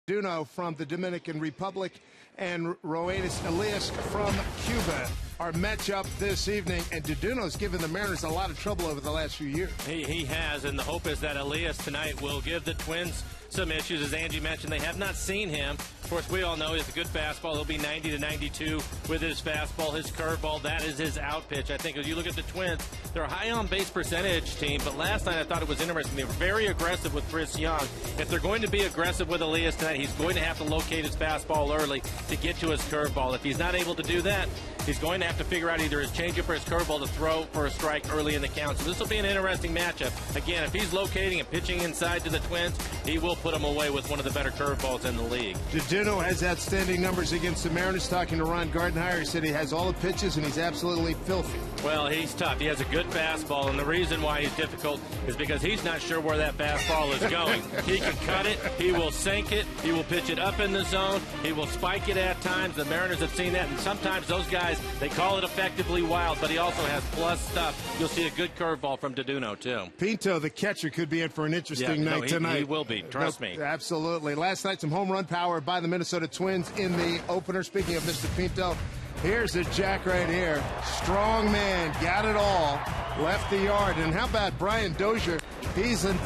Duno from the Dominican Republic and Roenis Elias from Cuba. Our matchup this evening, and Duno's given the Mariners a lot of trouble over the last few years. He has, and the hope is that Elias tonight will give the Twins some issues. As Angie mentioned, they have not seen him. Of course, we all know he's a good fastball. He'll be 90 to 92 with his fastball. His curveball, that is his out pitch. I think as you look at the Twins, they're a high on-base percentage team, but last night I thought it was interesting. They were very aggressive with Chris Young. If they're going to be aggressive with Elias tonight, he's going to have to locate his fastball early to get to his curveball. If he's not able to do that, he's going to have to figure out either his changeup or his curveball to throw for a strike early in the count. So this will be an interesting matchup. Again, if he's locating and pitching inside to the Twins, he will put them away with one of the better curveballs in the league. Duno has outstanding numbers against the Mariners. Talking to Ron Gardenhire, he said he has all the pitches and he's absolutely filthy. Well, he's tough. He has a good fastball, and the reason why he's difficult is because he's not sure where that fastball is going. He can cut it. He will sink it. He will pitch it up in the zone. He will spike it at times. The Mariners have seen that, and sometimes those guys, they call it effectively wild, but he also has plus stuff. You'll see a good curveball from Duno, too. Pinto, the catcher, could be in for an interesting night tonight. He will be. Trust me. Absolutely. Last night, some home run power by the Minnesota Twins in the opener. Speaking of Mr. Pinto, here's the Jack right here. Strong man, got it all, left the yard. And how about Brian Dozier? He's in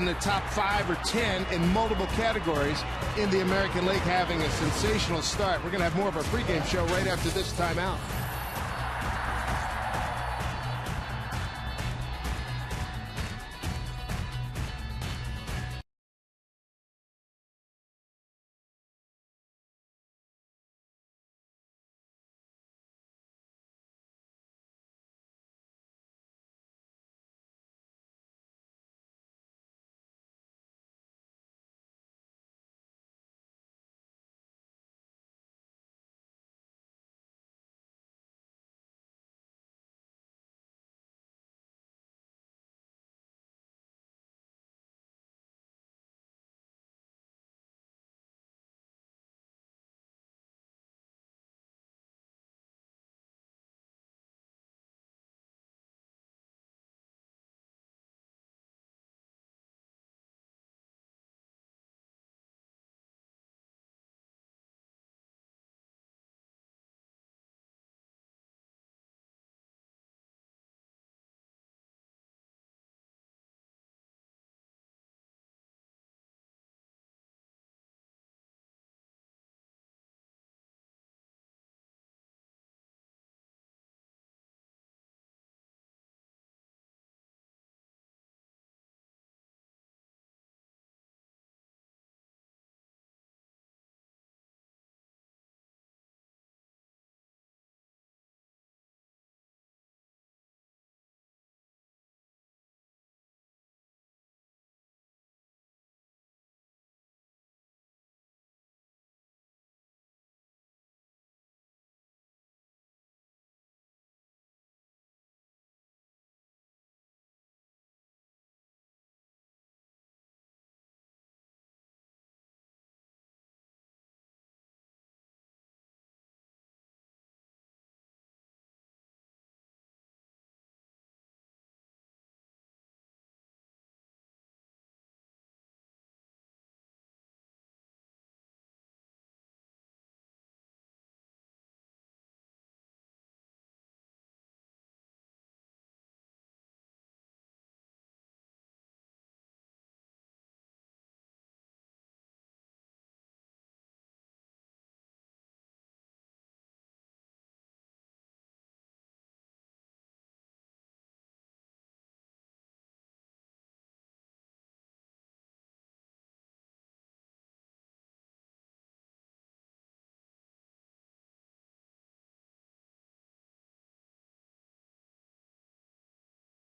the top 5 or 10 in multiple categories in the American League, having a sensational start. We're going to have more of our pregame show right after this timeout.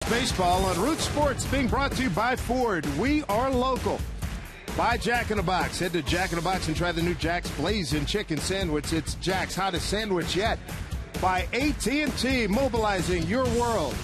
Baseball on Root Sports, being brought to you by Ford. We are local. By Jack in the Box. Head to Jack in the Box and try the new Jack's Blazing Chicken Sandwich. It's Jack's hottest sandwich yet. By AT&T, mobilizing your world.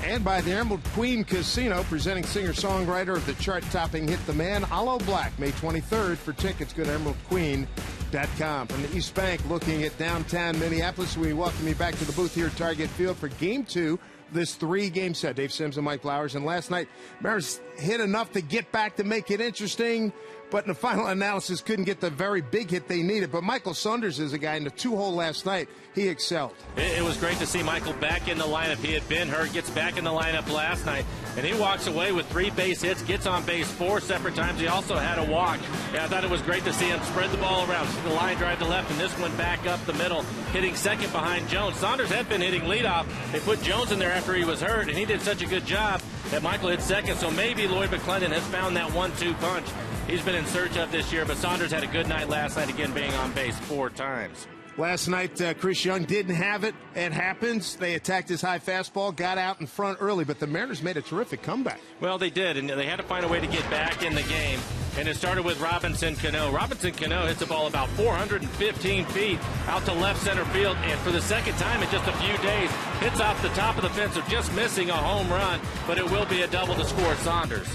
And by the Emerald Queen Casino, presenting singer-songwriter of the chart-topping hit The Man, Aloe Black, May 23rd. For tickets, go to emeraldqueen.com. From the East Bank, looking at downtown Minneapolis, we welcome you back to the booth here at Target Field for Game 2 this 3-game set. Dave Sims and Mike Flowers. And last night, Mariners hit enough to get back to make it interesting, but in the final analysis couldn't get the very big hit they needed. But Michael Saunders is a guy in the 2-hole last night. He excelled. It was great to see Michael back in the lineup. He had been hurt, gets back in the lineup last night, and he walks away with 3 base hits, gets on base 4 separate times. He also had a walk. Yeah, I thought it was great to see him spread the ball around. The line drive to left, and this one back up the middle, hitting second behind Jones. Saunders had been hitting leadoff. They put Jones in there after he was hurt, and he did such a good job that Michael hit second. So maybe Lloyd McClendon has found that 1-2 punch he's been in search of this year. But Saunders had a good night last night, again being on base 4 times. Last night, Chris Young didn't have it. It happens. They attacked his high fastball, got out in front early, but the Mariners made a terrific comeback. Well, they did, and they had to find a way to get back in the game. And it started with Robinson Cano. Robinson Cano hits the ball about 415 feet out to left center field, and for the second time in just a few days, hits off the top of the fence, so just missing a home run, but it will be a double to score Saunders.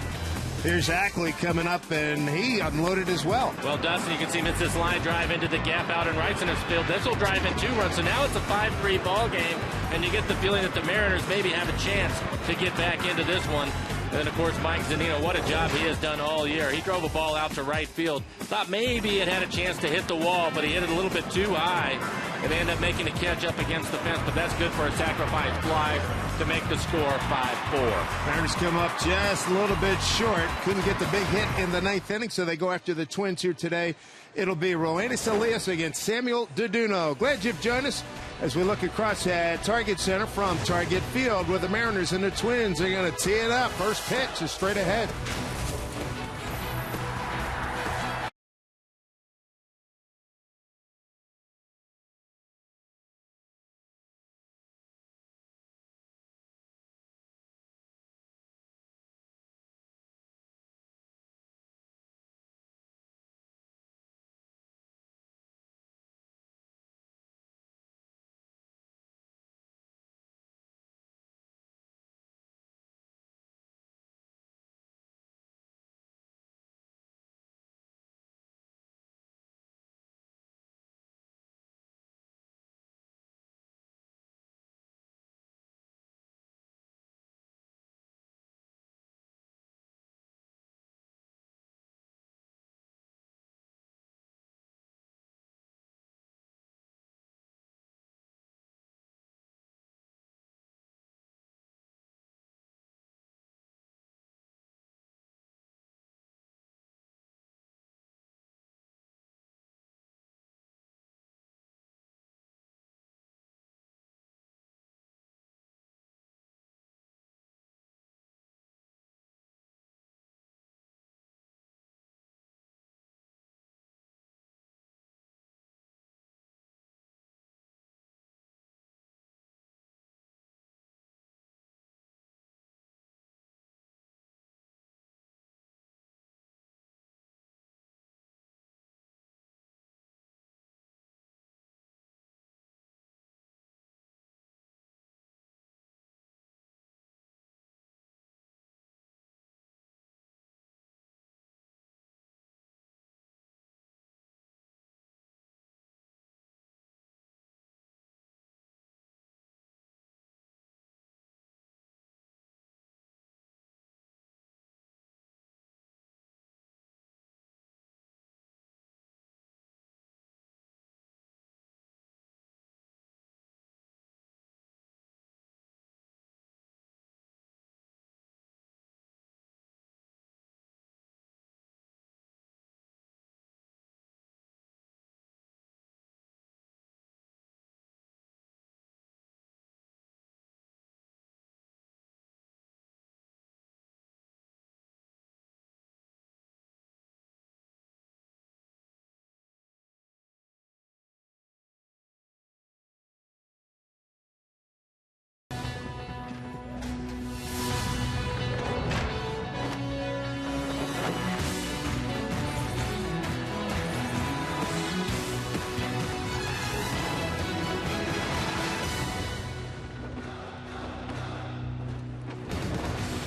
Here's Ackley coming up, and he unloaded as well. Well, Dustin, you can see him hits this line drive into the gap out in right center field. This will drive in 2 runs, so now it's a 5-3 ball game, and you get the feeling that the Mariners maybe have a chance to get back into this one. And then, of course, Mike Zunino, what a job he has done all year. He drove a ball out to right field. Thought maybe it had a chance to hit the wall, but he hit it a little bit too high. And they end up making a catch up against the fence, but that's good for a sacrifice fly to make the score 5-4. Mariners come up just a little bit short. Couldn't get the big hit in the 9th inning, so they go after the Twins here today. It'll be Roenis Elias against Samuel Duduno. Glad you've joined us as we look across at Target Center from Target Field, where the Mariners and the Twins are going to tee it up. First pitch is straight ahead.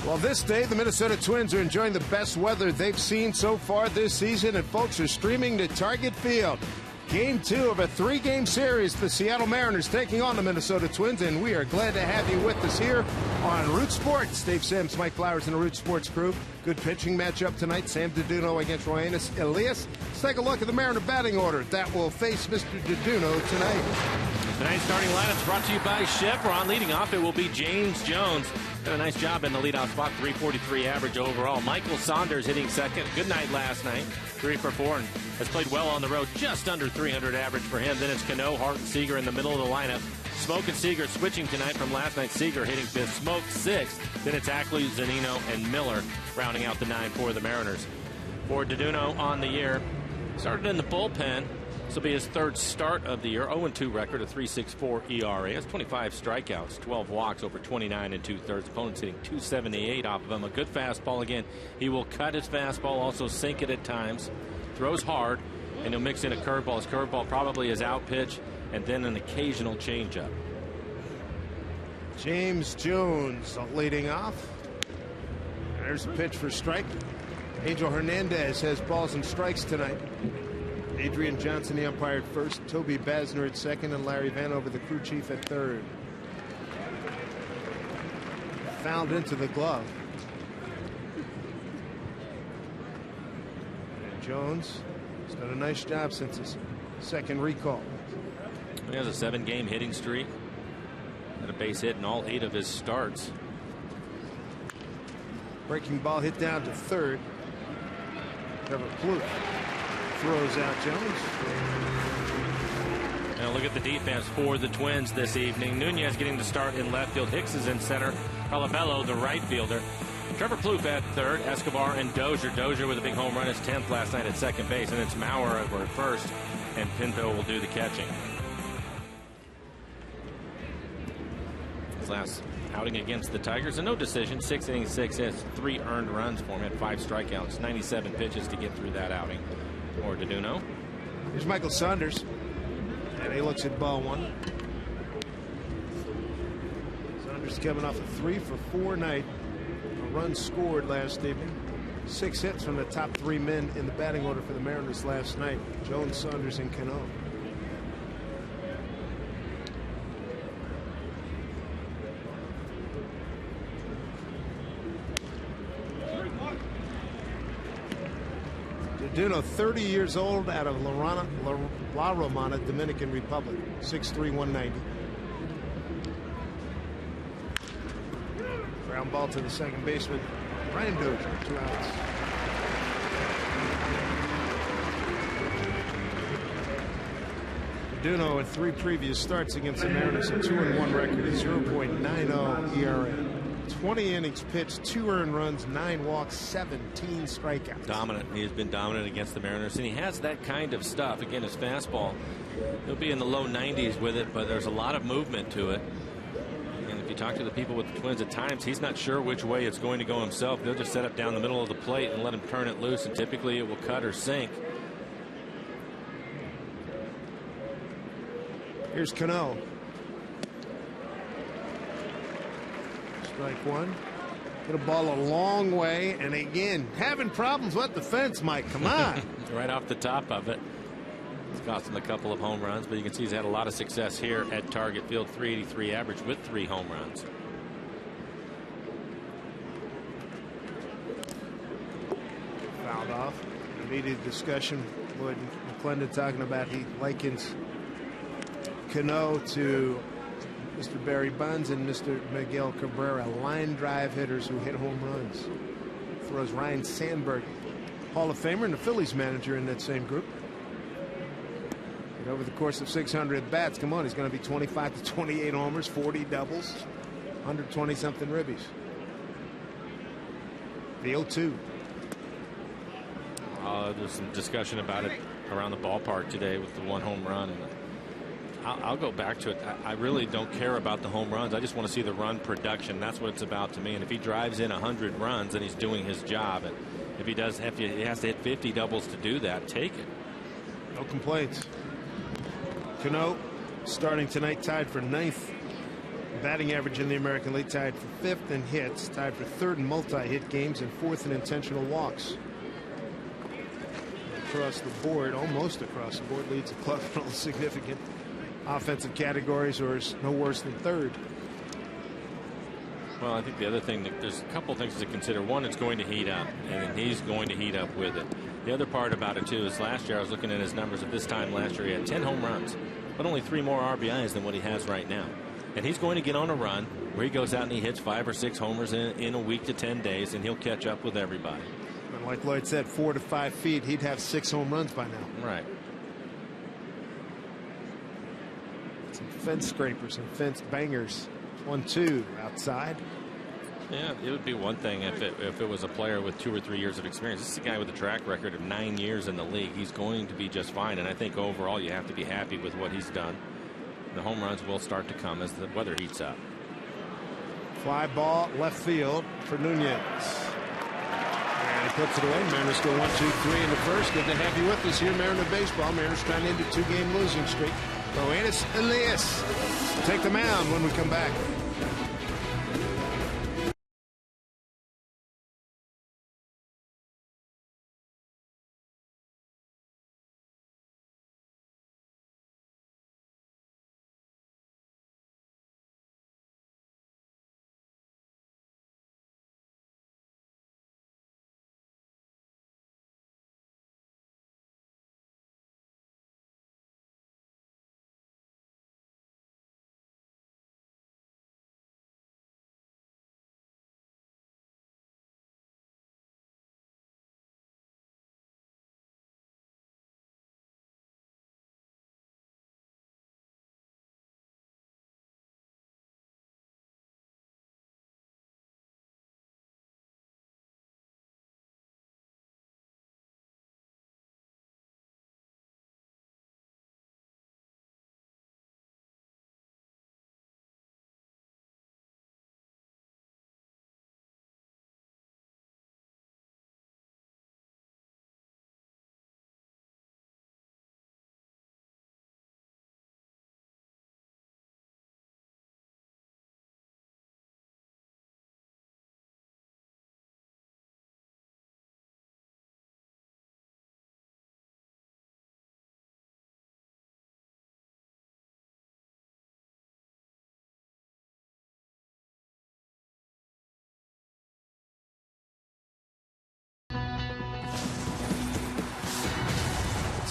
Well, this day, the Minnesota Twins are enjoying the best weather they've seen so far this season, and folks are streaming to Target Field. Game 2 of a 3-game series. The Seattle Mariners taking on the Minnesota Twins, and we are glad to have you with us here on Root Sports. Dave Sims, Mike Flowers, and the Root Sports crew. Good pitching matchup tonight. Sam Diduno against Royanus Elias. Let's take a look at the Mariner batting order that will face Mr. Diduno tonight. Tonight's starting lineup is brought to you by Chevron. Leading off, it will be James Jones. Did a nice job in the leadoff spot, 343 average overall. Michael Saunders hitting second. Good night last night, 3 for 4, and has played well on the road, just under 300 average for him. Then it's Cano, Hart, and Seager in the middle of the lineup. Smoke and Seager switching tonight from last night. Seager hitting 5th, Smoke 6th. Then it's Ackley, Zunino, and Miller rounding out the 9 for the Mariners. For Diduno on the year, started in the bullpen. This will be his 3rd start of the year. 0-2 record, a 3.64 ERA. Has 25 strikeouts, 12 walks over 29 2/3. Opponents hitting 278 off of him. A good fastball again. He will cut his fastball, also sink it at times. Throws hard, and he'll mix in a curveball. His curveball probably is out pitch, and then an occasional changeup. James Jones leading off. There's a pitch for strike. Angel Hernandez has balls and strikes tonight. Adrian Johnson, the umpire, at first. Toby Basner at second, and Larry Vanover, the crew chief, at third. Fouled into the glove. And Jones has done a nice job since his second recall. He has a 7-game hitting streak. Had a base hit in all 8 of his starts. Breaking ball hit down to third. Trevor Plouffe throws out Jones. Now look at the defense for the Twins this evening. Nunez getting the start in left field. Hicks is in center. Colabello, the right fielder. Trevor Plouffe at third. Escobar and Dozier. Dozier with a big home run, his 10th last night at second base. And it's Maurer over at first. And Pinto will do the catching. His last outing against the Tigers, a no decision, 6 innings, 6 hits, 3 earned runs for him. Had 5 strikeouts, 97 pitches to get through that outing. Or Diduno. Here's Michael Saunders, and he looks at ball 1. Saunders coming off a 3 for 4 night. A run scored last evening. 6 hits from the top 3 men in the batting order for the Mariners last night. Jones, Saunders, and Cano. Diduno, 30 years old, out of La Romana, Dominican Republic. 6'3", 190. Ground ball to the second baseman, Brian Dozier, 2 outs. Diduno, in 3 previous starts against the Mariners, a 2-1 record, a 0.90 ERA. 20 innings pitched, 2 earned runs, 9 walks, 17 strikeouts. Dominant. He has been dominant against the Mariners, and he has that kind of stuff. Again, his fastball, he'll be in the low 90s with it, but there's a lot of movement to it. And if you talk to the people with the Twins at times, he's not sure which way it's going to go himself. They'll just set up down the middle of the plate and let him turn it loose, and typically it will cut or sink. Here's Cano. Strike 1. Hit a ball a long way, and again, having problems with the fence, Mike. Come on. Right off the top of it. It's cost him a couple of home runs, but you can see he's had a lot of success here at Target Field. 383 average with 3 home runs. Fouled off. Immediate discussion. Lloyd McClendon talking about he likens Cano to Mr. Barry Bonds and Mr. Miguel Cabrera, line drive hitters who hit home runs. Throws Ryan Sandberg, Hall of Famer and the Phillies manager, in that same group. And over the course of 600 at bats, come on, he's going to be 25 to 28 homers, 40 doubles, 120 something ribbies. The 0-2. There's some discussion about it around the ballpark today with the 1 home run, and I'll go back to it. I really don't care about the home runs. I just want to see the run production. That's what it's about to me. And if he drives in 100 runs, then he's doing his job. And if he does, if he has to hit 50 doubles to do that, take it. No complaints. Cano starting tonight, tied for 9th batting average in the American League, tied for 5th in hits, tied for 3rd in multi-hit games, and 4th in intentional walks. across the board, almost across the board, leads the club in all significant offensive categories, or is no worse than third. Well, I think the other thing, there's a couple things to consider. One, it's going to heat up, and he's going to heat up with it. The other part about it, too, is last year I was looking at his numbers at this time last year. He had 10 home runs, but only 3 more RBIs than what he has right now. And he's going to get on a run where he goes out and he hits 5 or 6 homers in a week to 10 days, and he'll catch up with everybody. And like Lloyd said, 4 to 5 feet, he'd have 6 home runs by now. Right. Some fence scrapers, some fence bangers. 1-2 outside. Yeah, it would be one thing if it was a player with 2 or 3 years of experience. This is a guy with a track record of 9 years in the league. He's going to be just fine, and I think overall you have to be happy with what he's done. The home runs will start to come as the weather heats up. Fly ball left field for Nunez. And he puts it away. Mariners go 1-2-3 in the first. Good to have you with us here, Mariner Baseball. Mariners trying to end a 2-game losing streak. Roenis Elias will take the mound when we come back.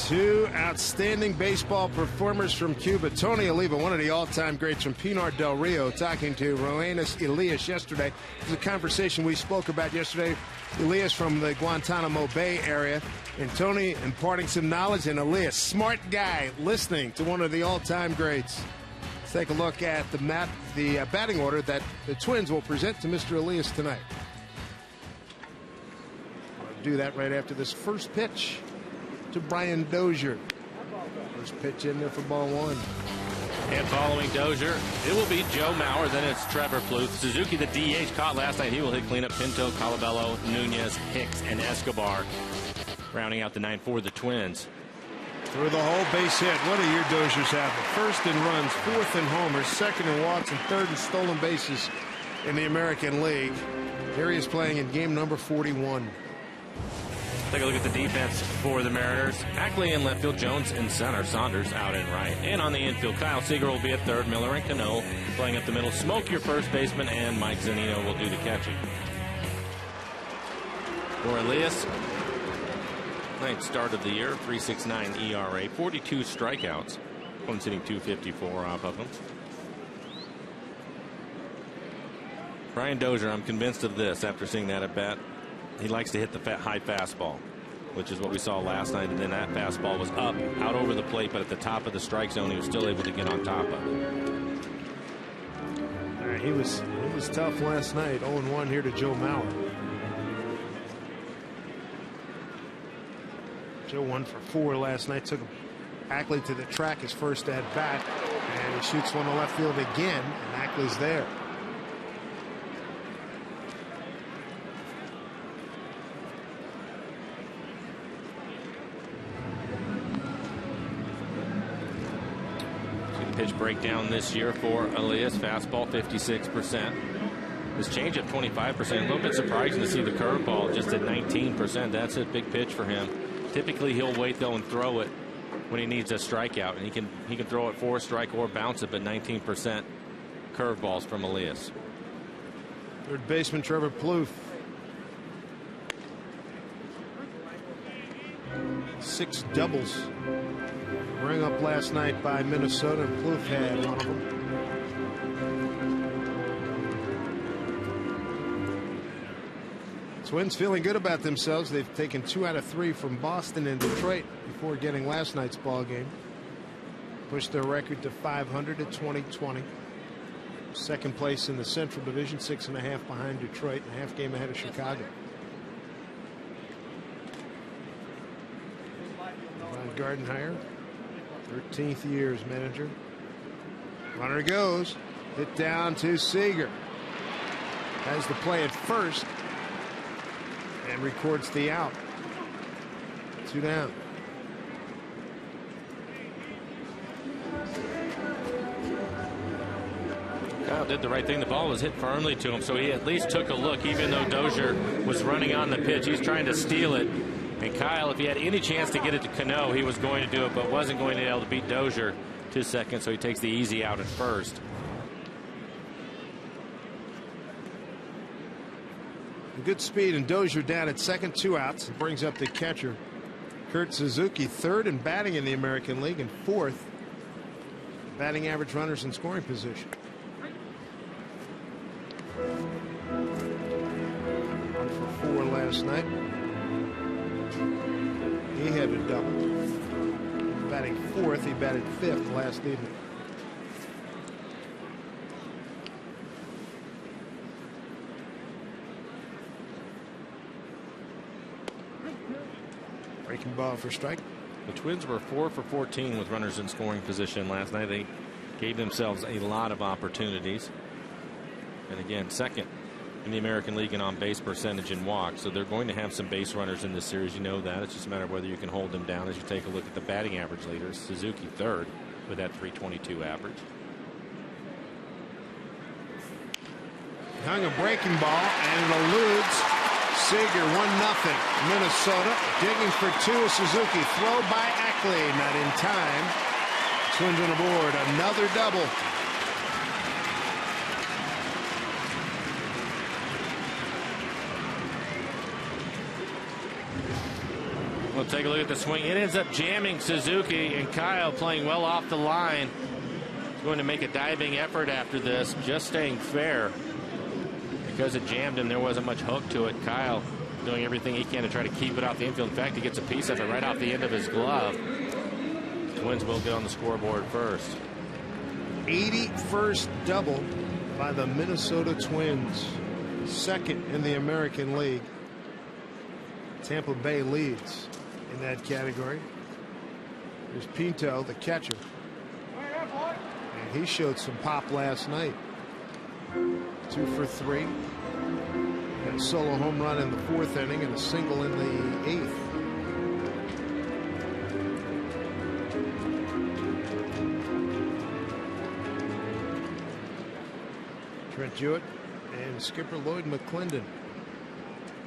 Two outstanding baseball performers from Cuba. Tony Oliva, one of the all-time greats from Pinar del Rio, talking to Roenis Elias yesterday. It was a conversation we spoke about yesterday. Elias from the Guantanamo Bay area, and Tony imparting some knowledge, and Elias, smart guy, listening to one of the all-time greats. Let's take a look at the batting order that the Twins will present to Mr. Elias tonight. We'll do that right after this first pitch to Brian Dozier. First pitch in there for ball 1. And following Dozier, it will be Joe Mauer. Then it's Trevor Plouffe. Suzuki, the DH, caught last night. He will hit cleanup. Pinto, Colabello, Nunez, Hicks, and Escobar. Rounding out the 9 for the Twins. Through the hole, base hit. What a year Dozier's having. First in runs, 4th in homers, 2nd in walks, and 3rd in stolen bases in the American League. Here he is playing in game number 41. Take a look at the defense for the Mariners. Ackley in left field, Jones in center, Saunders out in right. And on the infield, Kyle Seager will be at third, Miller and Cano playing up the middle. Smoke, your first baseman, and Mike Zunino will do the catching. For Elias, 9th start of the year, 3.69 ERA, 42 strikeouts. One's hitting .254 off of him. Brian Dozier, I'm convinced of this after seeing that at bat. He likes to hit the high fastball, which is what we saw last night. And then that fastball was up, out over the plate, but at the top of the strike zone, he was still able to get on top of it. All right, he was tough last night. 0-1 here to Joe Mauer. Joe 1 for 4 last night. Took Ackley to the track his first at bat, and he shoots one to left field again, and Ackley's there. Pitch breakdown this year for Elias. Fastball 56%. His changeup 25%. A little bit surprising to see the curveball just at 19%. That's a big pitch for him. Typically, he'll wait though and throw it when he needs a strikeout, and he can throw it 4 strike or bounce it, but 19% curveballs from Elias. Third baseman Trevor Plouffe. 6 doubles. Rang up last night by Minnesota, and Plouffe had one of them. Twins feeling good about themselves. They've taken 2 out of 3 from Boston and Detroit before getting last night's ball game. Pushed their record to 500 at 2020. Second place in the Central Division, 6.5 behind Detroit, and a half game ahead of Chicago. Ron Gardenhire, 13th year as manager. Runner goes. Hit down to Seager. Has the play at first. And records the out. 2 down. Kyle did the right thing. The ball was hit firmly to him, so he at least took a look, even though Dozier was running on the pitch. He's trying to steal it. And Kyle, if he had any chance to get it to Cano, he was going to do it, but wasn't going to be able to beat Dozier to second, so he takes the easy out at first. Good speed, and Dozier down at second, 2 outs. It brings up the catcher, Kurt Suzuki, 3rd in batting in the American League and 4th batting average runners in scoring position. 1 for 4 last night. He had a double. Batting 4th, he batted 5th last evening. Breaking ball for strike. The Twins were 4 for 14 with runners in scoring position last night. They gave themselves a lot of opportunities. And again, second in the American League in on base percentage and walks. So they're going to have some base runners in this series. You know that. It's just a matter of whether you can hold them down as you take a look at the batting average leaders. Suzuki 3rd with that .322 average. Hung a breaking ball and it eludes Seager. 1-0 Minnesota. Digging for 2 is Suzuki. Throw by Ackley. Not in time. Twins on the board. Another double. We'll take a look at the swing. It ends up jamming Suzuki, and Kyle playing well off the line. He's going to make a diving effort after this, just staying fair. Because it jammed him, there wasn't much hook to it. Kyle doing everything he can to try to keep it off the infield. In fact, he gets a piece of it right off the end of his glove. Twins will get on the scoreboard first. 81st double by the Minnesota Twins. 2nd in the American League. Tampa Bay leads in that category. There's Pinto, the catcher. And he showed some pop last night. 2 for 3. And a solo home run in the 4th inning and a single in the 8th. Trent Jewett and skipper Lloyd McClendon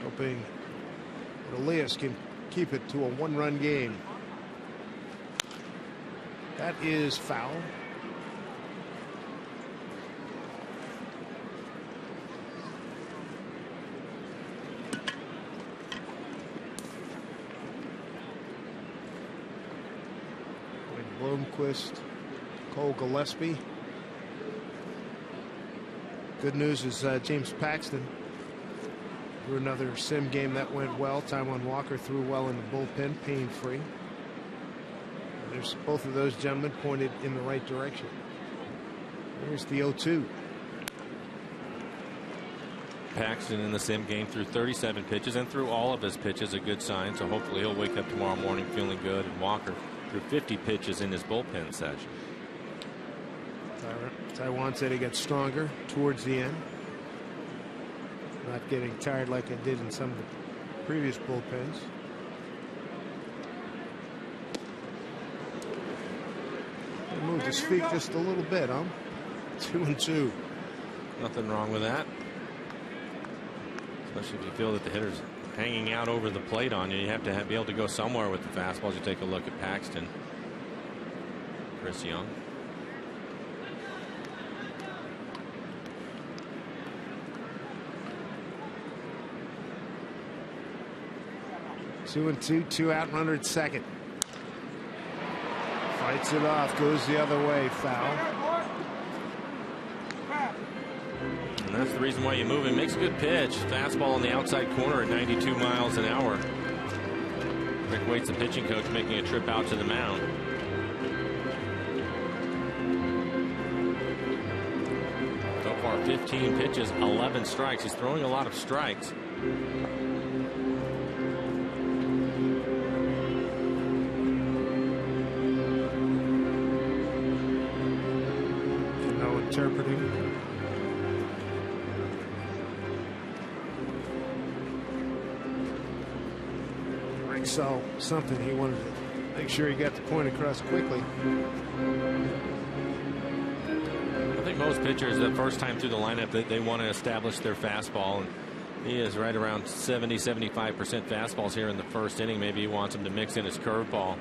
hoping that Elias can keep it to a 1-run game. That is foul. Bloomquist, Cole Gillespie. Good news is James Paxton threw another sim game that went well. Taijuan Walker threw well in the bullpen, pain-free. There's both of those gentlemen pointed in the right direction. There's the 0-2. Paxton in the sim game threw 37 pitches and threw all of his pitches, a good sign. So hopefully he'll wake up tomorrow morning feeling good. And Walker threw 50 pitches in his bullpen session. Taijuan said he got stronger towards the end. Not getting tired like I did in some of the previous bullpens. He moved his feet just a little bit, huh? 2-2. Nothing wrong with that. Especially if you feel that the hitter's hanging out over the plate on you. You have to be able to go somewhere with the fastballs. You take a look at Paxton. Chris Young. Two and two, 2 out, runner at second. Fights it off, goes the other way, foul. And that's the reason why you move him. Makes a good pitch. Fastball on the outside corner at 92 miles an hour. Rick Waite's the pitching coach, making a trip out to the mound. So far 15 pitches, 11 strikes. He's throwing a lot of strikes. No interpreting. Rick saw something. He wanted to make sure he got the point across quickly. I think most pitchers, the first time through the lineup, they want to establish their fastball. And he is right around 70-75% fastballs here in the first inning. Maybe he wants him to mix in his curveball.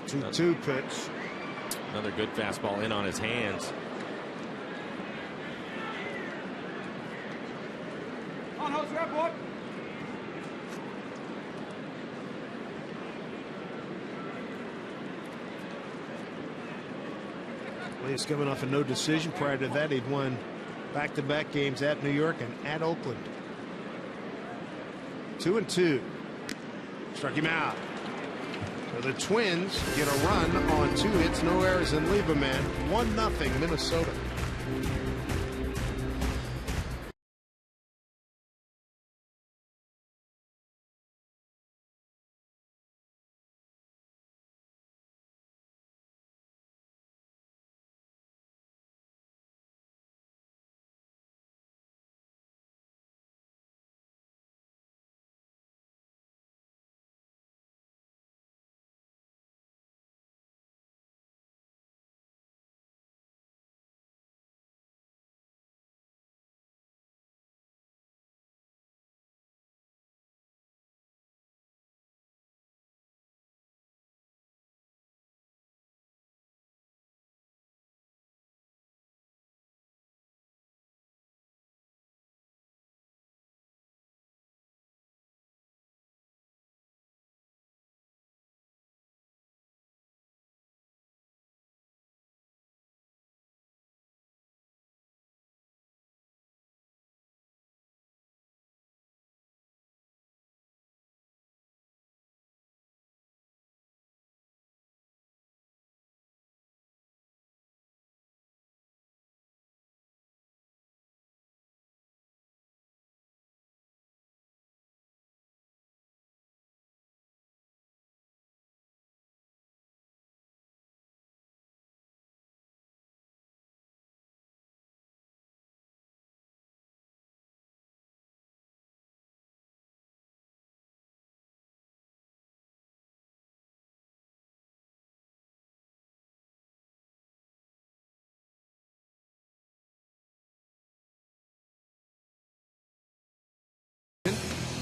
2-2 pitch. Another good fastball in on his hands. On, how's that, boy? He's coming off a no decision. Prior to that, he'd won back-to-back games at New York and at Oakland. 2-2. Struck him out. So the Twins get a run on 2 hits, no errors, and leave a man. 1-0 Minnesota.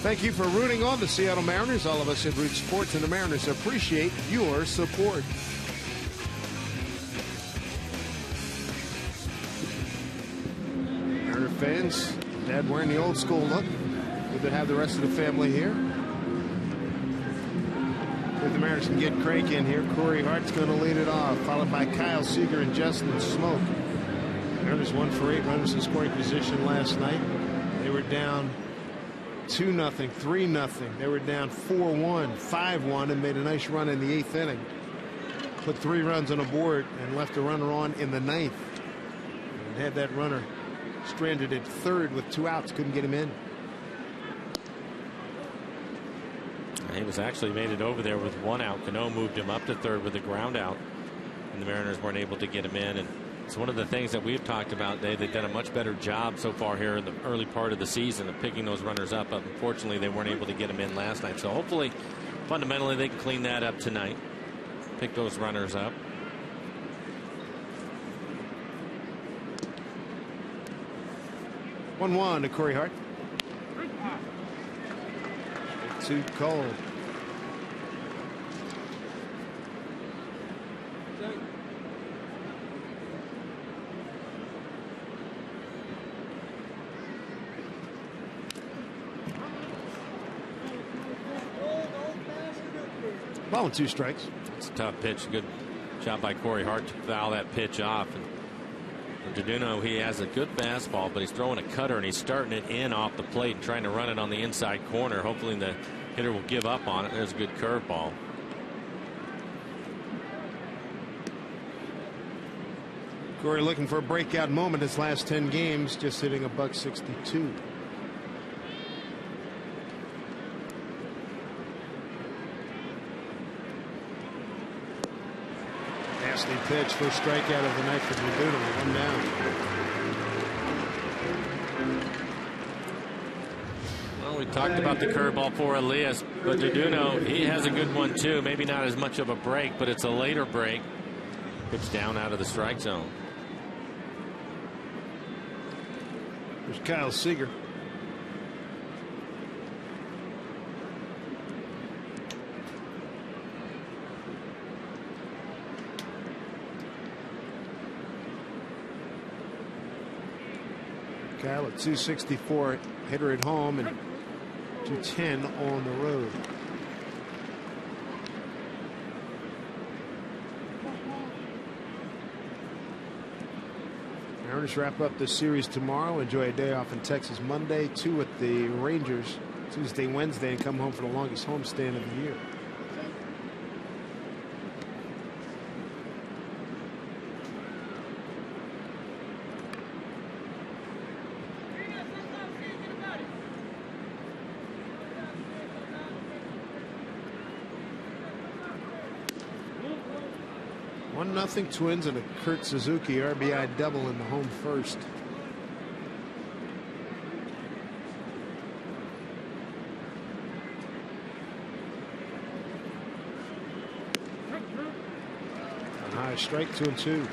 Thank you for rooting on the Seattle Mariners. All of us at Root Sports and the Mariners appreciate your support. Mariner fans, Dad wearing the old school look. Good to have the rest of the family here. If the Mariners can get Crank in here, Corey Hart's going to lead it off, followed by Kyle Seager and Justin Smoke. Mariners 1 for 8 runners in scoring position last night. They were down 2-0, 3-0. They were down 4-1, 5-1, and made a nice run in the 8th inning. Put 3 runs on the board and left a runner on in the 9th. And had that runner stranded at third with 2 outs. Couldn't get him in. He was actually made it over there with 1 out. Cano moved him up to third with a ground out, and the Mariners weren't able to get him in. And it's one of the things that we've talked about, Dave. They've done a much better job so far here in the early part of the season of picking those runners up. But unfortunately, they weren't able to get them in last night. So hopefully, fundamentally, they can clean that up tonight. Pick those runners up. One to Corey Hart. Too cold. Ball and 2 strikes. It's a tough pitch. Good job by Corey Hart to foul that pitch off. And for Deduno, he has a good fastball, but he's throwing a cutter and he's starting it in off the plate and trying to run it on the inside corner. Hopefully the hitter will give up on it. There's a good curveball. Corey looking for a breakout moment his last 10 games, just hitting a .162. Nasty pitch, first strikeout of the night for Deduno. 1 down. Well, we talked about the curveball for Elias, but Deduno, he has a good one too. Maybe not as much of a break, but it's a later break. Pitch down out of the strike zone. There's Kyle Seager. Kyle at 264 hitter at home and 210 on the road. Mariners wrap up this series tomorrow. Enjoy a day off in Texas Monday. 2 with the Rangers Tuesday, Wednesday, and come home for the longest homestand of the year. Nothing Twins and a Kurt Suzuki RBI double in the home first. A high strike, 2-2.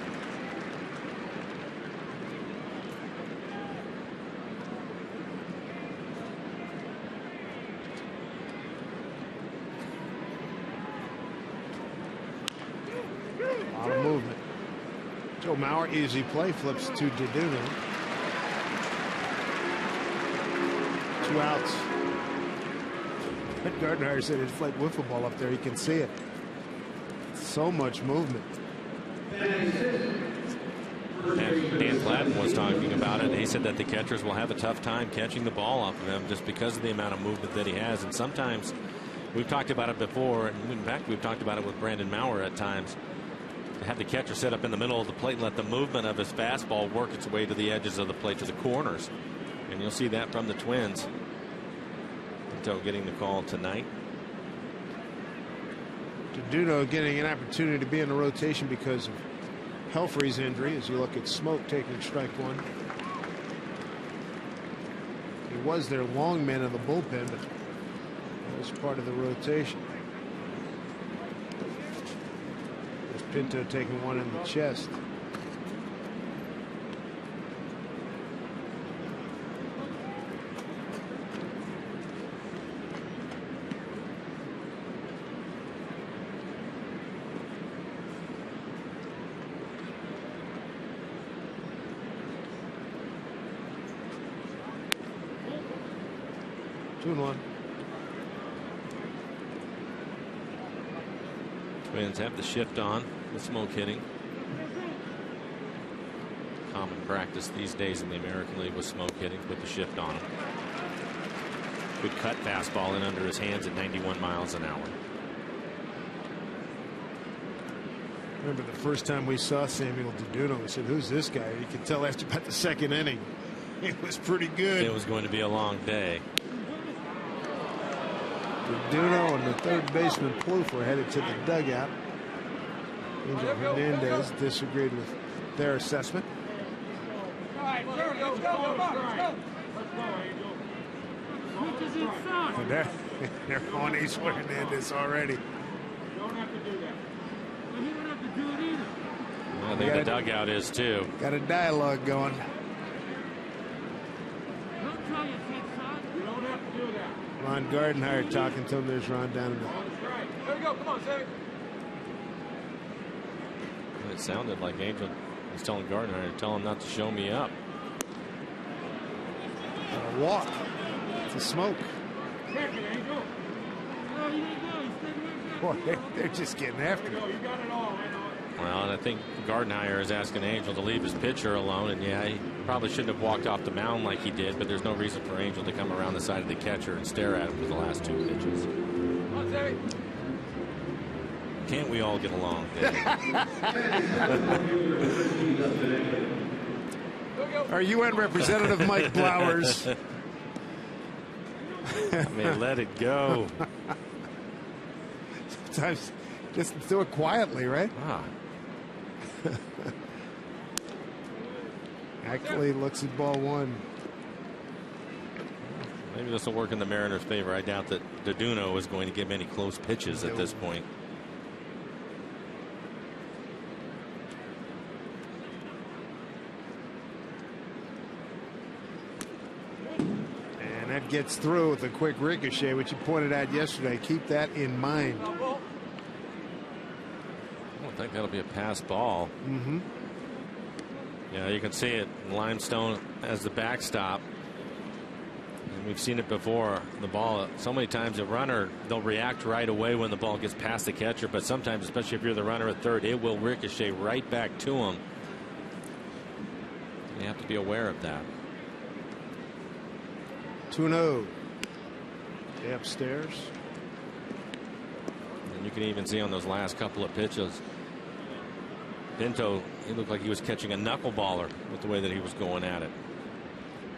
Movement. Joe Mauer, easy play, flips to Deduno. 2 outs. But Gardner said it's like wiffle ball up there. You can see it. So much movement. And Dan Gladden was talking about it. He said that the catchers will have a tough time catching the ball off of him just because of the amount of movement that he has. And sometimes we've talked about it before. And in fact, we've talked about it with Brandon Mauer at times. To have the catcher set up in the middle of the plate and let the movement of his fastball work its way to the edges of the plate, to the corners. And you'll see that from the Twins until getting the call tonight. Deduno getting an opportunity to be in the rotation because of Helfrey's injury. As you look at Smoke taking strike 1. He was their long man in the bullpen, but that was part of the rotation. Pinto taking one in the chest. Two and 1. Twins have the shift on. Smoke hitting. Common practice these days in the American League with Smoke hitting. Put the shift on him. Good cut fastball in under his hands at 91 miles an hour. Remember the first time we saw Samuel Deduno, we said, who's this guy? You could tell after about the 2nd inning. It was pretty good. It was going to be a long day. Deduno and the third baseman Plouffe were headed to the dugout. Angel Hernandez disagreed with their assessment. And they're on Angel Hernandez already. Well, I think the dugout is too. Got a dialogue going. Ron Gardenhire talking to him. There's Ron down in the. There we go. Come on, Sammy. It sounded like Angel was telling Gardenhire to tell him not to show me up. A walk to Smoke. Boy, they're just getting after it. Well, and I think Gardenhire is asking Angel to leave his pitcher alone. And yeah, he probably shouldn't have walked off the mound like he did, but there's no reason for Angel to come around the side of the catcher and stare at him for the last 2 pitches. Can't we all get along? Our UN representative, Mike Blowers. I mean, let it go. Sometimes just do it quietly, right? Ackley looks at ball 1. Maybe this will work in the Mariners' favor. I doubt that Deduno is going to give any close pitches at this point. And that gets through with a quick ricochet, which you pointed out yesterday. Keep that in mind. I don't think that'll be a pass ball. Mm-hmm. Yeah, you can see it. Limestone as the backstop. And we've seen it before. The ball, so many times a runner, they'll react right away when the ball gets past the catcher, but sometimes, especially if you're the runner at third, it will ricochet right back to him. You have to be aware of that. 2-0. Upstairs. And you can even see on those last couple of pitches, Pinto, he looked like he was catching a knuckleballer with the way that he was going at it.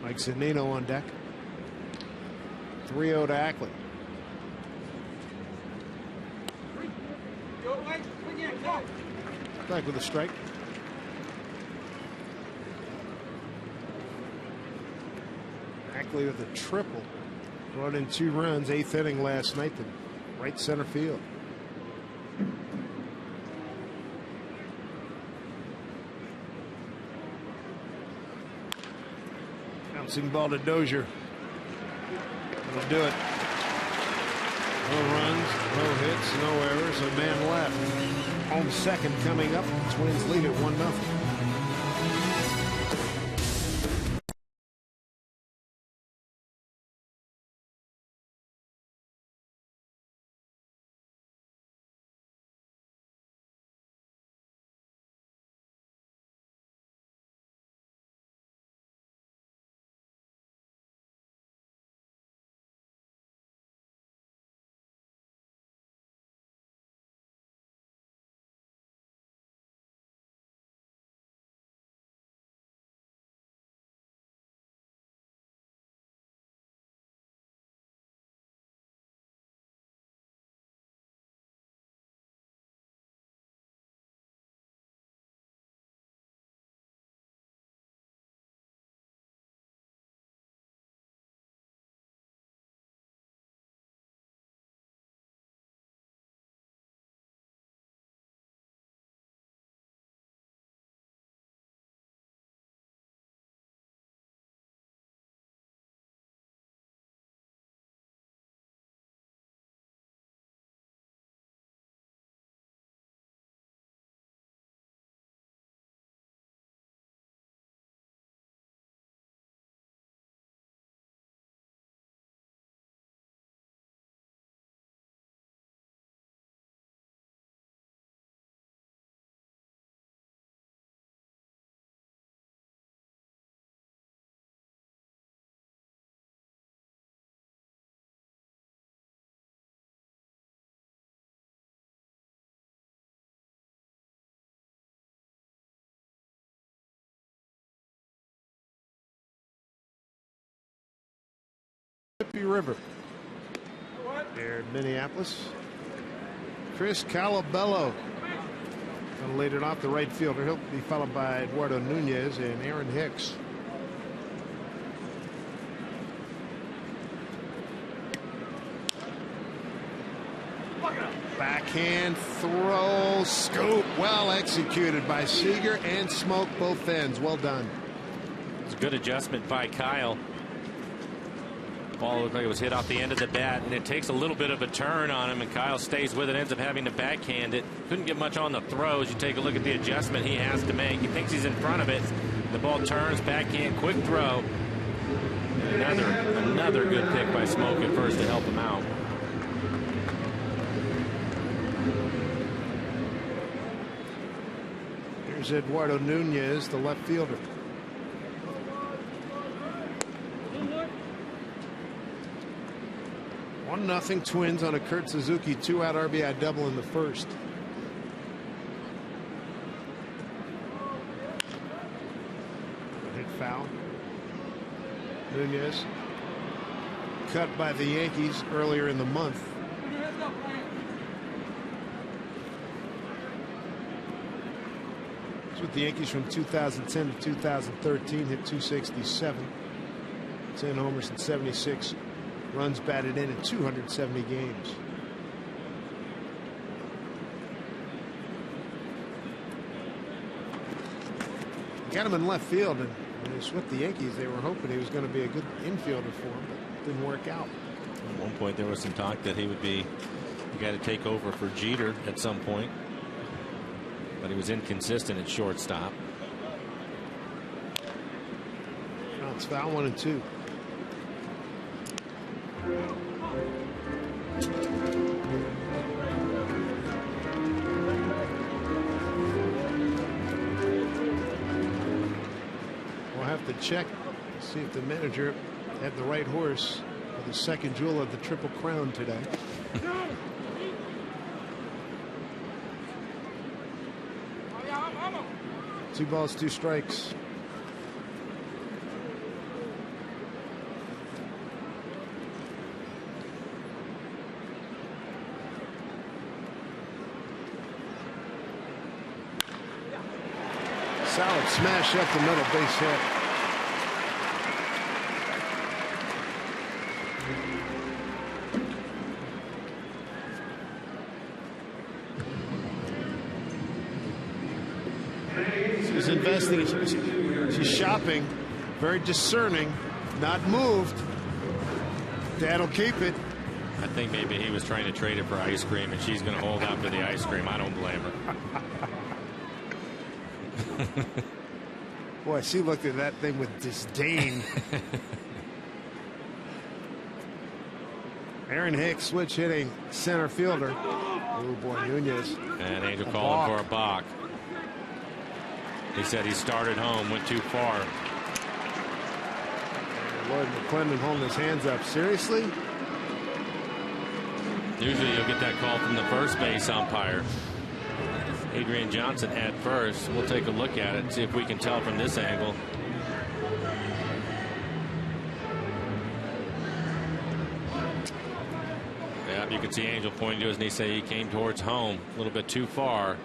Mike Zunino on deck. 3-0 to Ackley. Back with a strike. Ackley with a triple. Brought in 2 runs, 8th inning last night to right center field. Bouncing ball to Dozier. That'll do it. No runs, no hits, no errors, a man left. Home second coming up. Twins lead at 1-0. Mississippi River. There in Minneapolis. Chris Calabello laid it off the right fielder. He'll be followed by Eduardo Nunez and Aaron Hicks. Backhand throw, scoop, well executed by Seager and Smoke, both ends. Well done. It's a good adjustment by Kyle. Ball looked like it was hit off the end of the bat, and it takes a little bit of a turn on him, and Kyle stays with it, ends up having to backhand it. Couldn't get much on the throws. You take a look at the adjustment he has to make. He thinks he's in front of it. The ball turns, backhand, quick throw. Another good pick by Smoke at first to help him out. Here's Eduardo Nunez, the left fielder. Nothing Twins on a Kurt Suzuki 2-out RBI double in the first. Hit foul. Nunez cut by the Yankees earlier in the month. It's with the Yankees from 2010 to 2013. Hit 267. 10 homers and 76 runs batted in 270 games. Got him in left field, and when he was with the Yankees, they were hoping he was going to be a good infielder for him, but it didn't work out. At one point, there was some talk that he would be the guy to take over for Jeter at some point, but he was inconsistent at shortstop. It's foul, 1-2. We'll have to check to see if the manager had the right horse for the second jewel of the Triple Crown today. 2 balls, 2 strikes. Solid smash up the middle, base hit. She's investing. She's shopping. Very discerning. Not moved. Dad'll keep it. I think maybe he was trying to trade it for ice cream, and she's going to hold out for the ice cream. I don't blame her. Boy, she looked at that thing with disdain. Aaron Hicks switch hitting center fielder. Oh boy, Nunez. And Angel calling for a balk. He said he started home, went too far. Lloyd McClendon holding his hands up. Seriously? Usually you'll get that call from the first base umpire. Adrian Johnson at first. We'll take a look at it, see if we can tell from this angle. Yeah, you can see Angel pointing to his knee, say he came towards home a little bit too far.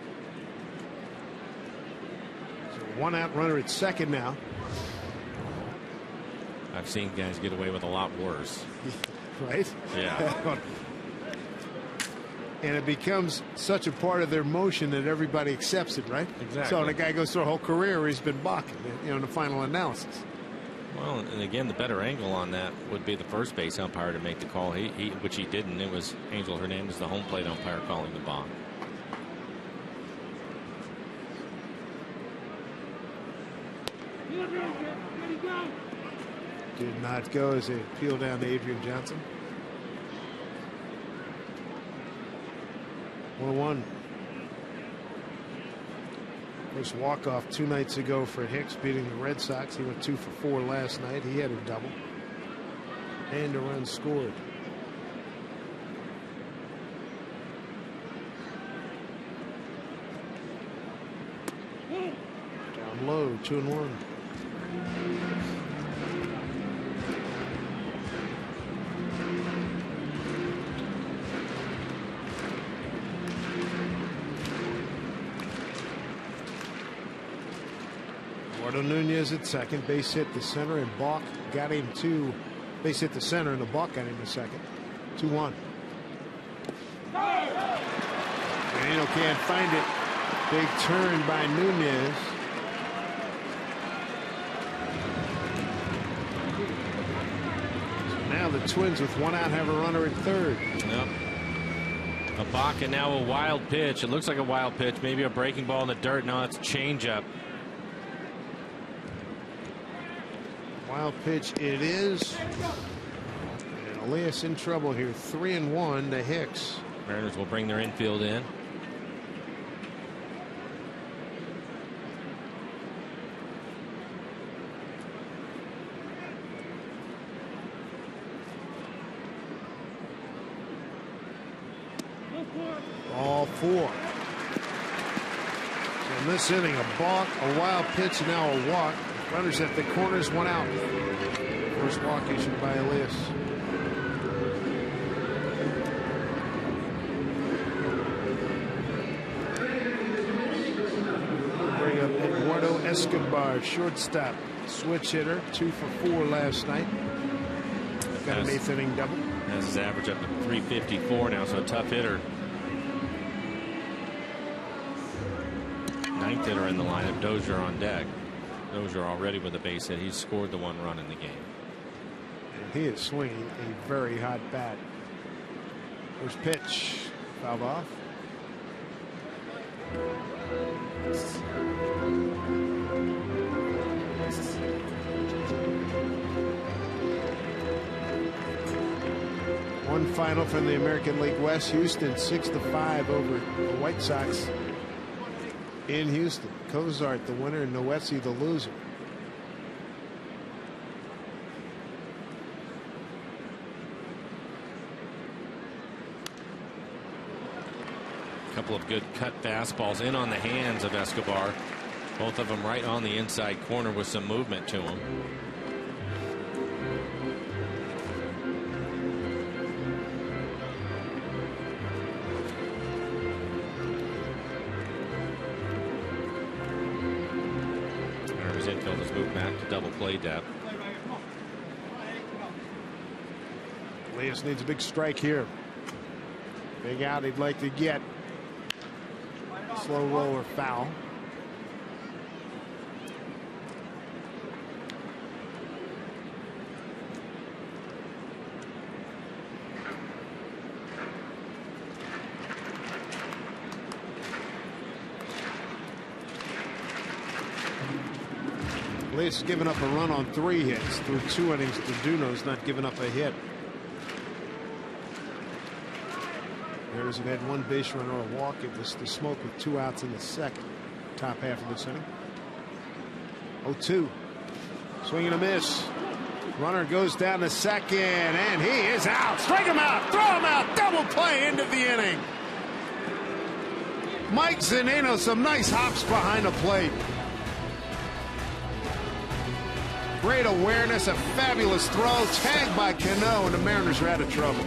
So 1 out runner at second now. I've seen guys get away with a lot worse. Right? Yeah. And it becomes such a part of their motion that everybody accepts it, right? Exactly. So the guy goes through a whole career where he's been balking, in the final analysis. Well, and again, the better angle on that would be the first base umpire to make the call, which he didn't. It was Angel Hernandez, the home plate umpire, calling the balk. Did not go as they peel down to Adrian Johnson. 1-1. First walk-off 2 nights ago for Hicks, beating the Red Sox. He went 2 for 4 last night. He had a double and a run scored. Down low, 2-1. Nunez at second, base hit to center, and Balk got him to base hit to center, and the Balk got him to second. 2-1. Daniel can't find it. Big turn by Nunez. So now the Twins with one out have a runner at third. Yep. Ibaka now a wild pitch. It looks like a wild pitch. Maybe a breaking ball in the dirt. No, it's a changeup. Wild pitch it is. And Elias in trouble here. 3-1 to Hicks. Mariners will bring their infield in. All four. So in this inning, a balk, a wild pitch, and now a walk. Runners at the corners, one out. First walk issued by Elias. Bring up Eduardo Escobar, shortstop, switch hitter, 2 for 4 last night. Got an 8th inning double. Has his average up to 354 now, so a tough hitter. 9th hitter in the lineup, Dozier on deck. Dozier already with a base hit. He's scored the 1 run in the game. And he is swinging a very hot bat. First pitch, fouled off. One final from the American League West. Houston 6-5 over the White Sox in Houston. Cozart the winner and Noetzi the loser. A couple of good cut fastballs in on the hands of Escobar. Both of them right on the inside corner with some movement to them. Infield has moved back to double play depth. Elias needs a big strike here. Big out he'd like to get. Slow roller foul. Elias has given up a run on 3 hits through 2 innings. Duno's not giving up a hit. Mariners have had 1 base run or a walk. It was the smoke with 2 outs in the second. Top half of this inning. 0-2. Swing and a miss. Runner goes down to second, and he is out. Strike him out. Throw him out. Double play into the inning. Mike Zunino, some nice hops behind the plate. Great awareness, a fabulous throw, tagged by Cano, and the Mariners are out of trouble.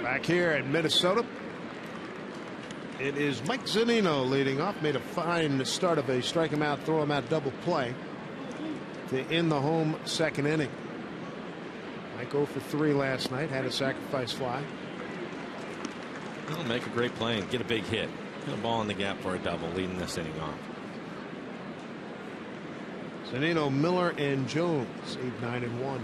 Back here in Minnesota, it is Mike Zunino leading off. Made a fine start of a strike him out, throw him out double play to end the home second inning. Mike 0 for 3 last night, had a sacrifice fly. He'll make a great play and get a big hit. Get a ball in the gap for a double, leading this inning off. Zunino, Miller, and Jones, 8-9-1.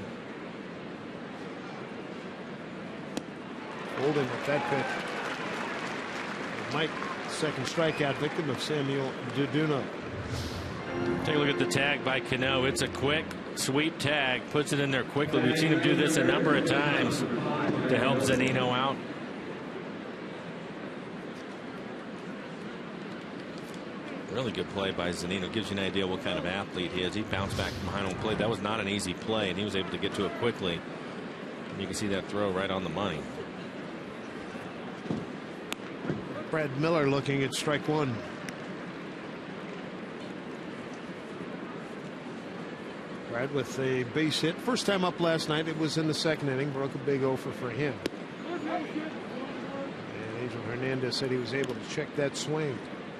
Holding at that pitch. Mike, second strikeout victim of Samuel Duduno. Take a look at the tag by Cano. It's a quick, sweep tag. Puts it in there quickly. We've seen him do this a number of times to help Zunino out. Really good play by Zunino. Gives you an idea what kind of athlete he is. He bounced back from behind home plate. That was not an easy play, and he was able to get to it quickly. And you can see that throw right on the money. Brad Miller looking at strike one. Brad with a base hit. First time up last night. It was in the second inning. Broke a big offer for him. And Angel Hernandez said he was able to check that swing.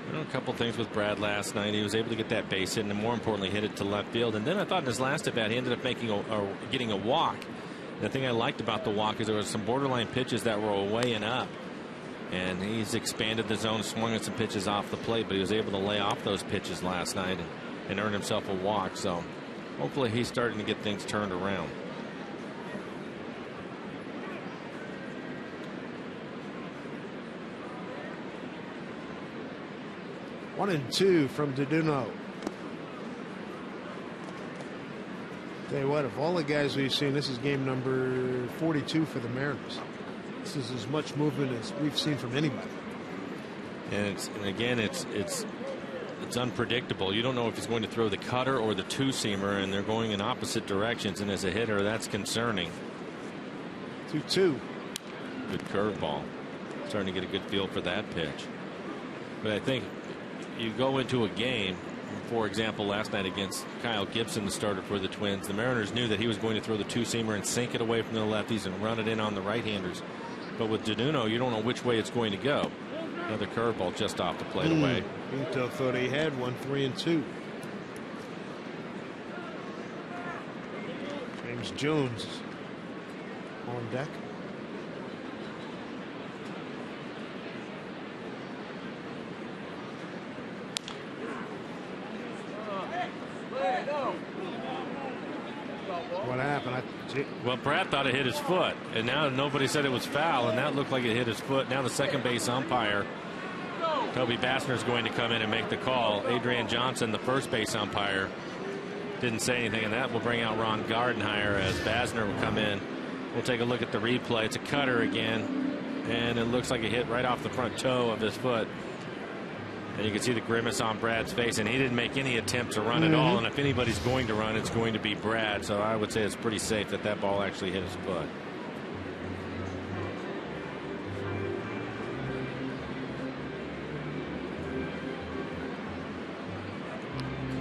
You know, a couple things with Brad last night. He was able to get that base hit, and more importantly, hit it to left field. And then I thought in his last at bat, he ended up making getting a walk. And the thing I liked about the walk is there was some borderline pitches that were away and up. And he's expanded the zone, swung at some pitches off the plate, but he was able to lay off those pitches last night and earn himself a walk. So hopefully he's starting to get things turned around. One and two from Duduno. Tell you what, of all the guys we've seen, this is game number 42 for the Mariners. This is as much movement as we've seen from anybody. And again, it's unpredictable. You don't know if he's going to throw the cutter or the two-seamer, and they're going in opposite directions. And as a hitter, that's concerning. 2-2. Good curveball. Starting to get a good feel for that pitch. But I think you go into a game, for example, last night against Kyle Gibson, the starter for the Twins. The Mariners knew that he was going to throw the two-seamer and sink it away from the lefties and run it in on the right-handers. But with Duduno, you don't know which way it's going to go. Another curveball just off the plate away. Pinto thought he had one. 3-2. James Jones on deck. What happened? Well, Pratt thought it hit his foot, and now nobody said it was foul, and that looked like it hit his foot. Now the second base umpire, Toby Bassner, is going to come in and make the call. Adrian Johnson, the first base umpire, didn't say anything, and that will bring out Ron Gardenhire as Bassner will come in. We'll take a look at the replay. It's a cutter again, and it looks like it hit right off the front toe of his foot. And you can see the grimace on Brad's face, and he didn't make any attempt to run at all. And if anybody's going to run, it's going to be Brad. So I would say it's pretty safe that that ball actually hit his foot.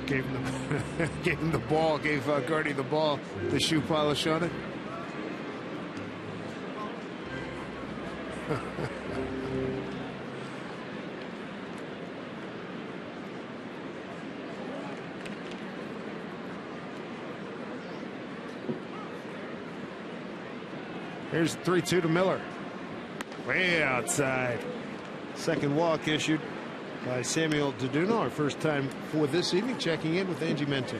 Gave him the ball. Gave Gardy the ball. The shoe polish on it. Here's 3-2 to Miller. Way outside. Second walk issued by Samuel Duduno. Our first time for this evening. Checking in with Angie Menter.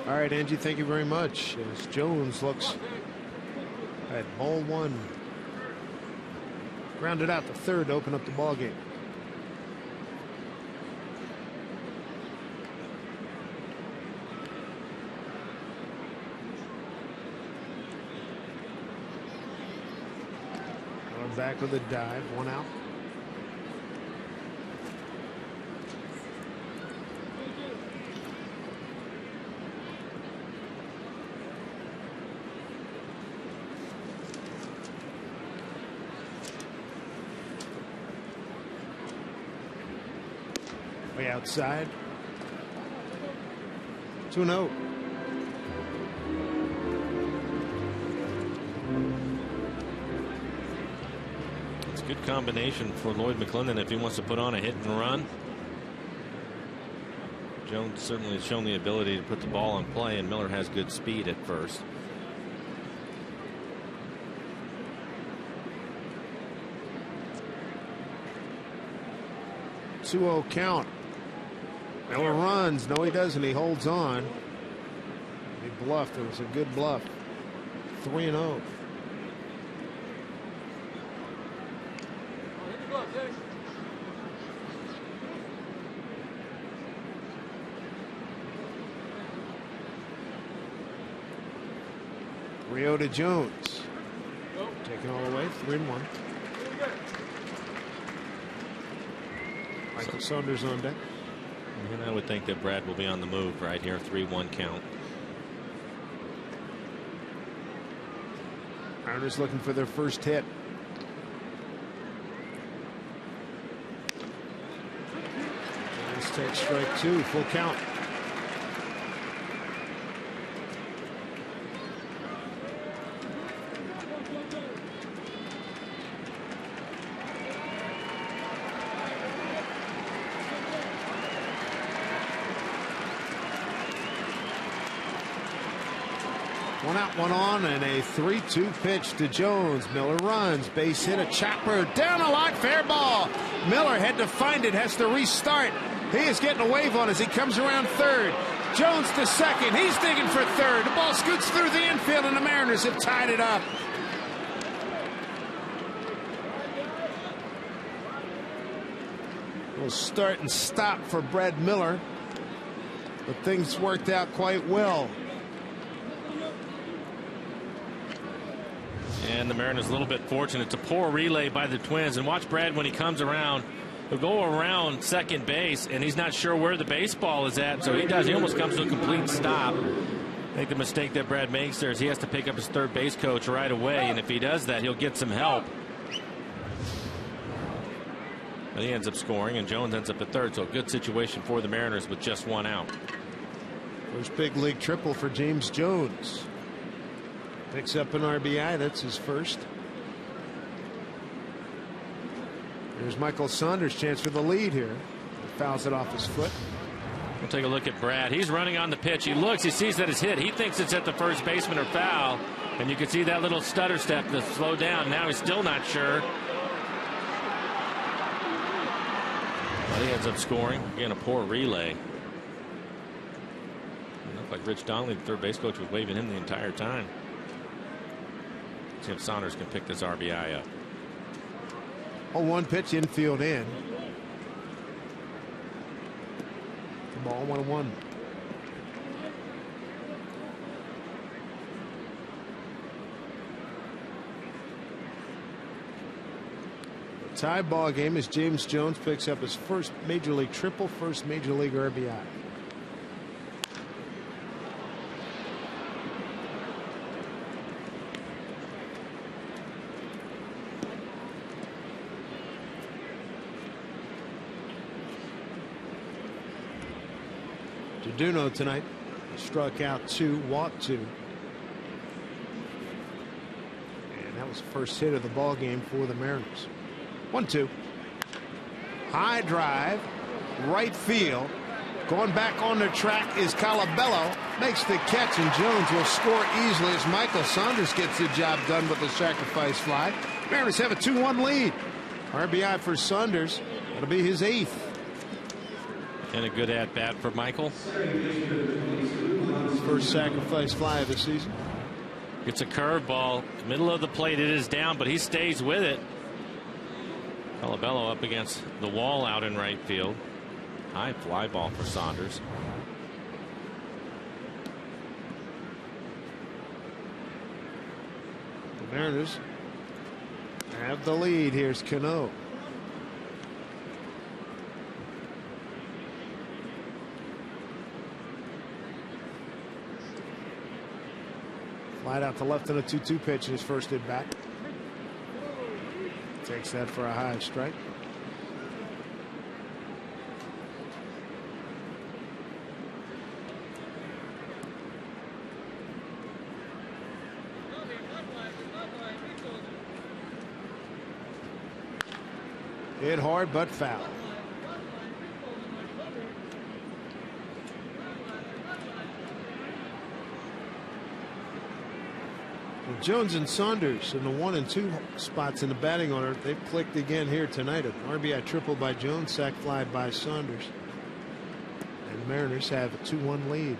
All right, Angie, thank you very much. As Jones looks at ball one. Grounded out the third to open up the ball game. Back with a dive, one out. outside. 2-0. It's a good combination for Lloyd McClendon if he wants to put on a hit and run. Jones certainly has shown the ability to put the ball in play, and Miller has good speed at first. 2-0 count. Miller runs. No, he doesn't. He holds on. He bluffed. It was a good bluff. 3-0. Rio to Jones. Taking all the way. 3-1. Michael Saunders on deck. And I would think that Brad will be on the move right here. 3-1 count. Mariners looking for their first hit. Let's take strike 2. Full count. One out, one on, and a 3-2 pitch to Jones. Miller runs, base hit, a chopper down the line, fair ball. Miller had to find it, has to restart. He is getting a wave on as he comes around third. Jones to second. He's digging for third. The ball scoots through the infield, and the Mariners have tied it up. A little start and stop for Brad Miller, but things worked out quite well. And the Mariners a little bit fortunate. It's a poor relay by the Twins. And watch Brad when he comes around. He'll go around second base, and he's not sure where the baseball is at. So he does. He almost comes to a complete stop. I think the mistake that Brad makes there is he has to pick up his third base coach right away. And if he does that, he'll get some help. But he ends up scoring, and Jones ends up at third. So a good situation for the Mariners with just one out. First big league triple for James Jones. Picks up an RBI. That's his first. There's Michael Saunders' chance for the lead here. He fouls it off his foot. We'll take a look at Brad. He's running on the pitch. He looks. He sees that it's hit. He thinks it's at the first baseman or foul. And you can see that little stutter step to slow down. Now he's still not sure. But he ends up scoring. Again, a poor relay. It looked like Rich Donnelly, the third base coach, was waving him the entire time. See if Saunders can pick this RBI up. 0-1 pitch, infield in. The ball 1-1. Tie ball game as James Jones picks up his first major league triple, first major league RBI. Duno tonight struck out 2, walked 2, and that was the first hit of the ball game for the Mariners. 1-2. High drive, right field. Going back on the track is Colabello. Makes the catch, and Jones will score easily as Michael Saunders gets the job done with the sacrifice fly. Mariners have a 2-1 lead. RBI for Saunders. That'll be his 8th. And a good at-bat for Michael. First sacrifice fly of the season. It's a curveball. Middle of the plate. It is down, but he stays with it. Colabello up against the wall out in right field. High fly ball for Saunders. The Mariners have the lead. Here's Cano. Flied out to left on a 2-2 pitch in his first at bat. Takes that for a high strike. Hit hard but foul. Well, Jones and Saunders in the 1 and 2 spots in the batting order. They've clicked again here tonight. An RBI triple by Jones, sac fly by Saunders. And the Mariners have a 2-1 lead.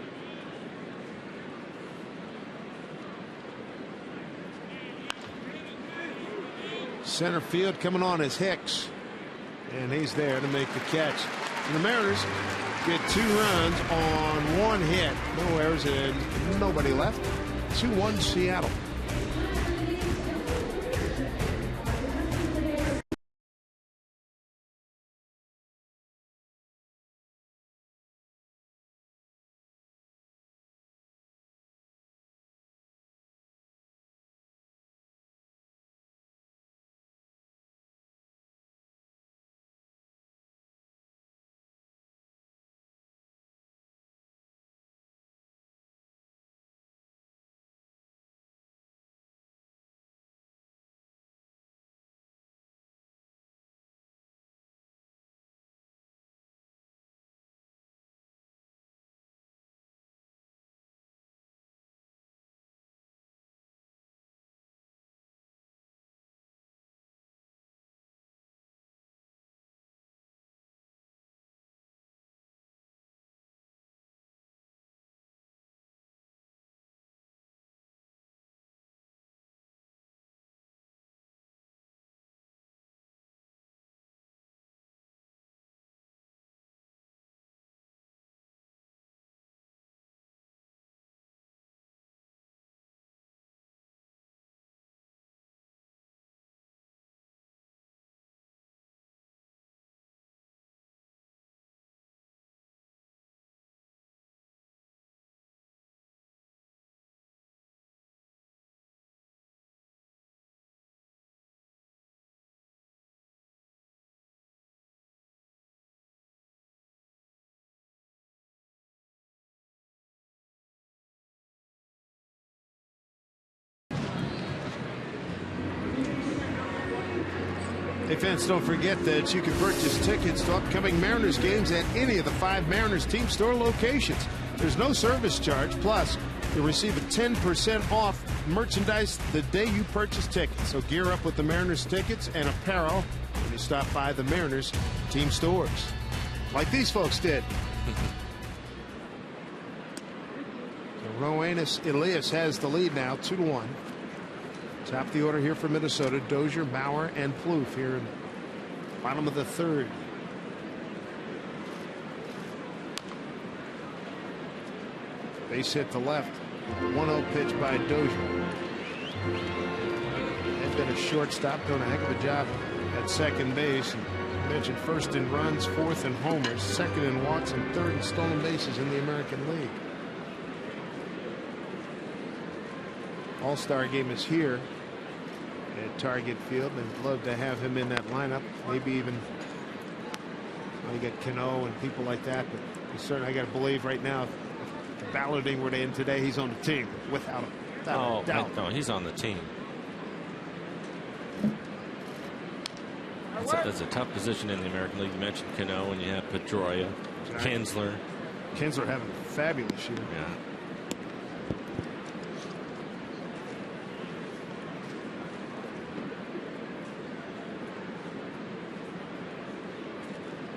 Center field coming on is Hicks. And he's there to make the catch. And the Mariners get 2 runs on 1 hit. No errors and nobody left. 2-1 Seattle. Hey fans, don't forget that you can purchase tickets to upcoming Mariners games at any of the 5 Mariners team store locations. There's no service charge. Plus, you'll receive a 10% off merchandise the day you purchase tickets. So gear up with the Mariners tickets and apparel when you stop by the Mariners team stores, like these folks did. Roenis Elias has the lead now, 2-1. Top of the order here for Minnesota: Dozier, Bauer, and Plouffe here in the bottom of the 3rd. Base hit to left. 1-0 pitch by Dozier. Had been a shortstop, doing a heck of a job at second base. And mentioned first in runs, 4th in homers, 2nd in walks, and 3rd in stolen bases in the American League. All-Star game is here at Target Field. I'd love to have him in that lineup. Maybe even you get Cano and people like that. But certainly, I got to believe right now, if the balloting were to end today, he's on the team without a doubt. No, he's on the team. That's a tough position in the American League. You mentioned Cano, and you have Pedroia, Kinsler. Kinsler having a fabulous year. Yeah.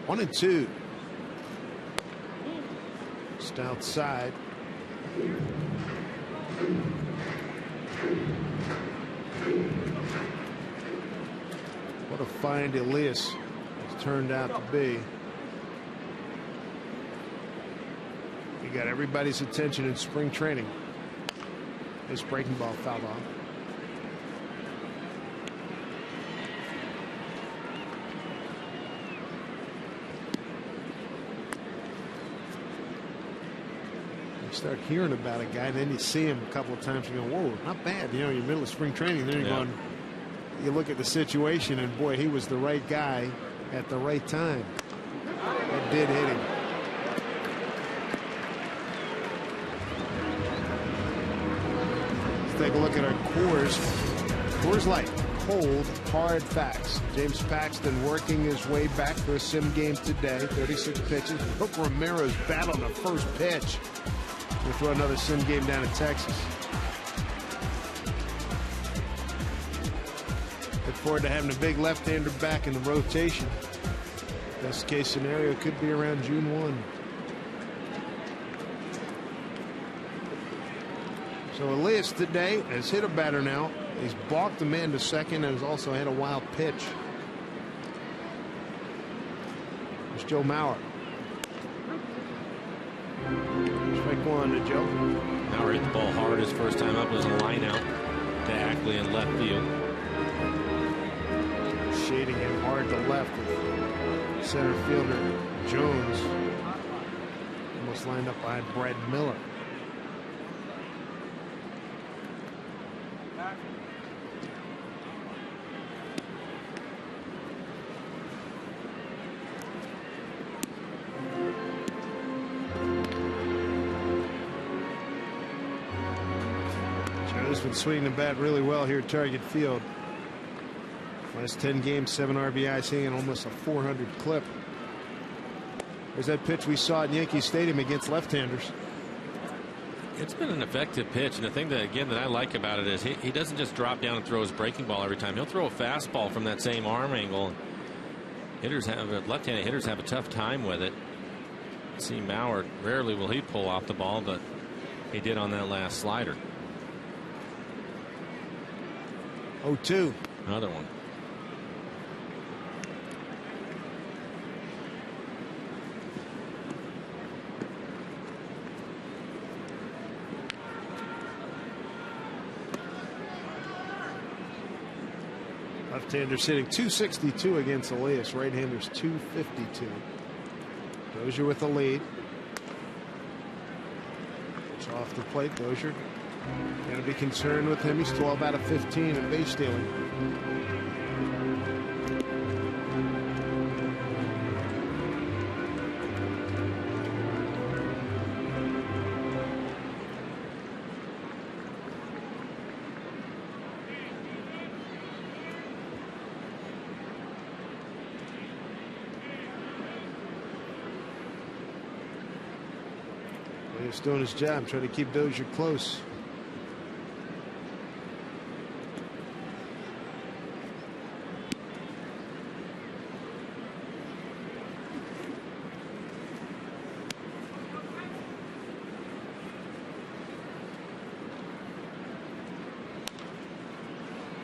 One and 2. Just outside. What a find Elias has turned out to be. He got everybody's attention in spring training. His breaking ball fouled off. Start hearing about a guy, and then you see him a couple of times, you go, whoa, not bad. You know, you're middle of spring training, then you're going, you look at the situation, and boy, he was the right guy at the right time. It did hit him. Let's take a look at our Coors Light. cold, hard facts. James Paxton working his way back for a sim game today. 36 pitches. Hook Ramirez battled the first pitch. We'll throw another sim game down in Texas. Look forward to having a big left-hander back in the rotation. Best case scenario could be around June 1. So Elias today has hit a batter now. He's balked the man to second and has also had a wild pitch. There's Joe Mauer. Strike one to Joe. Mauer hit the ball hard. His first time up was a line out to Ackley in left field. Shading him hard to left with center fielder Jones. Almost lined up behind Brad Miller. Joe's been swinging the bat really well here at Target Field. Last 10 games, 7 RBIs, hitting almost a 400 clip. There's that pitch we saw at Yankee Stadium against left-handers. It's been an effective pitch, and the thing that again that I like about it is he doesn't just drop down and throw his breaking ball every time. He'll throw a fastball from that same arm angle. Left-handed hitters have a tough time with it. See Mauer, rarely will he pull off the ball, but he did on that last slider. 0-2. Another one. Left-hander sitting 262 against Elias. Right-handers 252. Dozier with the lead. It's off the plate. Dozier got to be concerned with him. He's 12 out of 15 in base stealing. He's doing his job, trying to keep Dozier close.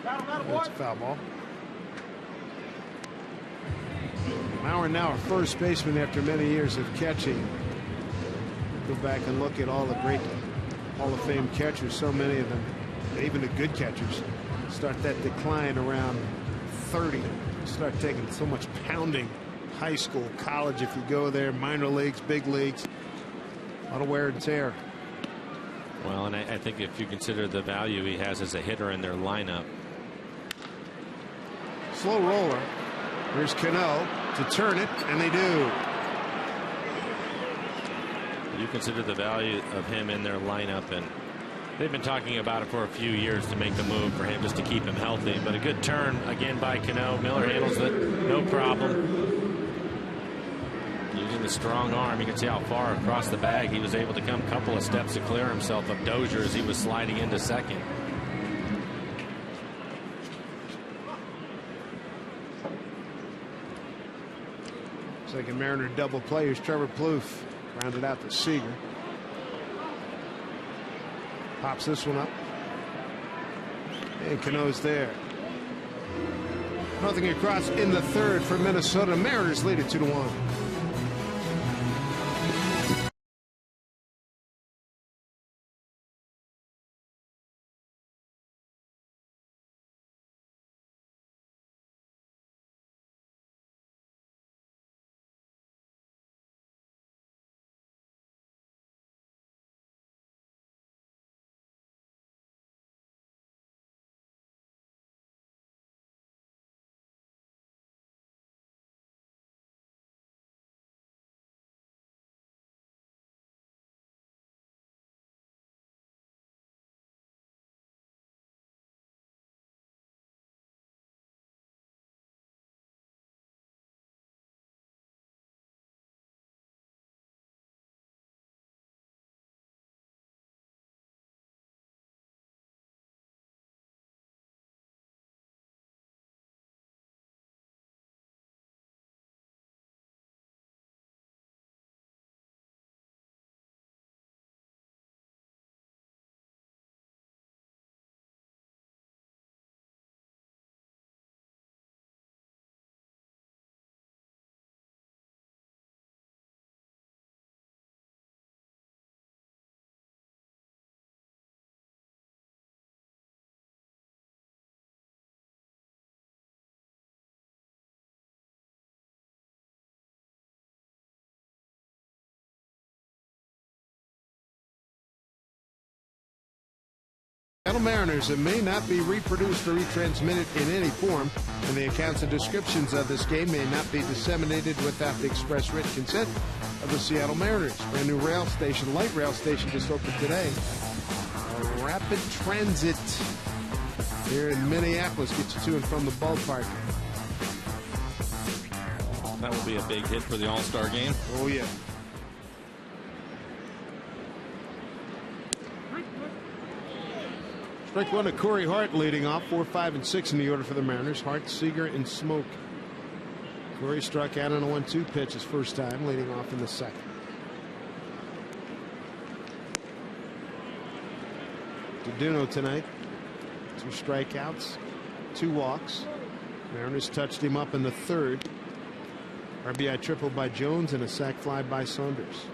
That's a foul ball. Mauer now a first baseman after many years of catching. Go back and look at all the great Hall of Fame catchers. So many of them, even the good catchers, start that decline around 30. Start taking so much pounding. High school, college, if you go there, minor leagues, big leagues. A lot of wear and tear. Well, and I think if you consider the value he has as a hitter in their lineup. Slow roller. Here's Cano to turn it, and they do. You consider the value of him in their lineup, and they've been talking about it for a few years to make the move for him just to keep him healthy. But a good turn again by Cano. Miller handles it, no problem. Using the strong arm, you can see how far across the bag he was able to come. A couple of steps to clear himself of Dozier as he was sliding into second. Second Mariner double play. Here's Trevor Plouffe. Rounded out to Seager. Pops this one up. And Cano's there. Nothing across in the third for Minnesota. Mariners lead it 2-1. Seattle Mariners. It may not be reproduced or retransmitted in any form, and the accounts and descriptions of this game may not be disseminated without the express written consent of the Seattle Mariners. Brand new rail station, light rail station, just opened today. Rapid transit here in Minneapolis gets you to and from the ballpark. That will be a big hit for the All-Star game. Oh, yeah. Strike one to Corey Hart leading off. 4, 5, and 6 in the order for the Mariners. Hart, Seager, and Smoke. Corey struck out on a 1-2 pitch his first time, leading off in the second. Duduno tonight. 2 strikeouts, 2 walks. Mariners touched him up in the third. RBI triple by Jones and a sac fly by Saunders.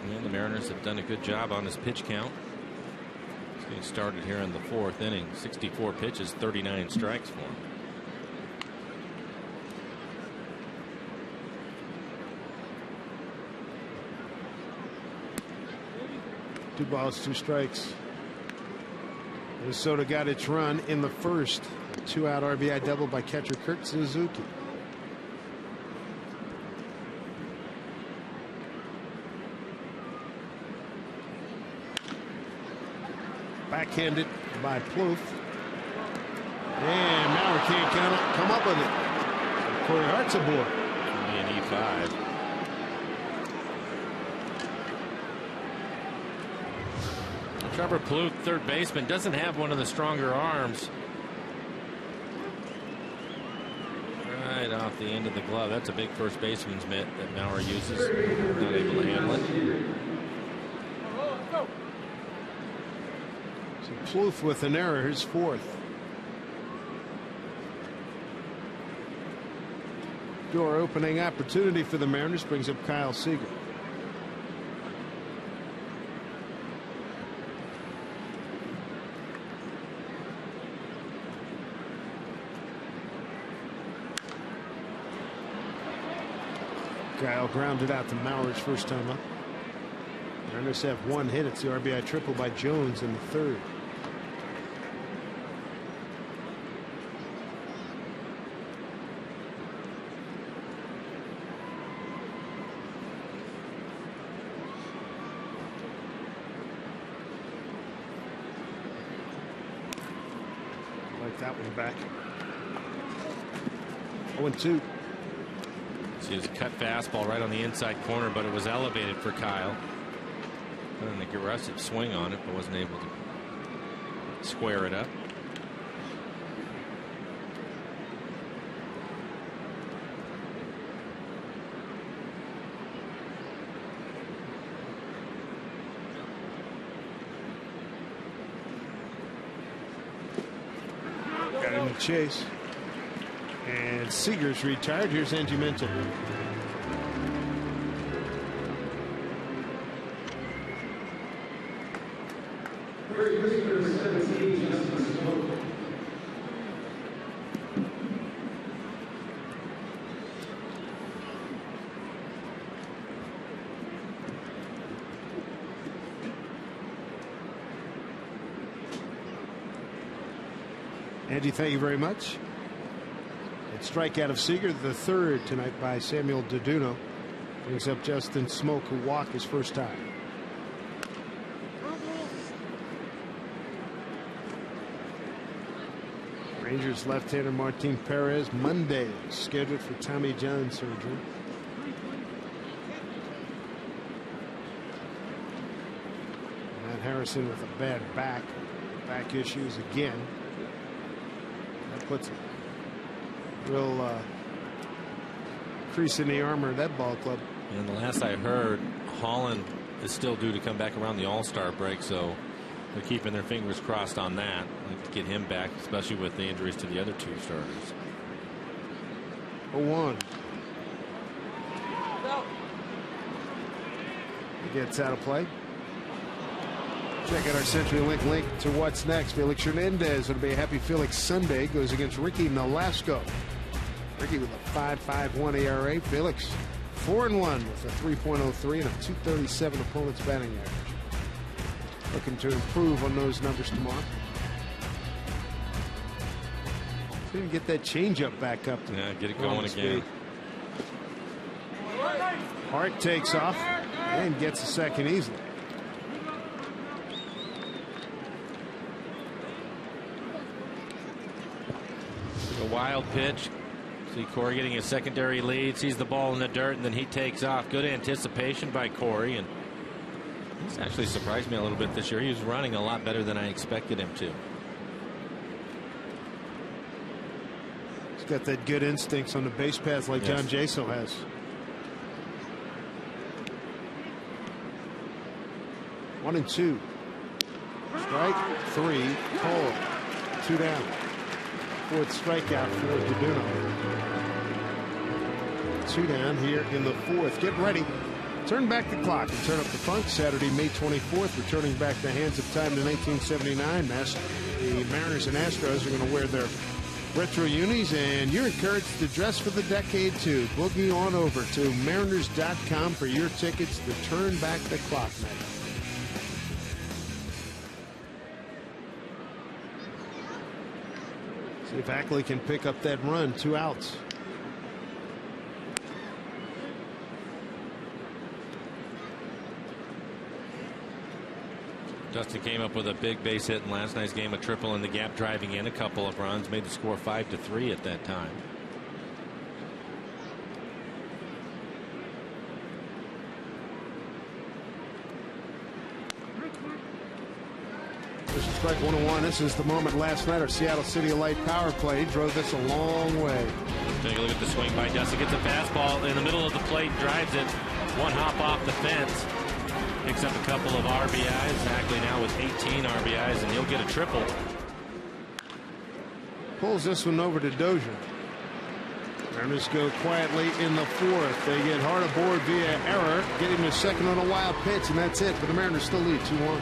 And the Mariners have done a good job on his pitch count. He's getting started here in the 4th inning. 64 pitches, 39 strikes for him. Two balls, 2 strikes. Minnesota got its run in the first. A 2-out RBI double by catcher Kurt Suzuki. Backhanded by Plouffe. And Maurer can't come up with it. Corey Hart's aboard. Be an E5. Trevor Plouffe, third baseman, doesn't have one of the stronger arms. Right off the end of the glove. That's a big first baseman's mitt that Maurer uses. Not able to handle it. So Plouffe with an error, his 4th. Door opening opportunity for the Mariners brings up Kyle Seager. Kyle grounded out to Maurer's first time up. Mariners have 1 hit. It's the RBI triple by Jones in the third. Like that one back. 0-2. See his cut fastball right on the inside corner, but it was elevated for Kyle. Put an aggressive swing on it, but wasn't able to square it up. Got him to chase. And Seager's retired. Here's Angie Minton. Angie, thank you very much. Strikeout of Seager, the third tonight by Samuel Duduno. Brings up Justin Smoke, who walked his first time. Rangers left-hander Martin Perez Monday scheduled for Tommy John surgery. Matt Harrison with a bad back issues again. That puts him real crease in the armor of that ball club. And the last I heard, Holland is still due to come back around the All-Star break, so they're keeping their fingers crossed on that. To get him back, especially with the injuries to the other 2 starters. 0-1. He gets out of play. Check out our CenturyLink link to what's next. Felix Hernandez. It'll be a happy Felix Sunday. Goes against Ricky Nolasco. Ricky with a 5.51 ERA. Felix 4-1 with a 3.03 and a 237 opponent's batting average. Looking to improve on those numbers tomorrow. Didn't get that changeup back up. Yeah, get it going again. Hart takes off and gets a second easily. A wild pitch. See Corey getting a secondary lead, sees the ball in the dirt, and then he takes off. Good anticipation by Corey, and he's actually surprised me a little bit this year. He was running a lot better than I expected him to. He's got that good instincts on the base paths like John Jaso has. One and two. Strike three. Cole. Two down. Fourth strikeout for Deduno. Two down here in the fourth. Get ready. Turn back the clock and turn up the funk. Saturday, May 24th, returning back the hands of time to 1979. The Mariners and Astros are going to wear their retro unis, and you're encouraged to dress for the decade too. Boogie on over to Mariners.com for your tickets to Turn Back the Clock night. See if Ackley can pick up that run. 2 outs. Dustin came up with a big base hit in last night's game, a triple in the gap, driving in a couple of runs, made the score 5-3 at that time. This is strike 1-1. This is the moment last night. Our Seattle City Light power play drove this a long way. Take a look at the swing by Dustin. Gets a fastball in the middle of the plate, drives it. One hop off the fence. Picks up a couple of RBIs. Ackley now with 18 RBIs, and he'll get a triple. Pulls this one over to Dozier. Mariners go quietly in the fourth. They get Hart aboard via error, getting to second on a wild pitch, and that's it. But the Mariners still lead 2-1.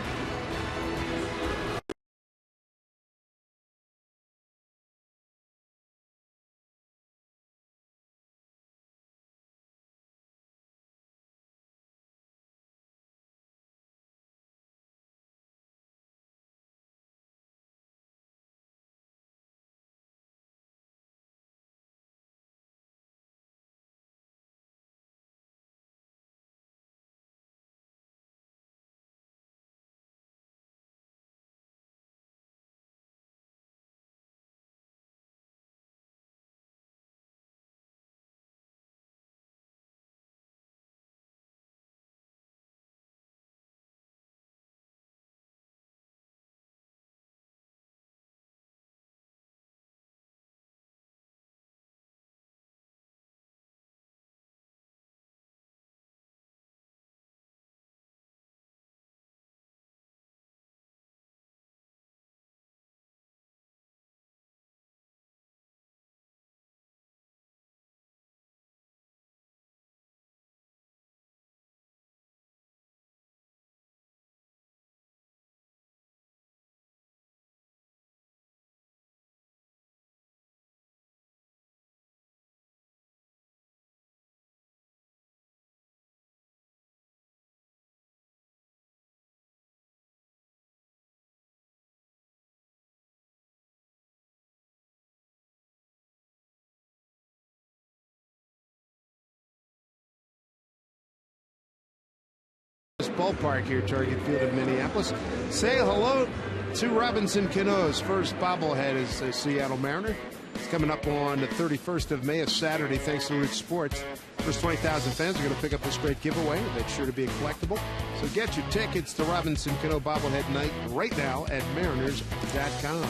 Ballpark here, Target Field in Minneapolis. Say hello to Robinson Cano's first bobblehead as a Seattle Mariner. It's coming up on the 31st of May, a Saturday, thanks to Root Sports. First 20,000 fans are going to pick up this great giveaway. That's sure to be a collectible. So get your tickets to Robinson Cano bobblehead night right now at Mariners.com.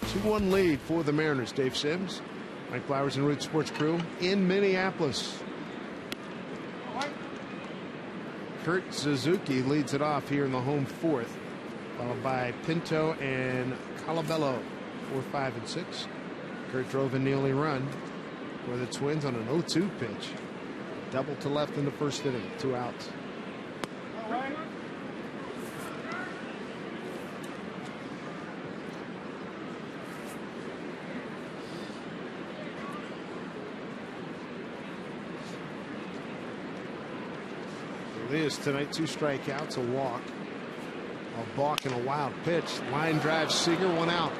2-1 lead for the Mariners. Dave Sims, Mike Flowers, and Root Sports crew in Minneapolis. Kurt Suzuki leads it off here in the home fourth, followed by Pinto and Colabello, 4, 5, and 6. Kurt drove in the only run for the Twins on an 0-2 pitch. Double to left in the first inning, 2 outs. Elias tonight, 2 strikeouts, a walk. A balk and a wild pitch. Line drive Seager, 1 out.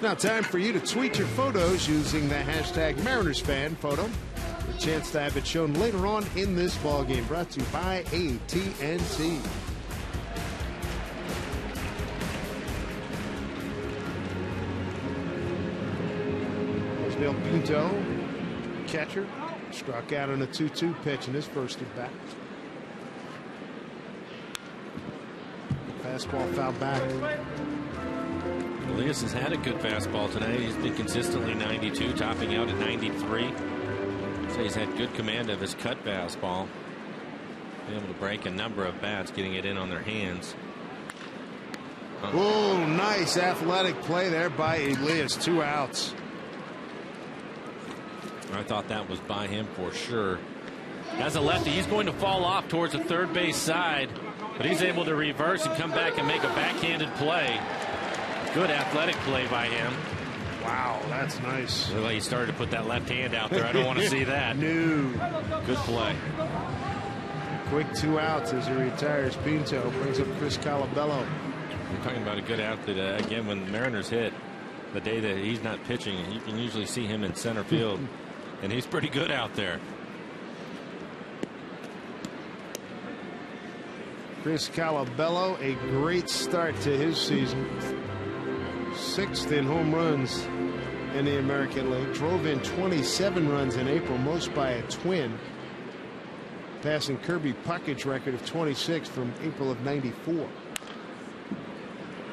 Now time for you to tweet your photos using the hashtag MarinersFanPhoto. A chance to have it shown later on in this ball game. Brought to you by AT&T. Osvaldo Pinto, catcher, struck out on a 2-2 pitch in his first at bat. Fastball fouled back. Elias has had a good fastball tonight. He's been consistently 92, topping out at 93. So he's had good command of his cut fastball. Been able to break a number of bats, getting it in on their hands. Oh, nice athletic play there by Elias. 2 outs. I thought that was by him for sure. As a lefty, he's going to fall off towards the third base side, but he's able to reverse and come back and make a backhanded play. Good athletic play by him. Wow, that's nice. Looked like he started to put that left hand out there. I don't want to see that. No. Good play. Quick 2 outs as he retires. Pinto brings up Chris Colabello. We're talking about a good athlete. Again, when the Mariners hit, the day that he's not pitching, you can usually see him in center field, and he's pretty good out there. Chris Colabello, a great start to his season. 6th in home runs in the American League. Drove in 27 runs in April, most by a Twin. Passing Kirby Puckett's record of 26 from April of '94.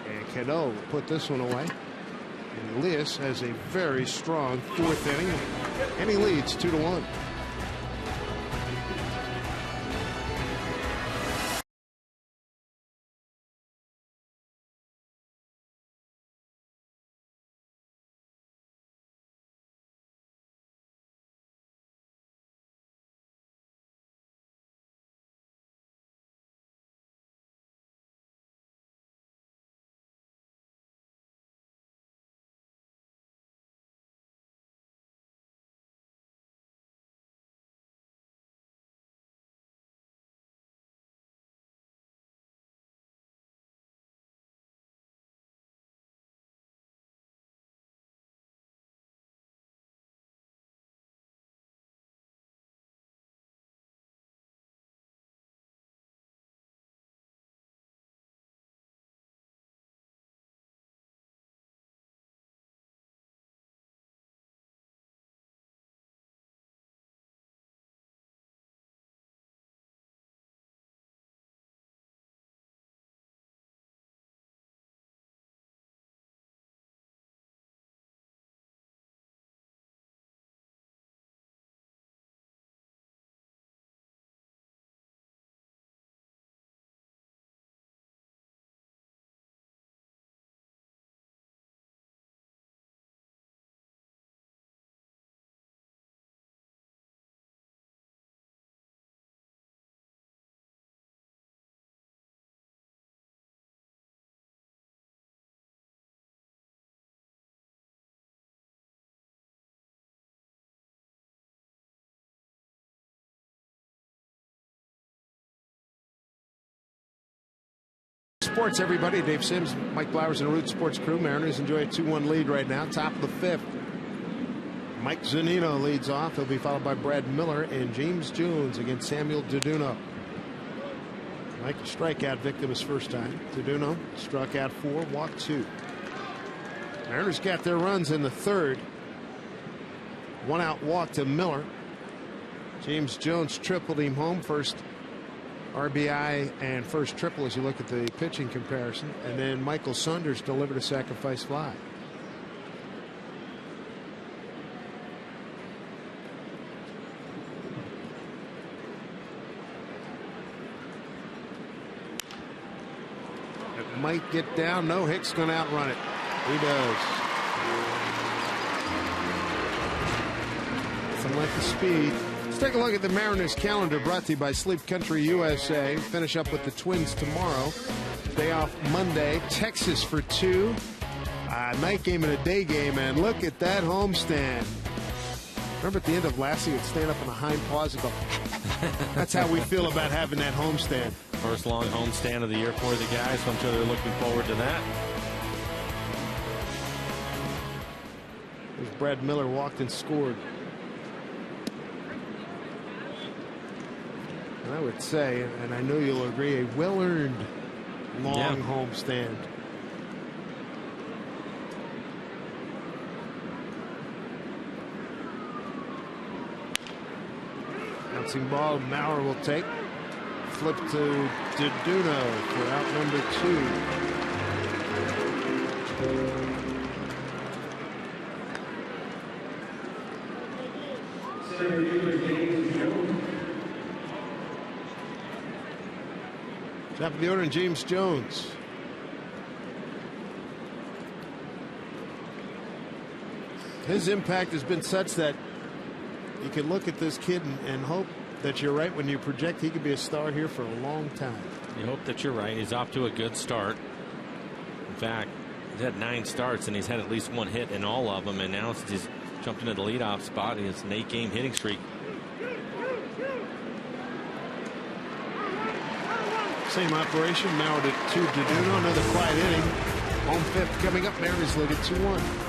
And Cano put this one away. And Elias has a very strong 4th inning, and he leads 2-1. Sports, everybody. Dave Sims, Mike Blowers, and the Root Sports crew. Mariners enjoy a 2-1 lead right now. Top of the 5th. Mike Zunino leads off. He'll be followed by Brad Miller and James Jones against Samuel Duduno. Mike, a strikeout victim his first time. Duduno struck out 4, walked 2. Mariners got their runs in the 3rd. 1-out walk to Miller. James Jones tripled him home. First RBI and first triple as you look at the pitching comparison. And then Michael Saunders delivered a sacrifice fly. It might get down. No, Hicks going to outrun it. He does. Some like the speed. Let's take a look at the Mariners calendar, brought to you by Sleep Country USA. Finish up with the Twins tomorrow. Day off Monday. Texas for 2. A night game and a day game, and look at that homestand. Remember at the end of last year, he'd stand up on the hind paws and go. That's how we feel about having that homestand. First long homestand of the year for the guys, so I'm sure they're looking forward to that. As Brad Miller walked and scored. And I would say, and I know you'll agree, a well-earned long homestand. Bouncing ball, Maurer will take. Flip to Duduno for out number 2. Top of the order, James Jones. His impact has been such that you can look at this kid and hope that you're right when you project he could be a star here for a long time. You hope that you're right. He's off to a good start. In fact, he's had 9 starts and he's had at least 1 hit in all of them. And now since he's jumped into the leadoff spot, he has an 8-game hitting streak. Same operation. Maurer to Duduno. Another quiet inning. Home fifth coming up. Mariners lead at 2-1.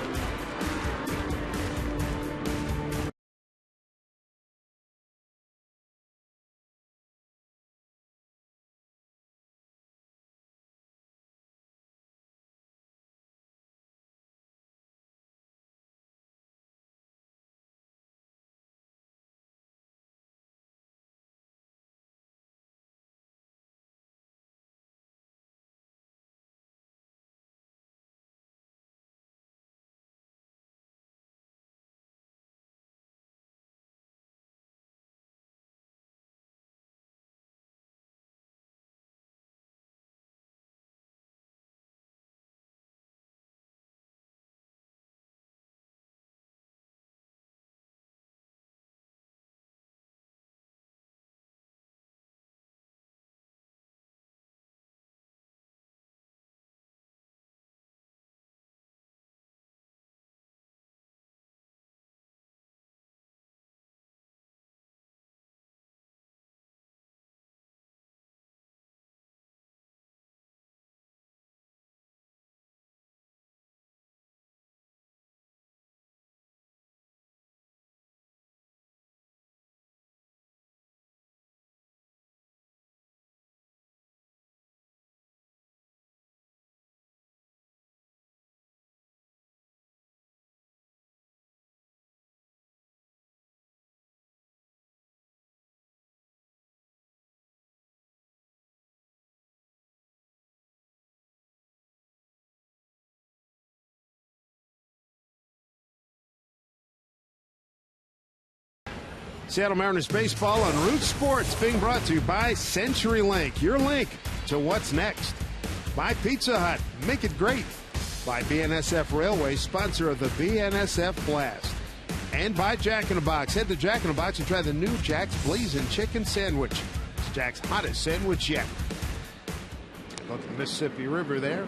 Seattle Mariners baseball on Root Sports, being brought to you by CenturyLink, your link to what's next. By Pizza Hut, make it great. By BNSF Railway, sponsor of the BNSF Blast. And by Jack in the Box. Head to Jack in the Box and try the new Jack's Blazing Chicken Sandwich. It's Jack's hottest sandwich yet. Look at the Mississippi River there.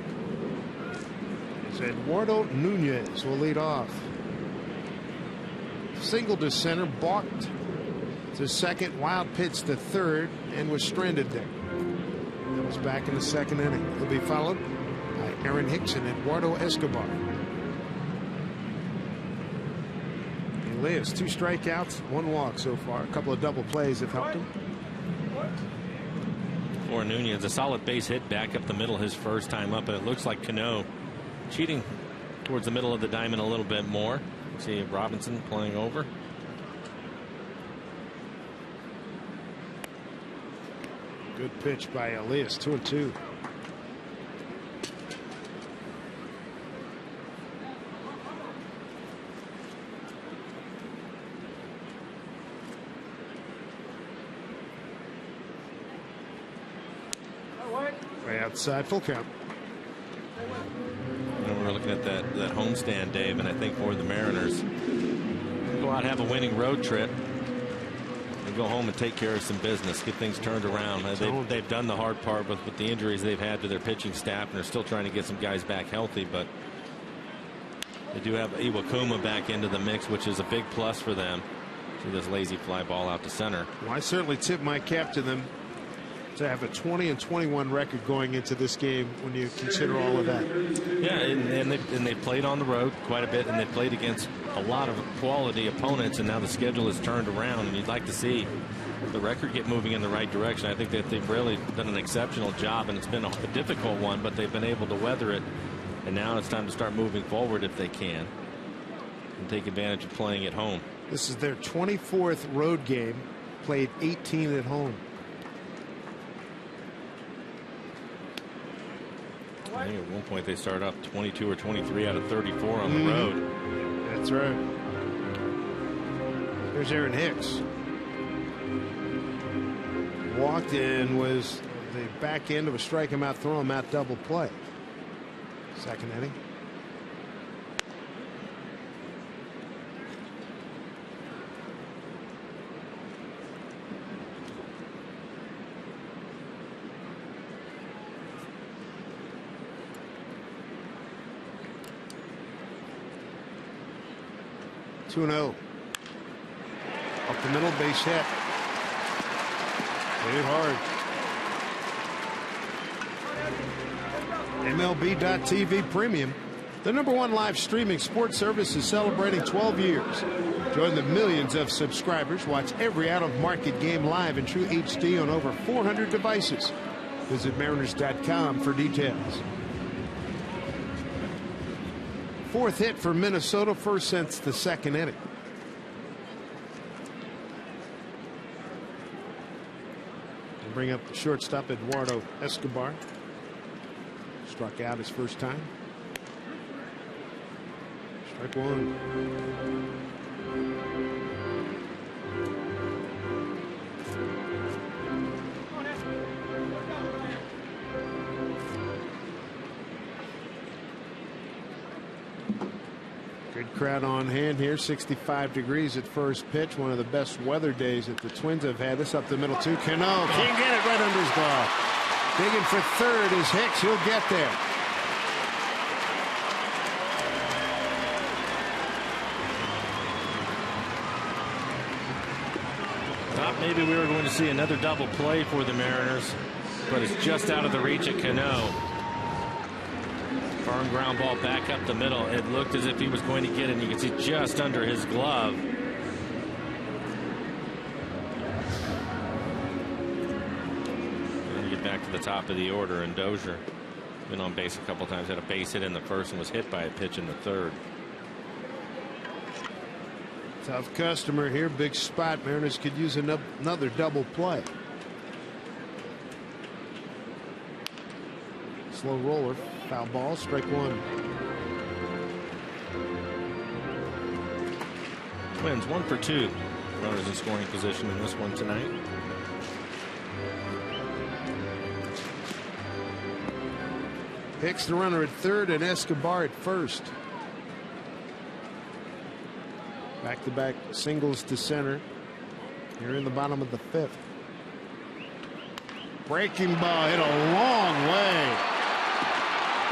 It's Eduardo Nunez will lead off. Single to center, balked to second, wild pitch to third, and was stranded there. That was back in the second inning. He'll be followed by Aaron Hicks and Eduardo Escobar. Elias, 2 strikeouts, 1 walk so far. A couple of double plays have helped him. For Nunez, a solid base hit back up the middle his first time up, and it looks like Cano cheating towards the middle of the diamond a little bit more. See Robinson playing over. Good pitch by Elias, 2-2. Way outside, full count. We're looking at that homestand, Dave, and I think for the Mariners, go out and have a winning road trip and go home and take care of some business, get things turned around. They've done the hard part with the injuries they've had to their pitching staff, and they're still trying to get some guys back healthy. But They do have Iwakuma back into the mix, which is a big plus for them. See this lazy fly ball out to center. Well, I certainly tip my cap to them to have a 20-21 record going into this game when you consider all of that. Yeah, and they played on the road quite a bit, and they played against a lot of quality opponents, and now the schedule is turned around, and you'd like to see the record get moving in the right direction. I think that they've really done an exceptional job, and it's been a difficult one, but they've been able to weather it, and now it's time to start moving forward if they can and take advantage of playing at home. This is their 24th road game, played 18 at home. I think at one point they started off 22 or 23 out of 34 on the road. That's right. Here's Aaron Hicks. Walked in, was the back end of a strike him out, throw him out double play. Second inning. Two 2-0. Up the middle, base hit. Hit it hard. MLB.TV Premium, the #1 live streaming sports service, is celebrating 12 years. Join the millions of subscribers. Watch every out-of-market game live in true HD on over 400 devices. Visit Mariners.com for details. Fourth hit for Minnesota, first since the second inning. Bring up the shortstop, Eduardo Escobar. Struck out his first time. Strike one. Good crowd on hand here. 65 degrees at first pitch. One of the best weather days that the Twins have had. This up the middle too. Cano can't get it, right under his glove. Digging for third is Hicks. He'll get there. Thought maybe we were going to see another double play for the Mariners, but it's just out of the reach of Cano. Firm ground ball back up the middle. It looked as if he was going to get it, and you can see just under his glove. And get back to the top of the order, and Dozier been on base a couple times, had a base hit in the first and was hit by a pitch in the third. Tough customer here, big spot. Mariners could use another double play. Slow roller. Foul ball, strike one. Twins 1 for 2. Runners in scoring position in this one tonight. Hicks the runner at third and Escobar at first. Back-to-back singles to center. Here in the bottom of the fifth. Breaking ball hit a long way.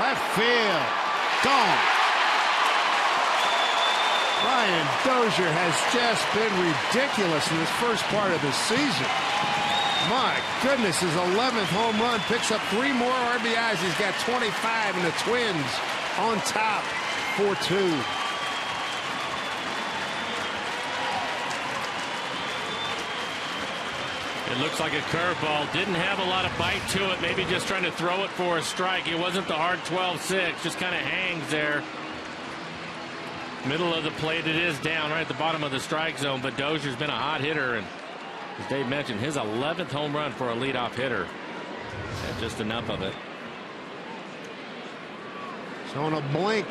Left field. Gone. Brian Dozier has just been ridiculous in this first part of the season. My goodness, his 11th home run, picks up 3 more RBIs. He's got 25, and the Twins on top 4-2. It looks like a curveball. Didn't have a lot of bite to it. Maybe just trying to throw it for a strike. It wasn't the hard 12-6. Just kind of hangs there. Middle of the plate. It is down right at the bottom of the strike zone. But Dozier's been a hot hitter. And as Dave mentioned, his 11th home run for a leadoff hitter. And just enough of it. Showing a blink.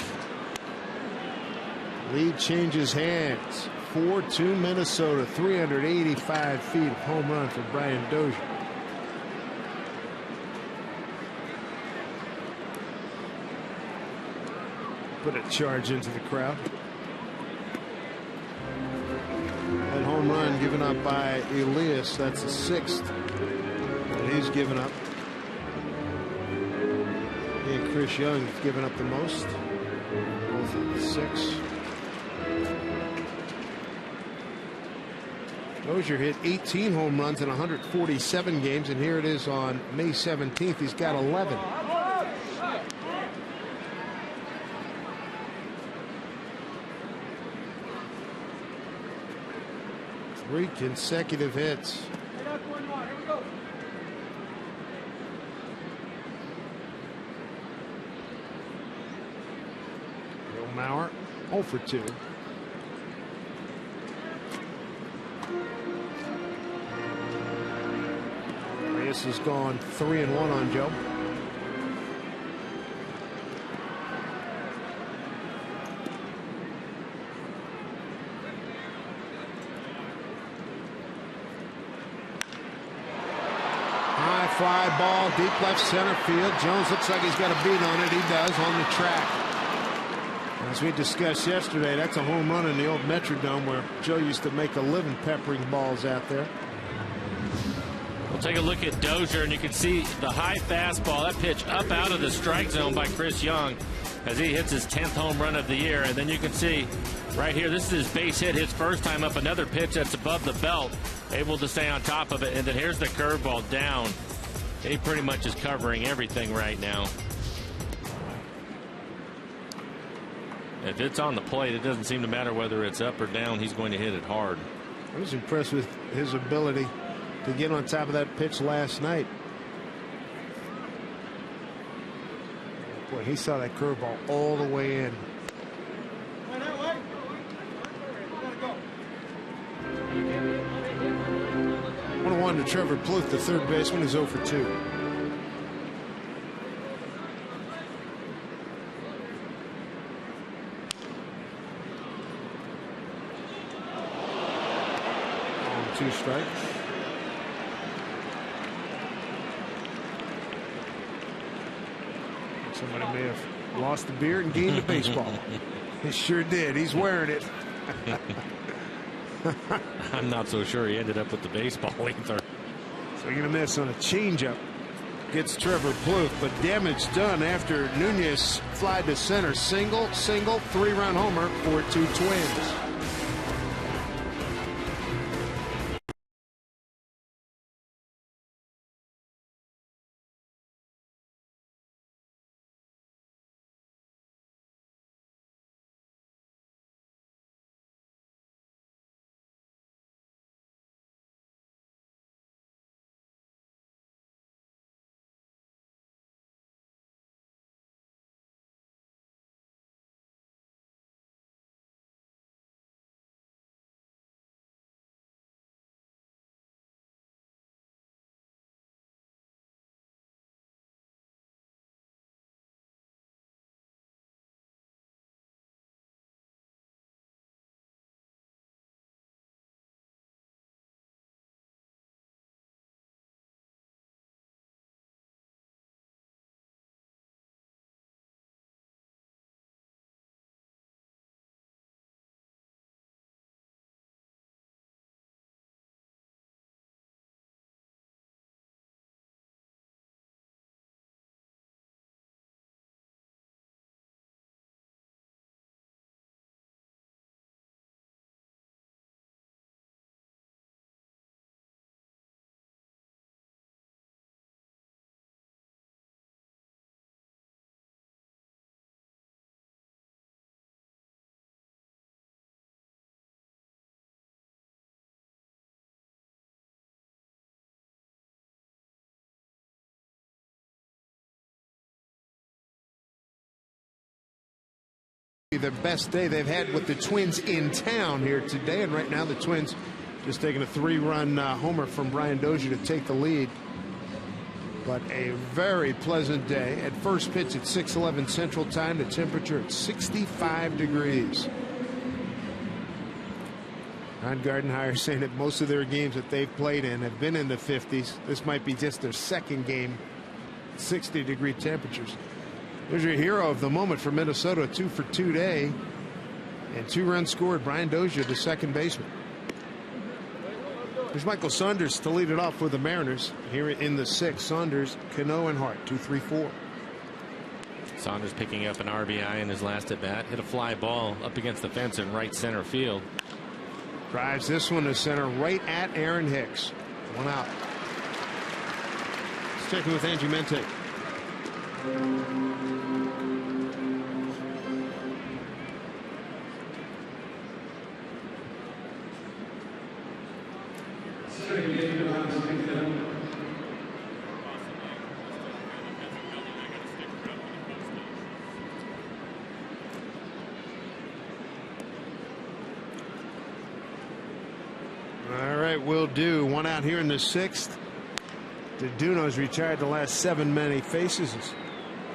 Lead changes hands. 4-2 Minnesota, 385 feet of home run for Brian Dozier. Put a charge into the crowd. That home run given up by Elias, that's the 6th that he's given up. He and Chris Young have given up the most. Both 6. Dozier hit 18 home runs in 147 games, and here it is on May 17th. He's got 11. Three consecutive hits. Bill Mauer 0 for 2. Reyes has gone 3-1 on Joe. Fly ball deep left center field. Jones looks like he's got a beat on it. He does on the track. As we discussed yesterday, that's a home run in the old Metrodome where Joe used to make a living peppering balls out there. We'll take a look at Dozier, and you can see the high fastball. That pitch up out of the strike zone by Chris Young as he hits his 10th home run of the year. And then you can see right here, this is his base hit, his first time up, another pitch that's above the belt, able to stay on top of it. And then here's the curveball down. He pretty much is covering everything right now. If it's on the plate, it doesn't seem to matter whether it's up or down. He's going to hit it hard. I was impressed with his ability to get on top of that pitch last night. Boy, he saw that curveball all the way in. 1-1 to Trevor Plouffe, the third baseman, is 0 for 2. On 2 strikes. Somebody may have lost the beard and gained the baseball. He sure did. He's wearing it. I'm not so sure he ended up with the baseball either. So you're going to miss on a changeup. Gets Trevor Plouffe, but damage done after Nunez flied to center. Single, 3-run homer for 2 Twins. The best day they've had with the Twins in town here today, and right now the Twins just taking a 3-run homer from Brian Dozier to take the lead. But a very pleasant day. At first pitch at 6:11 Central Time, the temperature at 65 degrees. Ron Gardenhire saying that most of their games that they've played in have been in the 50s. This might be just their second game, 60-degree temperatures. There's your hero of the moment for Minnesota, 2 for 2 day, and 2 runs scored. Brian Dozier, the second baseman. There's Michael Saunders to lead it off for the Mariners. Here in the 6th, Saunders, Cano, and Hart, 2, 3, 4. Saunders picking up an RBI in his last at bat. Hit a fly ball up against the fence in right center field. Drives this one to center right at Aaron Hicks. One out. Let's check in with Angie Mente. Will do. One out here in the 6th. DeDuno's retired the last 7 men he faces.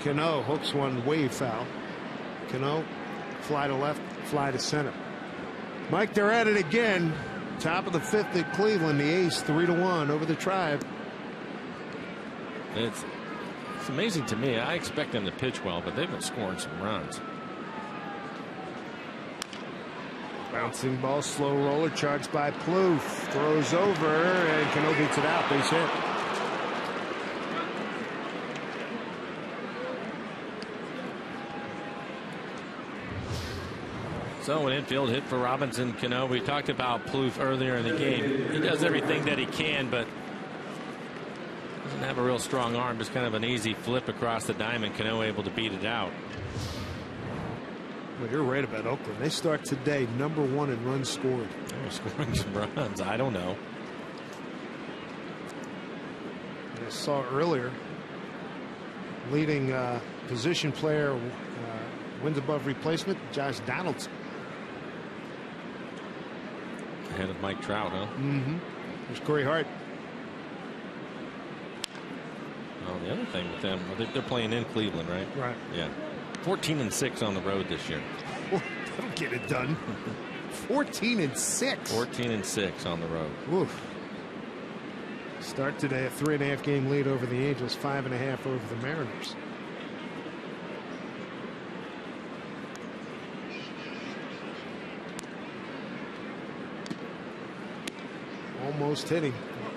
Cano hooks one way foul. Cano fly to left, fly to center. Mike, they're at it again. Top of the 5th at Cleveland. The A's 3-1 over the Tribe. It's amazing to me. I expect them to pitch well, but they've been scoring some runs. Bouncing ball, slow roller, charged by Plouffe. Throws over, and Cano beats it out. Base hit. So an infield hit for Robinson Cano. We talked about Plouffe earlier in the game. He does everything that he can, but doesn't have a real strong arm. Just kind of an easy flip across the diamond. Cano able to beat it out. Well, you're right about Oakland. They start today #1 in runs scored. They're scoring some runs. I don't know. I saw earlier, leading position player wins above replacement, Josh Donaldson. Ahead of Mike Trout, huh? Mm-hmm. There's Corey Hart. Well, the other thing with them, they're playing in Cleveland, right? Right. Yeah. 14-6 on the road this year. Well, that'll get it done. 14-6. 14-6 on the road. Oof. Start today a 3.5 game lead over the Angels, 5.5 over the Mariners. Almost hitting.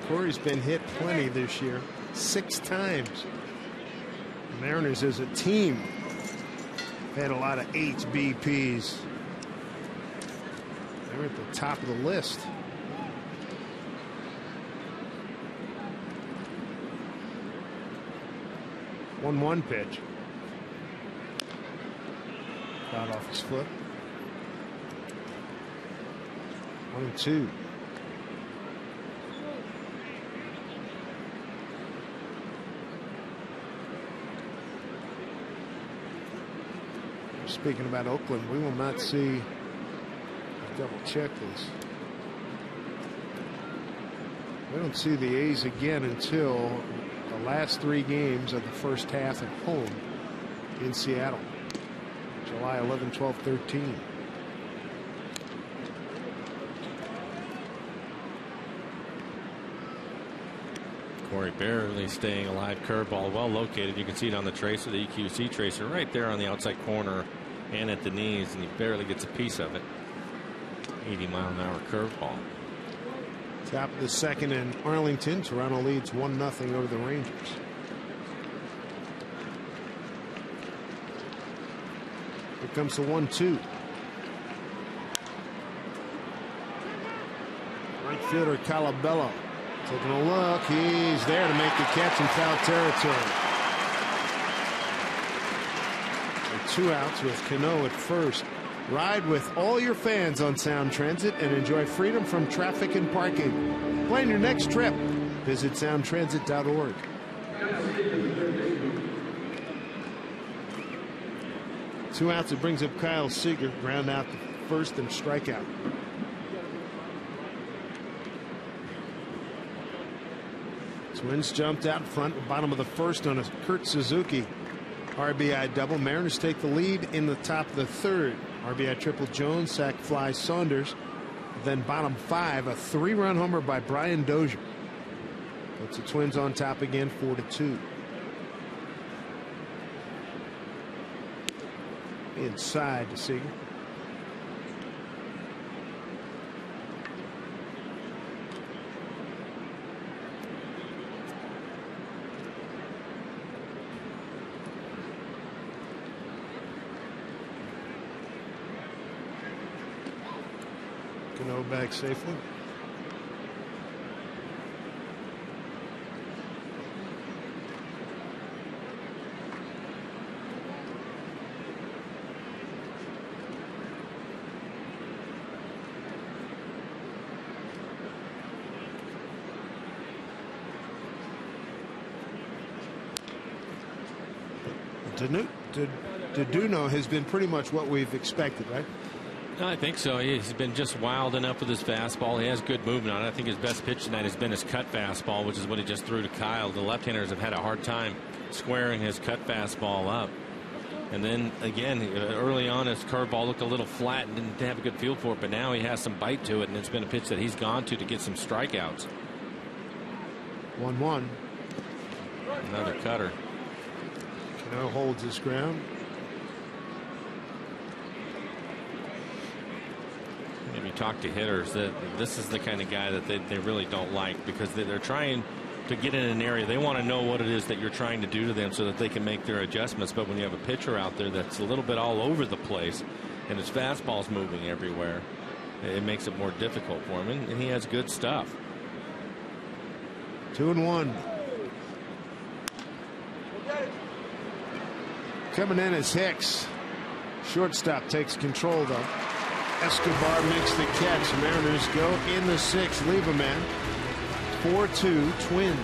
Corey's been hit plenty this year, 6 times. The Mariners as a team had a lot of HBPs. They're at the top of the list. One pitch. Out off his foot. 1-2. Speaking about Oakland, we will not see. Double check this. We don't see the A's again until the last 3 games of the first half at home in Seattle. July 11, 12, 13. Corey barely staying alive. Curveball well located. You can see it on the tracer, the EQC tracer, right there on the outside corner and at the knees, and he barely gets a piece of it. 80-mile-an-hour curveball. Top of the 2nd in Arlington. Toronto leads 1-0 over the Rangers. Here comes the 1-2. Right fielder Calabello taking a look. He's there to make the catch in foul territory. 2 outs with Cano at first. Ride with all your fans on Sound Transit and enjoy freedom from traffic and parking. Plan your next trip. Visit soundtransit.org. Two outs. It brings up Kyle Seager. Ground out the first and strikeout. Twins jumped out in front, bottom of the first on a Kurt Suzuki RBI double. Mariners take the lead in the top of the 3rd. RBI triple Jones, sac fly Saunders. Then bottom 5, a 3-run homer by Brian Dozier. Puts the Twins on top again, 4-2. Inside to Seager. Cano back safely. Deduno has been pretty much what we've expected, right? I think so. He's been just wild enough with his fastball. He has good movement on it. I think his best pitch tonight has been his cut fastball, which is what he just threw to Kyle. The left-handers have had a hard time squaring his cut fastball up. And then again, early on, his curveball looked a little flat and didn't have a good feel for it, but now he has some bite to it, and it's been a pitch that he's gone to get some strikeouts. 1-1. Another cutter. Cano holds his ground. Maybe talk to hitters that this is the kind of guy that they really don't like, because they're trying to get in an area. They want to know what it is that you're trying to do to them so that they can make their adjustments. But when you have a pitcher out there that's a little bit all over the place and his fastball's moving everywhere, it makes it more difficult for him. And he has good stuff. 2-1. Coming in is Hicks. Shortstop takes control though. Escobar makes the catch. Mariners go in the 6th. Leave a man. 4-2 Twins.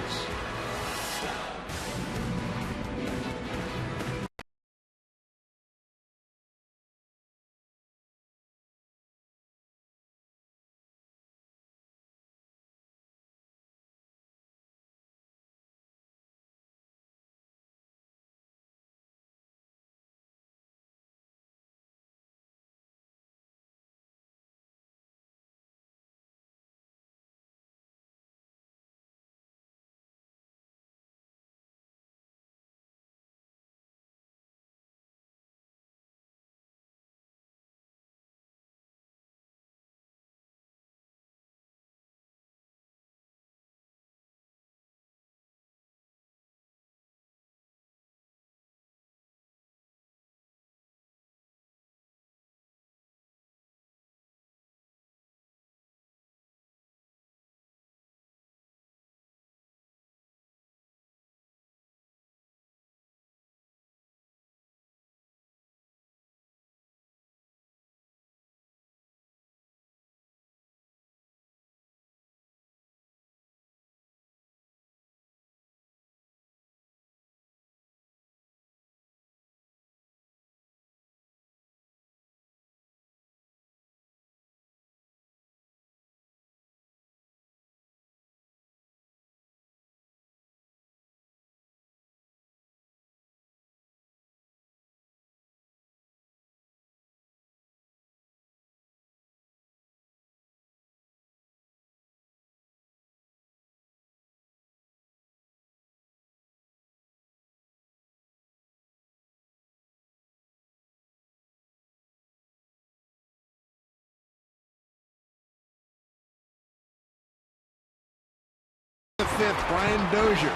The 5th, Brian Dozier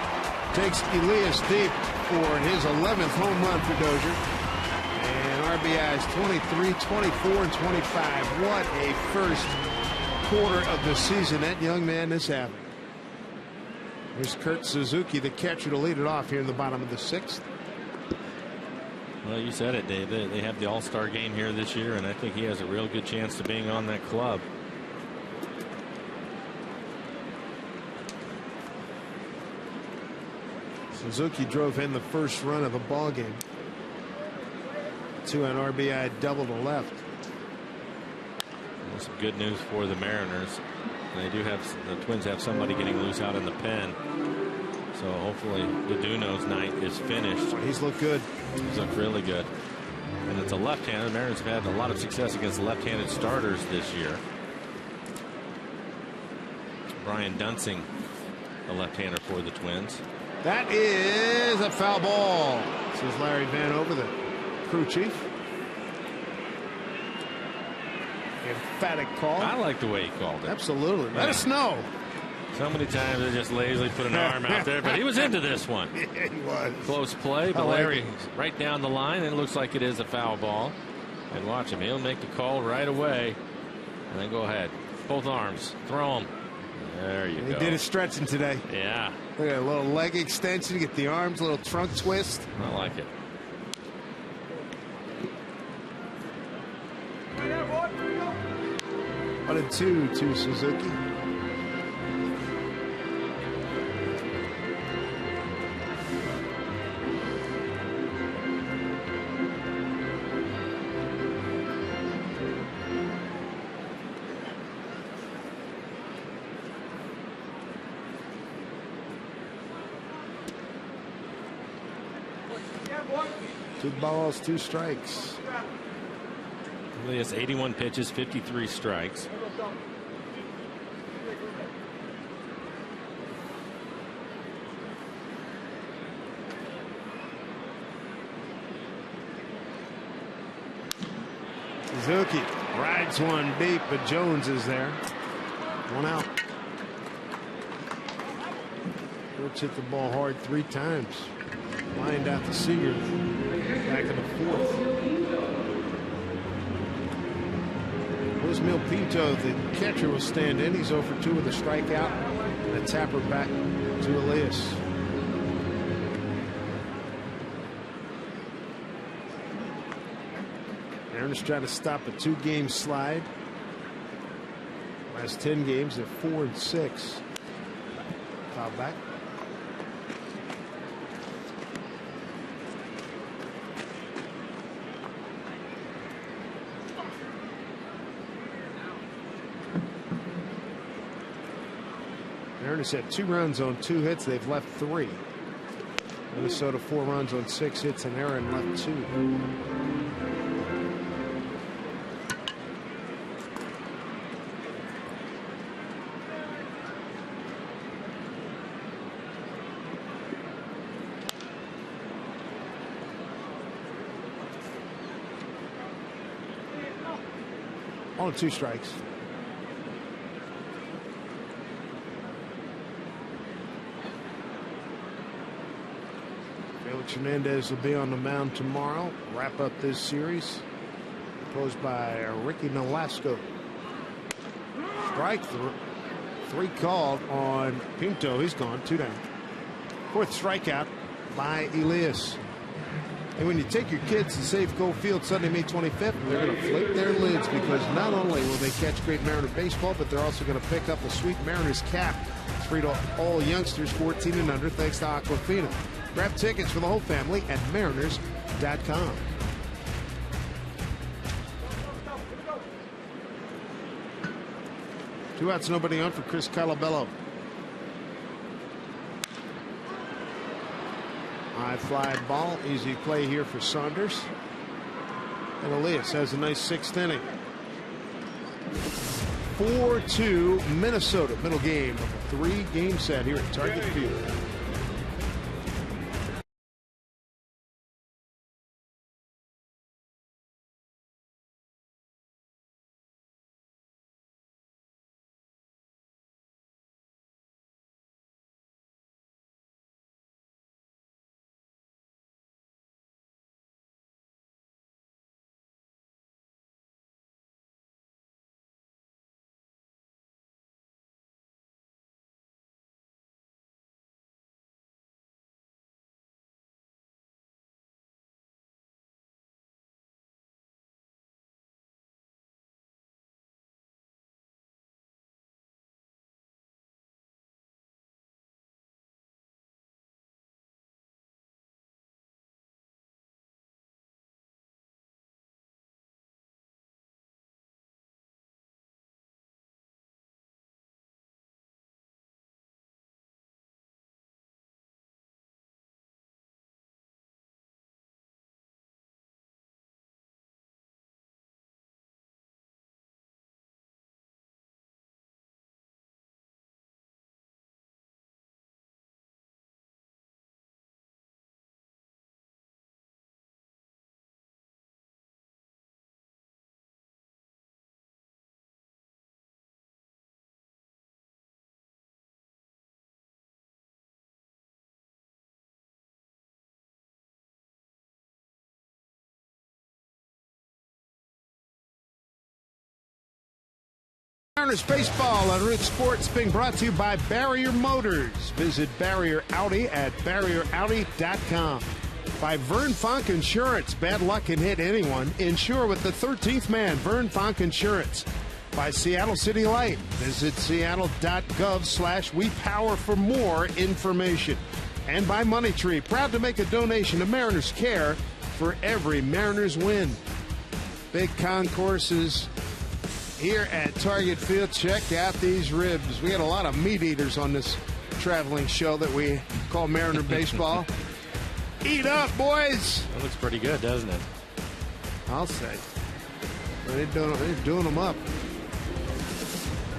takes Elias deep for his 11th home run for Dozier. And RBIs 23, 24, and 25. What a first quarter of the season that young man is having. Here's Kurt Suzuki, the catcher, to lead it off here in the bottom of the 6th. Well, you said it, Dave. They have the All-Star game here this year, and I think he has a real good chance to being on that club. Suzuki drove in the first run of the ball game. 2 on RBI double to left. That's some good news for the Mariners. They do have the Twins have somebody getting loose out in the pen. So hopefully Deduno's night is finished. He's looked good. He's looked really good. And it's a left-hander. The Mariners have had a lot of success against left-handed starters this year. Brian Dunsing, a left-hander for the Twins. That is a foul ball, says Larry Vanover, the crew chief. Emphatic call. I like the way he called it. Absolutely. Let us know. So many times they just lazily put an arm out there, but he was into this one. Yeah, he was. Close play, but Larry right down the line, and it looks like it is a foul ball. And watch him. He'll make the call right away. And then go ahead. both arms. Throw them. There you go. He did his stretching today. Yeah. Look at a little leg extension, get the arms, a little trunk twist. I like it. What a 2 to Suzuki. Two balls, 2 strikes. He has 81 pitches, 53 strikes. Suzuki rides one deep, but Jones is there. 1 out. Brooks hit the ball hard 3 times. Lined out to Seager back in the 4th. Wismil Pinto, the catcher, will stand in. He's 0 for 2 with a strikeout and a tapper back to Elias. Mariners try to stop a 2-game slide. Last 10 games, they're 4-6. Foul back. Mariners had 2 runs on 2 hits. They've left 3. Minnesota 4 runs on 6 hits, and Aaron left 2. On 2 strikes. Felix Hernandez will be on the mound tomorrow. Wrap up this series. Proposed by Ricky Nolasco. Strike 3 called on Pinto. He's gone. 2 down. 4th strikeout by Elias. And when you take your kids to Safeco Field Sunday, May 25th, they're going to flip their lids because not only will they catch great Mariner baseball, but they're also going to pick up a sweet Mariners cap. It's free to all youngsters 14 and under thanks to Aquafina. Grab tickets for the whole family at mariners.com. Two outs, nobody on for Chris Calabello. High fly ball, easy play here for Saunders. And Elias has a nice 6th inning. 4-2 Minnesota, middle game of a 3-game set here at Target Field. Mariners baseball on Root Sports being brought to you by Barrier Motors. Visit Barrier Audi at barrieraudi.com. By Vern Fonk Insurance. Bad luck can hit anyone. Insure with the 13th man, Vern Fonk Insurance. By Seattle City Light. Visit seattle.gov/WePower for more information. And by Money Tree, proud to make a donation to Mariners Care for every Mariners win. Big concourses here at Target Field. Check out these ribs. We had a lot of meat eaters on this traveling show that we call Mariner Baseball. Eat up, boys. That looks pretty good, doesn't it? I'll say. They're doing them up.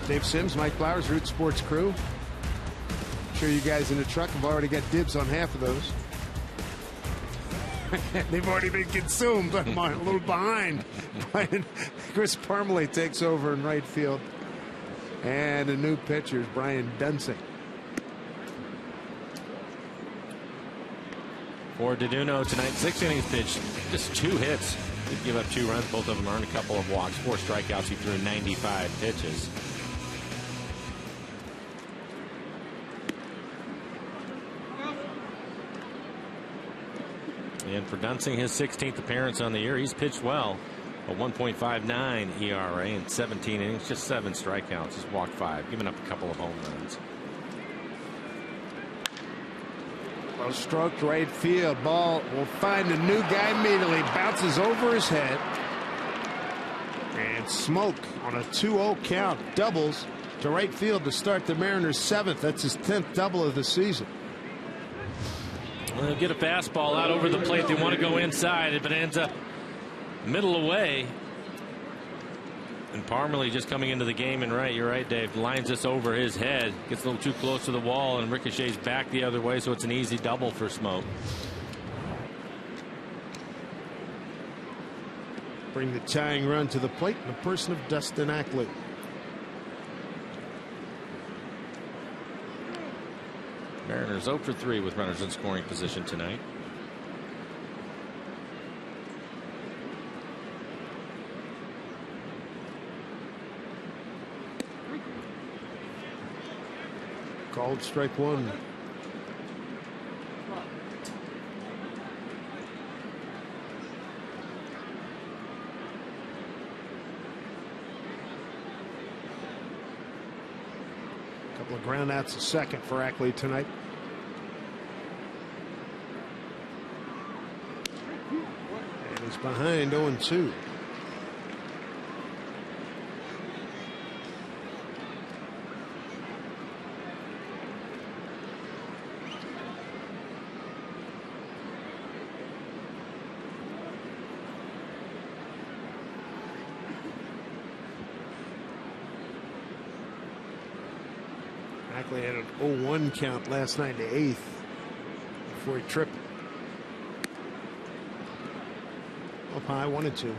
Dave Sims, Mike Flowers, Root Sports crew. I'm sure you guys in the truck have already got dibs on half of those. They've already been consumed. I'm a little behind. Chris Parmalee takes over in right field. And the new pitcher is Brian Dunsing. For Deduno tonight, 6 innings pitched, just 2 hits. Did give up 2 runs. Both of them earned a couple of walks, 4 strikeouts. He threw 95 pitches. And for Dunsing, his 16th appearance on the year, he's pitched well. A 1.59 ERA in 17 innings, just 7 strikeouts. He's walked 5, giving up a couple of home runs. Well stroked right field. Ball will find a new guy immediately. Bounces over his head. And Smoke on a 2-0 count. Doubles to right field to start the Mariners' 7th. That's his 10th double of the season. Well, they'll get a fastball out over the plate. They want to go inside, but it ends up middle away. And Parmalee just coming into the game, and you're right, Dave, lines this over his head, gets a little too close to the wall, and ricochets back the other way, so it's an easy double for Smoke. Bring the tying run to the plate in the person of Dustin Ackley. Mariners 0 for 3 with runners in scoring position tonight. Called strike 1. Couple of ground outs a second for Ackley tonight. And he's behind 0-2. Ackley had an 0-1 count last night, the 8th, before he tripped. Up high, 1-2.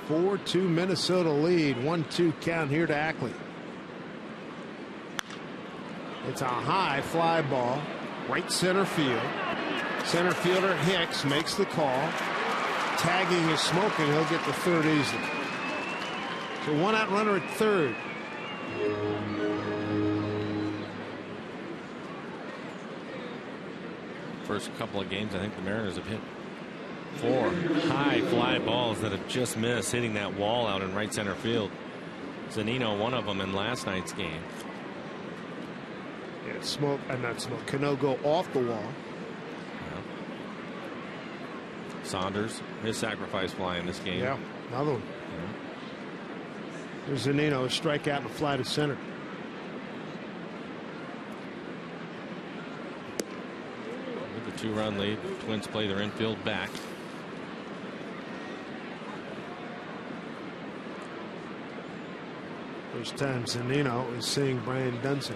(4-2) Minnesota lead. 1-2 count here to Ackley. It's a high fly ball, right center field. Center fielder Hicks makes the call. Tagging is Smoke, and he'll get the third easily. So 1-out runner at third. First couple of games, I think the Mariners have hit 4 high fly balls that have just missed, hitting that wall out in right center field. Zunino, one of them in last night's game. Yeah, Smoke, not Smoke. Cano go off the wall. Yeah. Saunders, his sacrifice fly in this game. Yeah, another one. Yeah. There's Zunino, a strikeout and a fly to center. With the 2-run lead, Twins play their infield back. First time Zunino is seeing Brian Dunsing.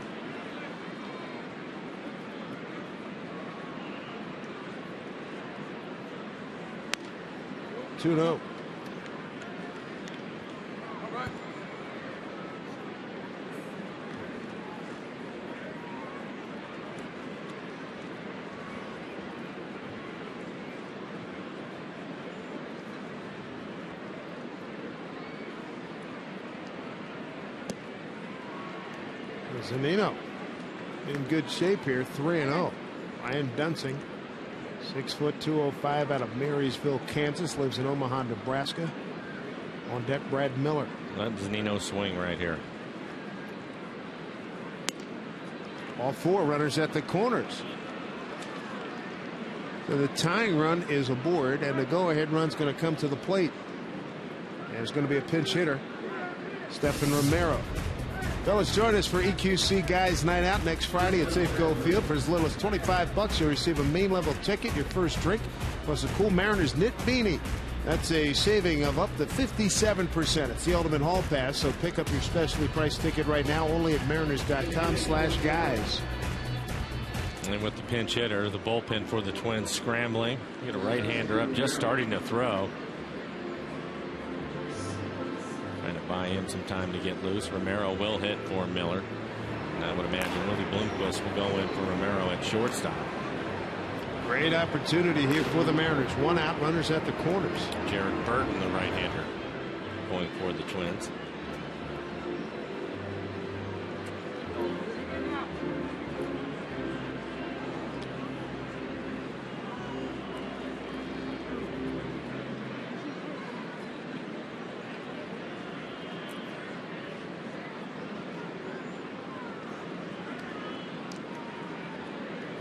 Zunino in good shape here, 3-0. Ryan Dunsing, 6 foot 205 out of Marysville, Kansas, lives in Omaha, Nebraska. On deck, Brad Miller. Let Zunino swing right here. All 4 runners at the corners. So the tying run is aboard, and the go-ahead run's going to come to the plate. And it's going to be a pinch hitter, Stephen Romero. Fellas, join us for EQC Guys Night Out next Friday at Safeco Field. For as little as $25, you'll receive a main level ticket, your first drink, plus a cool Mariners knit beanie. That's a saving of up to 57%. It's the ultimate hall pass, so pick up your specially priced ticket right now only at mariners.com/guys. And with the pinch hitter, the bullpen for the Twins scrambling. You get a right-hander up, just starting to throw. Trying to buy him some time to get loose. Romero will hit for Miller. And I would imagine Willie Bloomquist will go in for Romero at shortstop. Great opportunity here for the Mariners. 1 out, runners at the corners. Jared Burton, the right-hander, going for the Twins.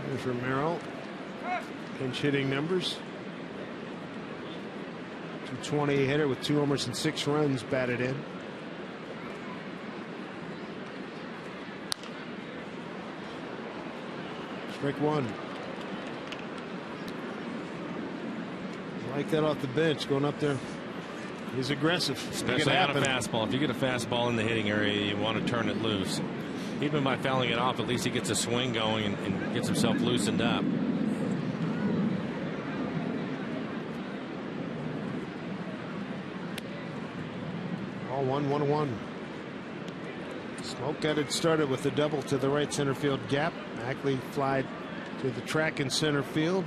There's Romero. Pinch hitting numbers. 220 hitter with 2 homers and 6 runs batted in. Strike 1. Like that off the bench, going up there. He's aggressive. Especially on a fastball. If you get a fastball in the hitting area, you want to turn it loose. Even by fouling it off, at least he gets a swing going and gets himself loosened up. All 1-1-1. Smoke got it started with the double to the right center field gap. Ackley flied to the track in center field.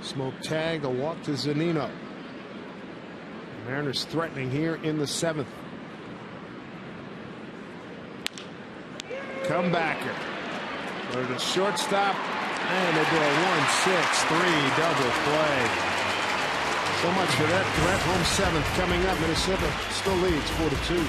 Smoke tag, a walk to Zunino. Mariners threatening here in the 7th. Comebacker. Go to the shortstop, and they do a 1-6-3 double play. So much for that. Threat home 7th coming up. Minnesota still leads 4-2.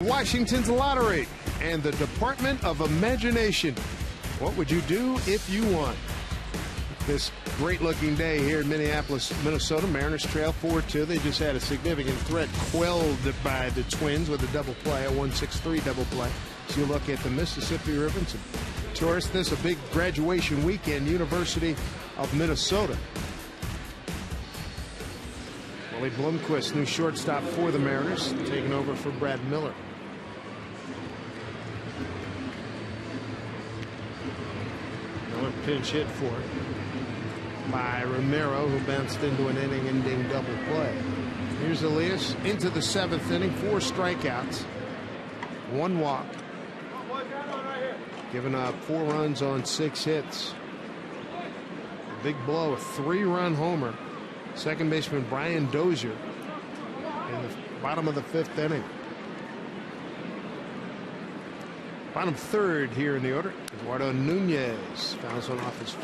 Washington's lottery and the Department of Imagination. What would you do if you won? This great looking day here in Minneapolis, Minnesota. Mariners trail 4-2. They just had a significant threat quelled by the Twins with a double play, a 1-6-3 double play. So you look at the Mississippi River and some tourists. This is a big graduation weekend, University of Minnesota. Willie Bloomquist, new shortstop for the Mariners, taking over for Brad Miller. Another pinch hit for him. by Romero, who bounced into an inning-ending double play. Here's Elias into the 7th inning, 4 strikeouts, 1 walk, giving up 4 runs on 6 hits. A big blow, a 3-run homer. Second baseman Brian Dozier in the bottom of the 5th inning. Bottom 3rd here in the order. Eduardo Nunez fouls one off his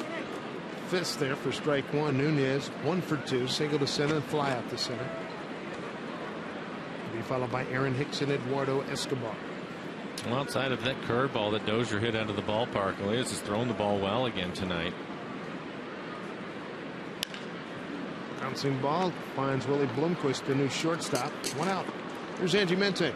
fist there for strike 1. Nunez 1 for 2, single to center and fly out to center. Be followed by Aaron Hicks and Eduardo Escobar. Well, outside of that curveball that Dozier hit out of the ballpark, Elias has thrown the ball well again tonight. Bouncing ball finds Willie Blomquist, the new shortstop. 1 out. Here's Angie Mente.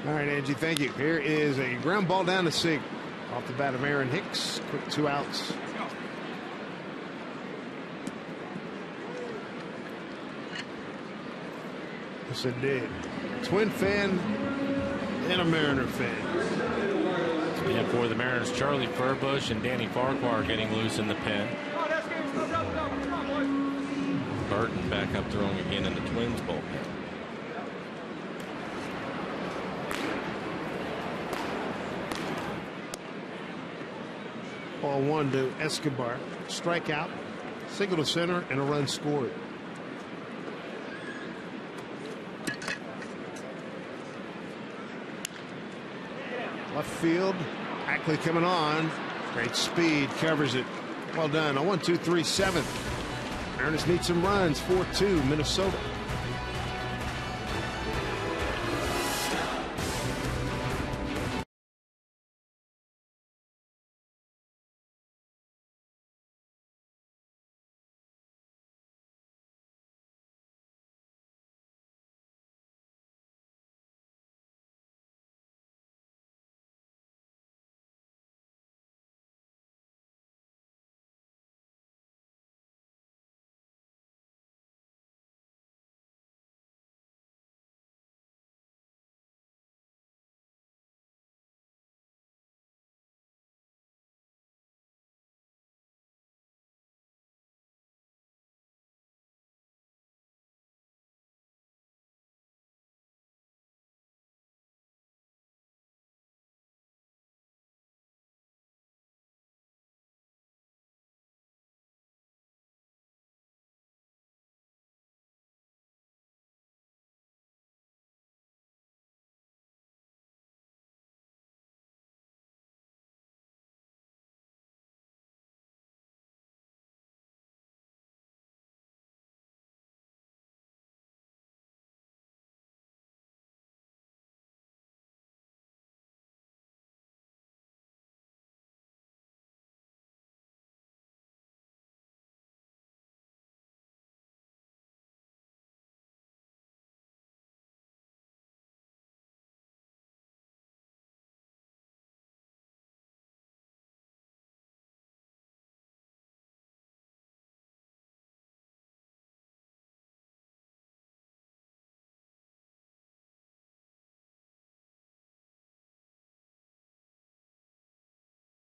All right, Angie, thank you. Here is a ground ball down to Sig. Off the bat of Aaron Hicks. Quick 2 outs. Yes, indeed. Twin fan and a Mariner fan. Yeah, for the Mariners, Charlie Furbush and Danny Farquhar getting loose in the pen. Burton back up throwing again in the Twins bullpen. Ball 1 to Escobar. Strikeout, single to center, and a run scored. Left field. Ackley coming on. Great speed. Covers it. Well done. A 1-2-3 7th. Mariners need some runs. 4-2 Minnesota.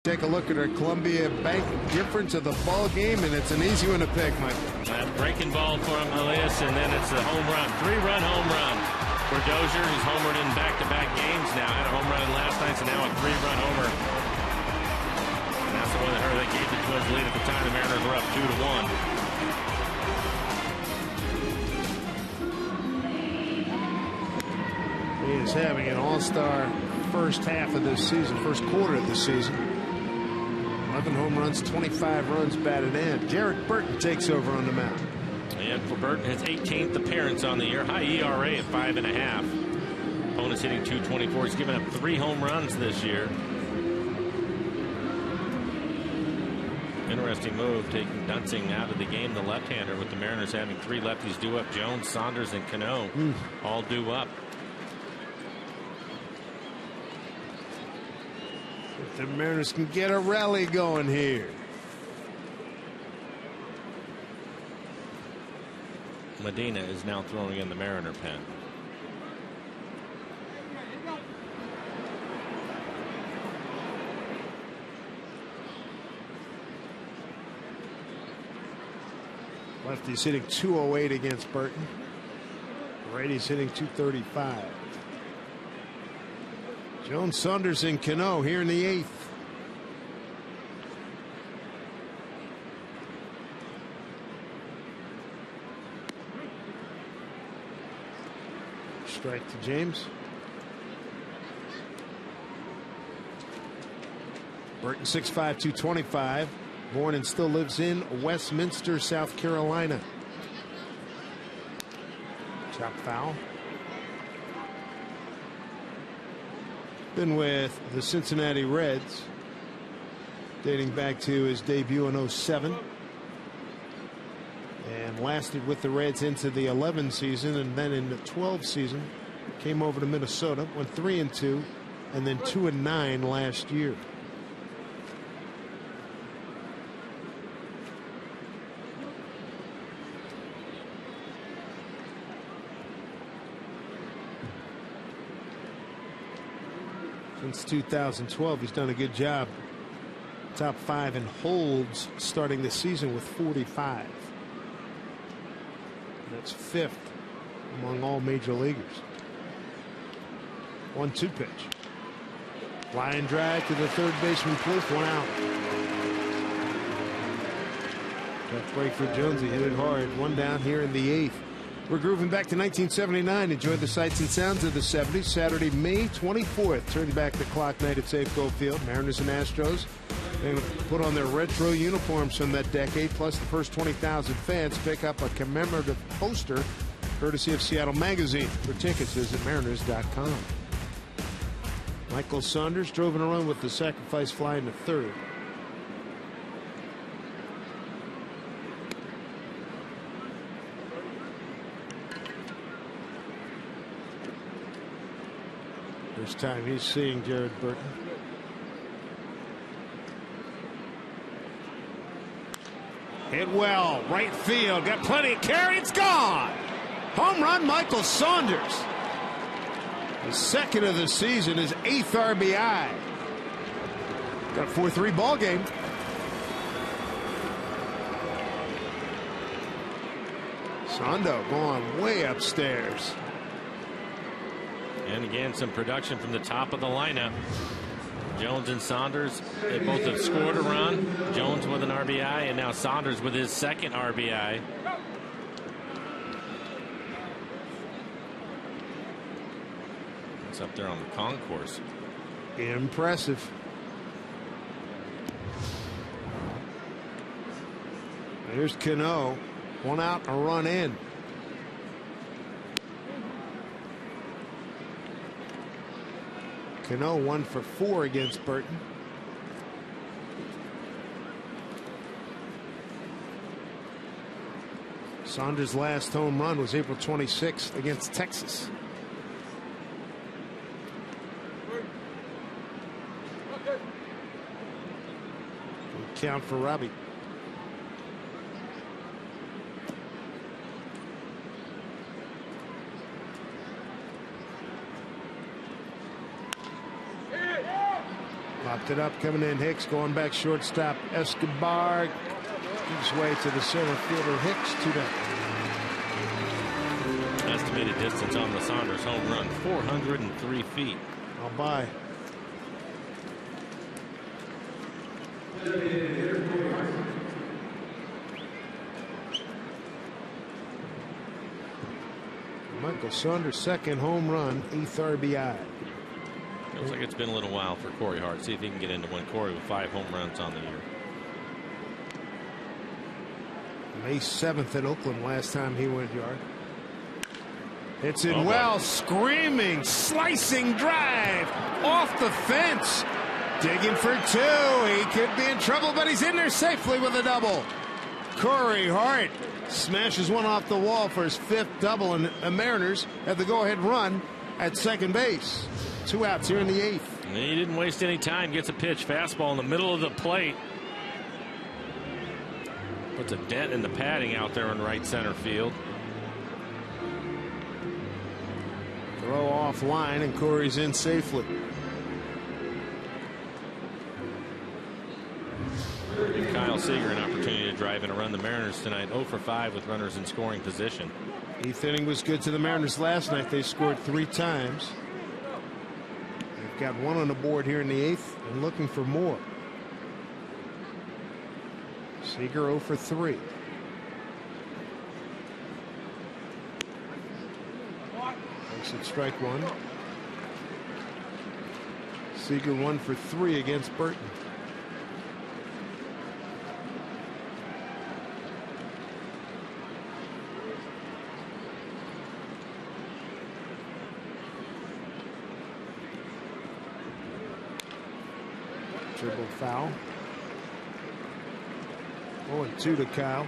Take a look at our Columbia Bank difference of the ball game, and it's an easy one to pick, Mike. That breaking ball for Elias, and then it's a home run, 3-run home run for Dozier, who's homered in back-to-back games now. Had a home run last night, so now a 3-run homer. And that's the one that gave the Twins lead at the time. The Mariners were up 2-1. He is having an all-star first half of this season, first quarter of the season. 11 home runs, 25 runs batted in. Jarrett Burton takes over on the mound. And for Burton, his 18th appearance on the year. High ERA at 5.5. Opponent's hitting .224. He's given up 3 home runs this year. Interesting move, taking Dunsing out of the game, the left-hander, with the Mariners having 3 lefties due up. Jones, Saunders, and Cano all due up. If the Mariners can get a rally going here. Medina is now throwing in the Mariner pen. Lefty's hitting .208 against Burton. Righty's hitting .235. Jones, Saunders, and Cano here in the 8th. Strike to James. Burton 6'5", 225. Born and still lives in Westminster, South Carolina. Chop foul. Been with the Cincinnati Reds dating back to his debut in '07. And lasted with the Reds into the 11 season, and then in the 12 season came over to Minnesota, went 3-2, and then 2-9 last year. Since 2012, he's done a good job. Top 5 in holds starting the season with 45. That's 5th among all major leaguers. 1-2 pitch. Line drive to the third baseman, Plouffe, 1 out. Tough break for Jonesy, hit it hard. 1 down here in the 8th. We're grooving back to 1979. Enjoy the sights and sounds of the 70s. Saturday, May 24th. Turn back the clock night at Safeco Field. Mariners and Astros. They're going to put on their retro uniforms from that decade. Plus, the first 20,000 fans pick up a commemorative poster courtesy of Seattle Magazine. For tickets, visit Mariners.com. Michael Saunders drove in a run with the sacrifice fly in the 3rd. First time he's seeing Jared Burton. Hit well, right field, got plenty of carry, it's gone. Home run, Michael Saunders. The 2nd of the season, his 8th RBI. Got a 4-3 ball game. Sondo going way upstairs. And again, some production from the top of the lineup. Jones and Saunders, they both have scored a run. Jones with an RBI, and now Saunders with his 2nd RBI. It's up there on the concourse. Impressive. Here's Cano. 1 out, a run in. Cano 1 for 4 against Burton. Saunders' last home run was April 26th against Texas. Good count for Robbie. Popped it up, coming in Hicks, going back shortstop Escobar. Gives way to the center fielder Hicks, 2 down. Estimated distance on the Saunders home run, 403 feet. I'll buy. Michael Saunders' 2nd home run, 8th RBI. Feels like it's been a little while for Corey Hart. See if he can get into one. Corey with 5 home runs on the year. May 7th at Oakland, last time he went yard. Hits it well, screaming, slicing drive off the fence. Digging for two. He could be in trouble, but he's in there safely with a double. Corey Hart smashes one off the wall for his 5th double, and the Mariners have the go-ahead run at second base. 2 outs here in the 8th. He didn't waste any time. Gets a pitch. Fastball in the middle of the plate. Puts a dent in the padding out there in right center field. Throw off line, and Corey's in safely. Give Kyle Seager an opportunity to drive in a run. The Mariners tonight 0 for 5 with runners in scoring position. 8th inning was good to the Mariners last night. They scored 3 times. They've got 1 on the board here in the 8th and looking for more. Seager 0 for 3. Makes it strike 1. Seager 1 for 3 against Burton. Dribble foul. 0-2 to Kyle.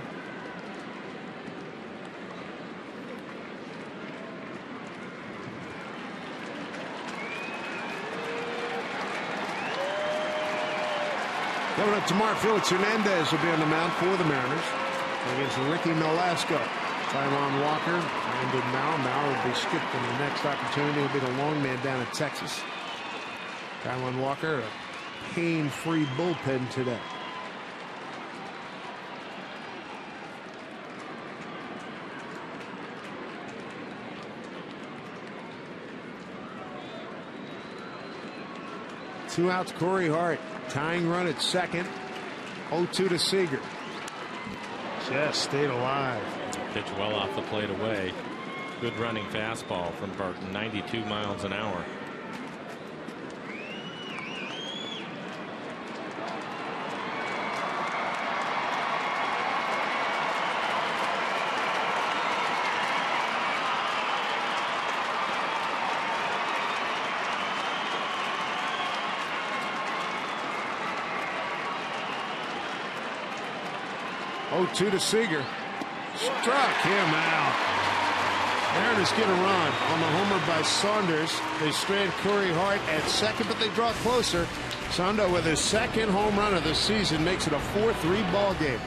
Coming up tomorrow, Felix Hernandez will be on the mound for the Mariners against Ricky Nolasco. Taijuan Walker, Brandon Mao will be skipped in the next opportunity. He'll be the long man down in Texas. Taijuan Walker, a pain-free bullpen today. Two outs, Corey Hart. Tying run at second. 0-2 to Seager. Just stayed alive. Pitch well off the plate away. Good running fastball from Burton. 92 miles an hour. Two to Seager. Struck him out. Mariners get a run on the homer by Saunders. They strand Corey Hart at second, but they draw closer. Sando with his 2nd home run of the season makes it a 4-3 ball game.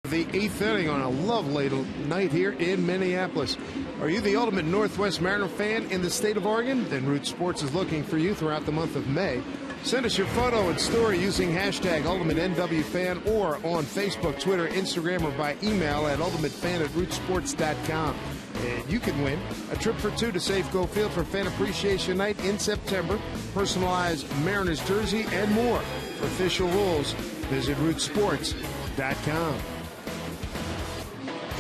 The 8th inning on a lovely night here in Minneapolis. Are you the ultimate Northwest Mariner fan in the state of Oregon? Then Root Sports is looking for you throughout the month of May. Send us your photo and story using hashtag UltimateNWFan or on Facebook, Twitter, Instagram, or by email at ultimatefan@rootsports.com. And you can win a trip for 2 to Safeco Field for Fan Appreciation Night in September, personalized Mariners jersey, and more. For official rules, Visit rootsports.com.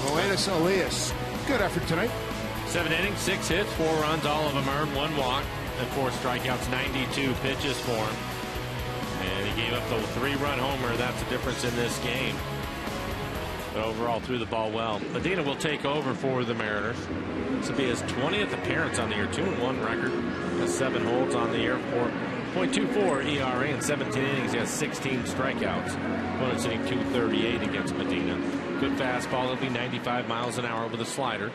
Loannis Elias, good effort tonight. 7 innings, 6 hits, 4 runs, all of them earned, 1 walk, and 4 strikeouts, 92 pitches for him. And he gave up the 3-run homer. That's the difference in this game. But overall, threw the ball well. Medina will take over for the Mariners. This will be his 20th appearance on the year, 2-1 record. Has 7 holds on the year, 4.24 ERA in 17 innings. He has 16 strikeouts. Opponent sitting 238 against Medina. Good fastball. It'll be 95 miles an hour with a slider.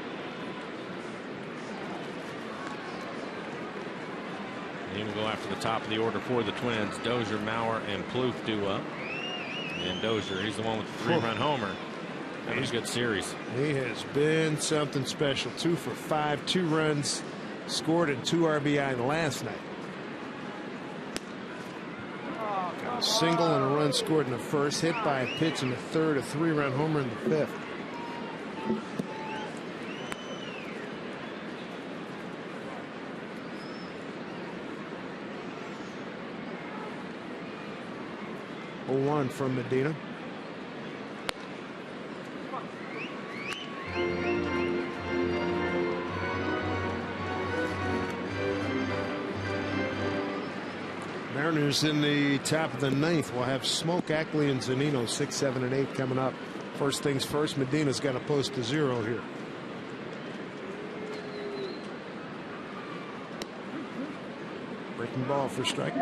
He will go after the top of the order for the Twins. Dozier, Mauer, and Plouffe due up. And Dozier, he's the one with the 3-run homer. That was a good series. He has been something special. 2 for 5, 2 runs scored and 2 RBI last night. Got a single and a run scored in the first, hit by a pitch in the third, a 3-run homer in the fifth. One from Medina. Mariners in the top of the 9th will have Smoke, Ackley, and Zunino 6, 7, and 8 coming up. First things first, Medina's got to post a 0 here. Breaking ball for strike.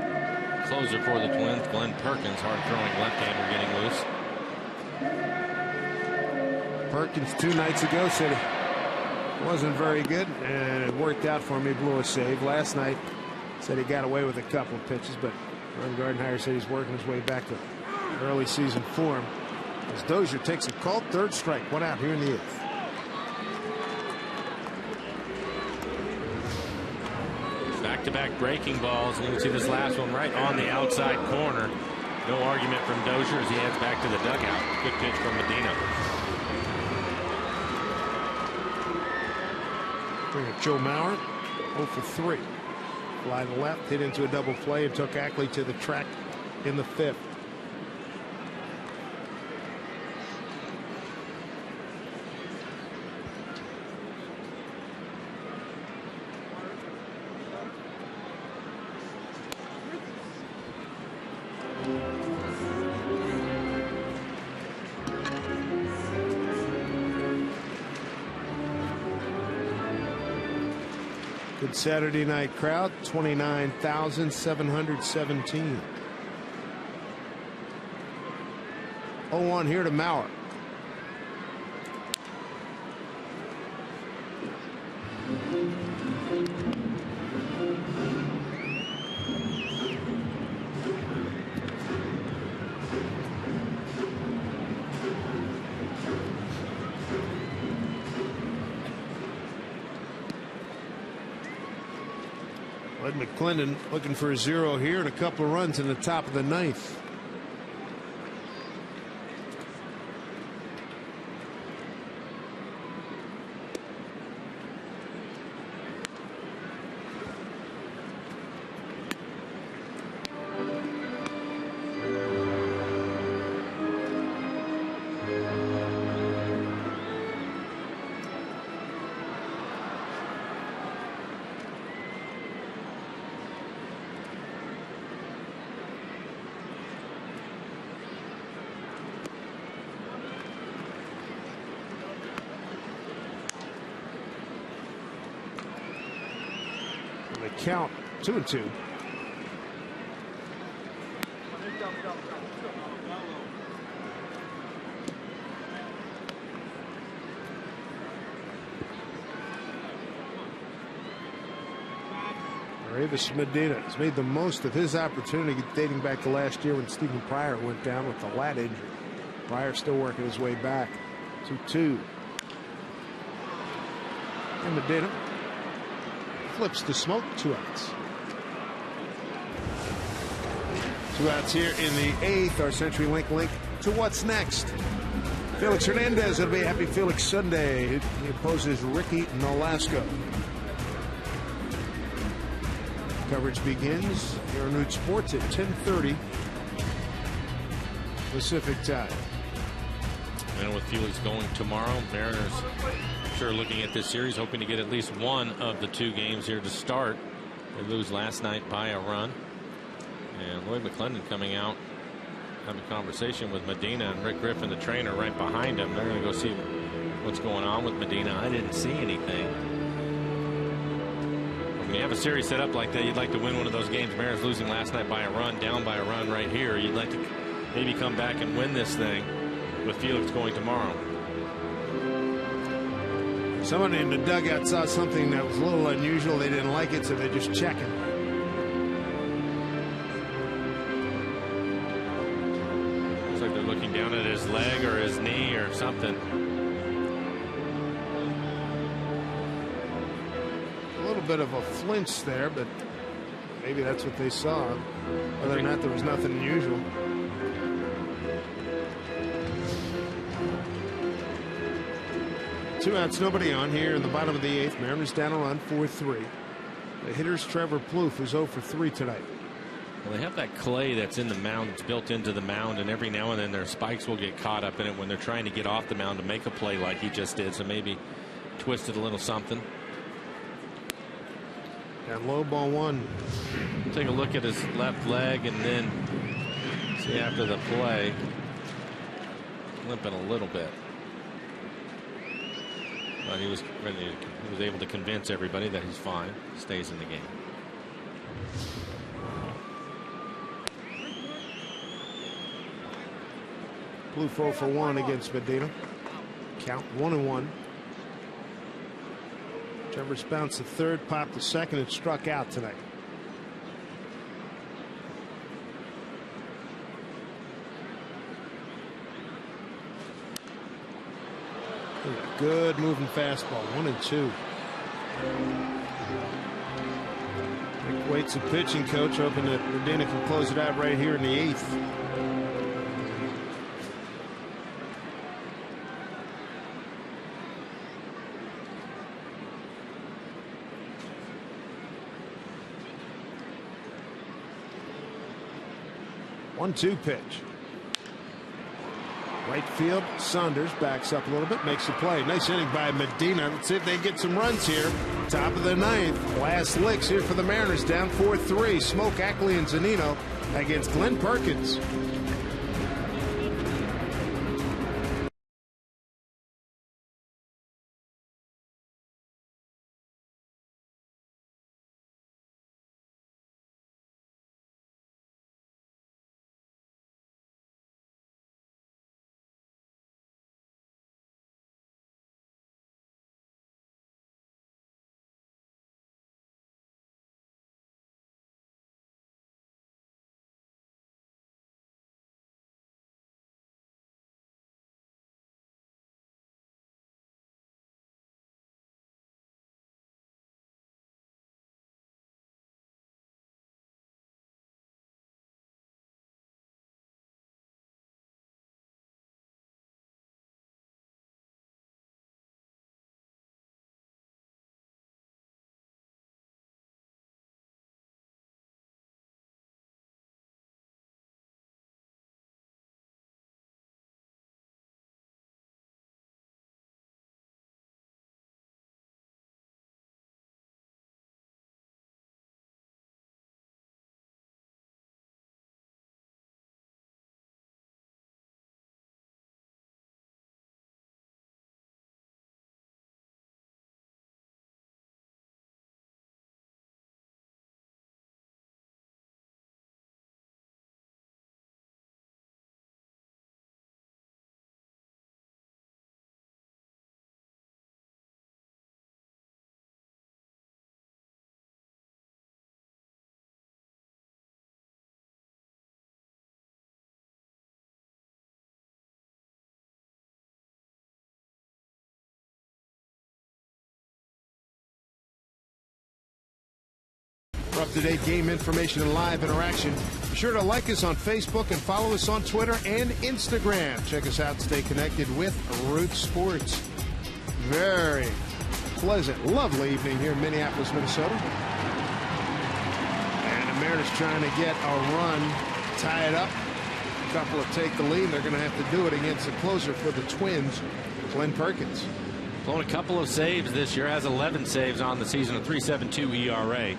Closer for the Twins, Glenn Perkins, hard-throwing left-hander getting loose. Perkins 2 nights ago said it wasn't very good, and it worked out for him. He blew a save. Last night said he got away with a couple of pitches, but Ron Gardenhire said he's working his way back to early season form. As Dozier takes a called 3rd strike, 1 out here in the 8th. Back-to-back breaking balls, and you can see this last one right on the outside corner. No argument from Dozier as he heads back to the dugout. Good pitch from Medina. Bring it Joe Mauer, 0 for 3. Fly to left, hit into a double play, and took Ackley to the track in the 5th. Good Saturday night crowd, 29,717. 0-1 here to Mauer. McClendon looking for a 0 here and a couple of runs in the top of the 9th. Count 2-2. Aravis Medina has made the most of his opportunity dating back to last year when Stephen Pryor went down with a lat injury. Pryor still working his way back. 2-2. And Medina flips the Smoke, 2 outs. 2 outs here in the 8th. Our CenturyLink link to what's next. Felix Hernandez, it'll be a happy Felix Sunday. He opposes Ricky Nolasco. Coverage begins here on Root Sports at 10:30. Pacific time. And with Felix going tomorrow, Mariners sure looking at this series, hoping to get at least one of the 2 games here to start. They lose last night by a run. And Lloyd McClendon coming out, having a conversation with Medina, and Rick Griffin, the trainer, right behind him. They're going to go see what's going on with Medina. I didn't see anything. When you have a series set up like that, you'd like to win one of those games. Mariners losing last night by a run, down by a run right here. You'd like to maybe come back and win this thing with Felix going tomorrow. Somebody in the dugout saw something that was a little unusual. They didn't like it, so they're just checking. Looks like they're looking down at his leg or his knee or something. A little bit of a flinch there, but maybe that's what they saw. Other than that, there was nothing unusual. Two outs, nobody on here in the bottom of the 8th. Mariners down a run, 4-3. The hitter's Trevor Plouffe, who's 0 for 3 tonight. Well, they have that clay that's in the mound. It's built into the mound, and every now and then their spikes will get caught up in it when they're trying to get off the mound to make a play like he just did. So maybe twisted a little something. And low ball 1. Take a look at his left leg and then see after the play. Limping a little bit. But he was able to convince everybody that he's fine, stays in the game. Plouffe 0 for 1 against Medina. Count 1-1. Trevor's bounced the 3rd, popped the 2nd, and struck out tonight. Good moving fastball, 1-2. Rick Waite's a pitching coach, hoping that Medina can close it out right here in the 8th. One-two pitch. Right field, Saunders backs up a little bit, makes a play. Nice inning by Medina. Let's see if they get some runs here. Top of the 9th. Last licks here for the Mariners, down 4-3. Smoke, Ackley, and Zunino against Glenn Perkins. For up-to-date game information and live interaction, be sure to like us on Facebook and follow us on Twitter and Instagram. Check us out and stay connected with Root Sports. Very pleasant, lovely evening here in Minneapolis, Minnesota. And the Mariners trying to get a run, tie it up. couple to take the lead. They're going to have to do it against the closer for the Twins, Glenn Perkins. Blown a couple of saves this year, has 11 saves on the season, a 3.72 ERA.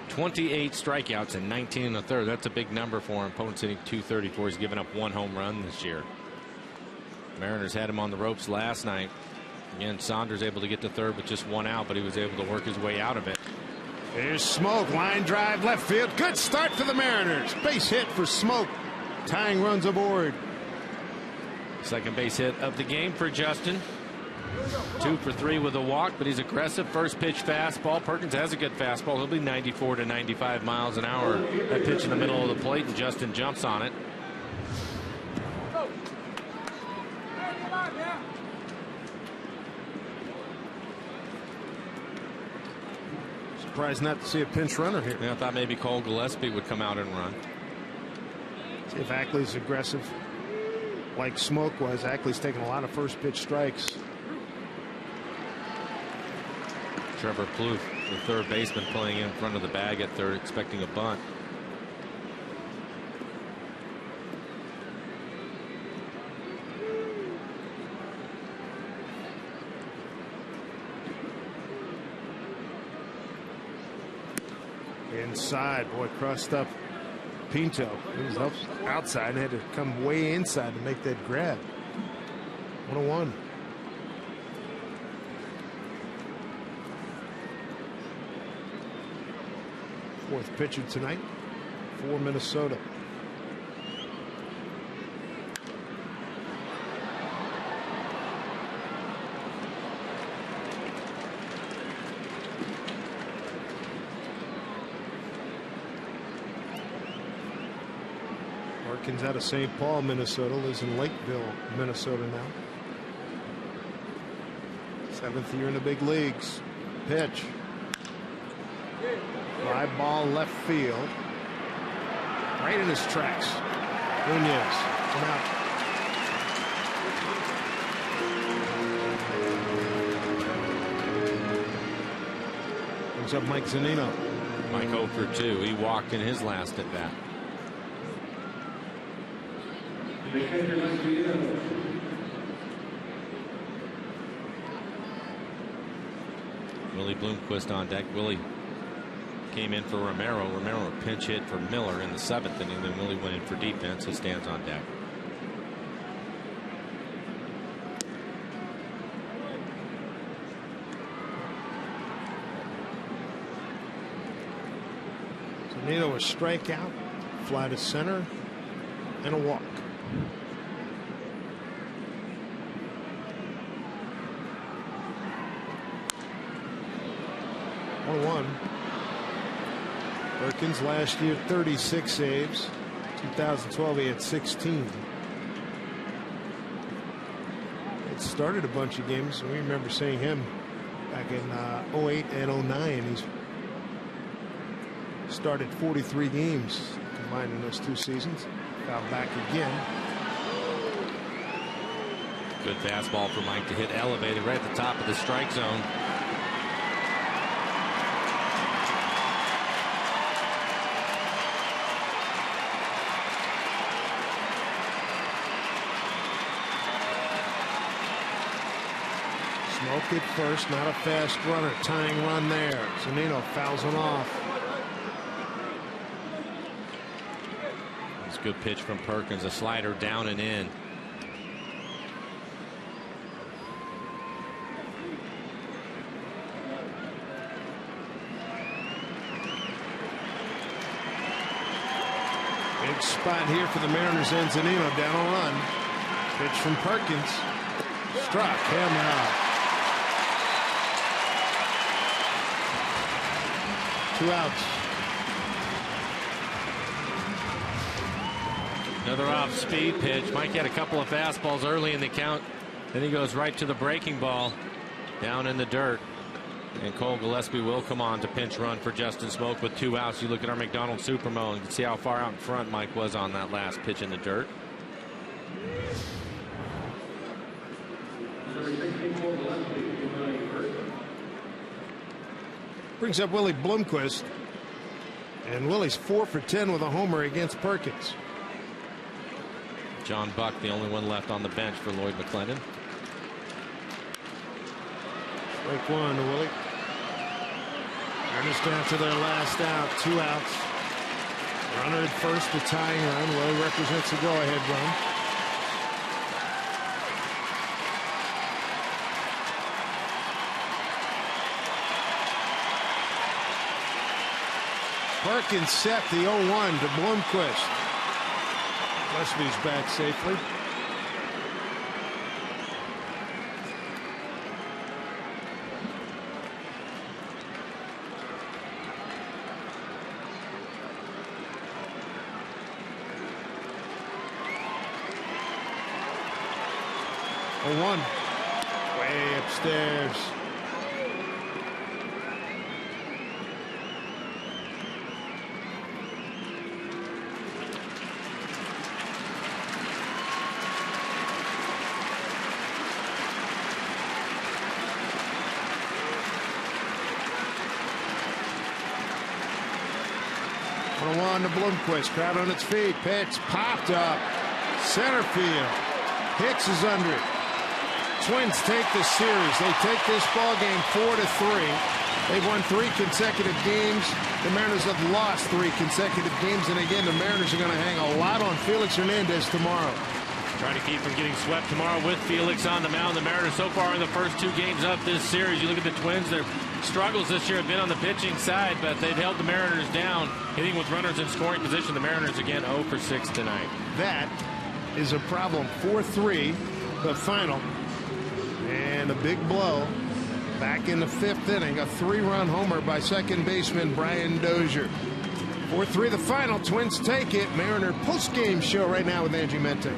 28 strikeouts and 19 in the third. That's a big number for him. Opponent hitting .234. He's given up 1 home run this year. Mariners had him on the ropes last night. Again, Saunders able to get to third with just 1 out, but he was able to work his way out of it. Here's Smoke, line drive, left field. Good start for the Mariners. Base hit for Smoke. Tying runs aboard. Second base hit of the game for Justin. 2 for 3 with a walk, but he's aggressive. First pitch fastball. Perkins has a good fastball. He'll be 94 to 95 miles an hour. That pitch in the middle of the plate, and Justin jumps on it. Surprised not to see a pinch runner here. Yeah, I thought maybe Cole Gillespie would come out and run. See if Ackley's aggressive like Smoke was. Ackley's taking a lot of first pitch strikes. Trevor Plouffe, the third baseman, playing in front of the bag at third, expecting a bunt. Inside, boy, crossed up Pinto. He was outside and had to come way inside to make that grab. 1-1. Fourth pitcher tonight for Minnesota. Perkins out of St. Paul, Minnesota, lives in Lakeville, Minnesota now. 7th year in the big leagues. Pitch. Fly ball left field. Right in his tracks. Nunez. Come out. Brings up Mike Zunino. Mike 0 for 2. He walked in his last at bat. Willie Bloomquist on deck. Willie came in for Romero. Romero pinch hit for Miller in the 7th inning. Then Willie went in for defense. He stands on deck. Zunino a strikeout, fly to center, and a walk. Perkins last year 36 saves. 2012 he had 16. It started a bunch of games. We remember seeing him back in 08 and 09. He's started 43 games combined in those 2 seasons. Got back again. Good fastball for Mike to hit elevated right at the top of the strike zone. Smoke at first, not a fast runner. Tying run there. Zunino fouls him off. It's a good pitch from Perkins. A slider down and in. Big spot here for the Mariners and Zunino down a run. Pitch from Perkins. Struck him out. 2 outs. Another off speed pitch. Mike had a couple of fastballs early in the count. Then he goes right to the breaking ball down in the dirt. And Cole Gillespie will come on to pinch run for Justin Smoke with 2 outs. You look at our McDonald Supermo and you can see how far out in front Mike was on that last pitch in the dirt. Brings up Willie Bloomquist. And Willie's 4 for 10 with a homer against Perkins. John Buck, the only one left on the bench for Lloyd McClendon. Strike one to Willie. Runners down to their last out. 2 outs. Runner at first, the tying run. Willie represents a go-ahead run. Perkins set the 0-1 to Blomquist. Westby's back safely. One way upstairs. One to Blomquist. Crowd on its feet. Pitch popped up. Center field. Hicks is under it. Twins take the series. They take this ball game 4-3. They've won 3 consecutive games. The Mariners have lost 3 consecutive games. And again, the Mariners are going to hang a lot on Felix Hernandez tomorrow. Trying to keep from getting swept tomorrow with Felix on the mound. The Mariners so far in the first 2 games of this series. You look at the Twins, their struggles this year have been on the pitching side, but they've held the Mariners down, hitting with runners in scoring position. The Mariners again 0 for 6 tonight. That is a problem. 4-3, the final. And a big blow back in the 5th inning. A 3-run homer by second baseman Brian Dozier. 4-3 the final. Twins take it. Mariner postgame show right now with Angie Mente.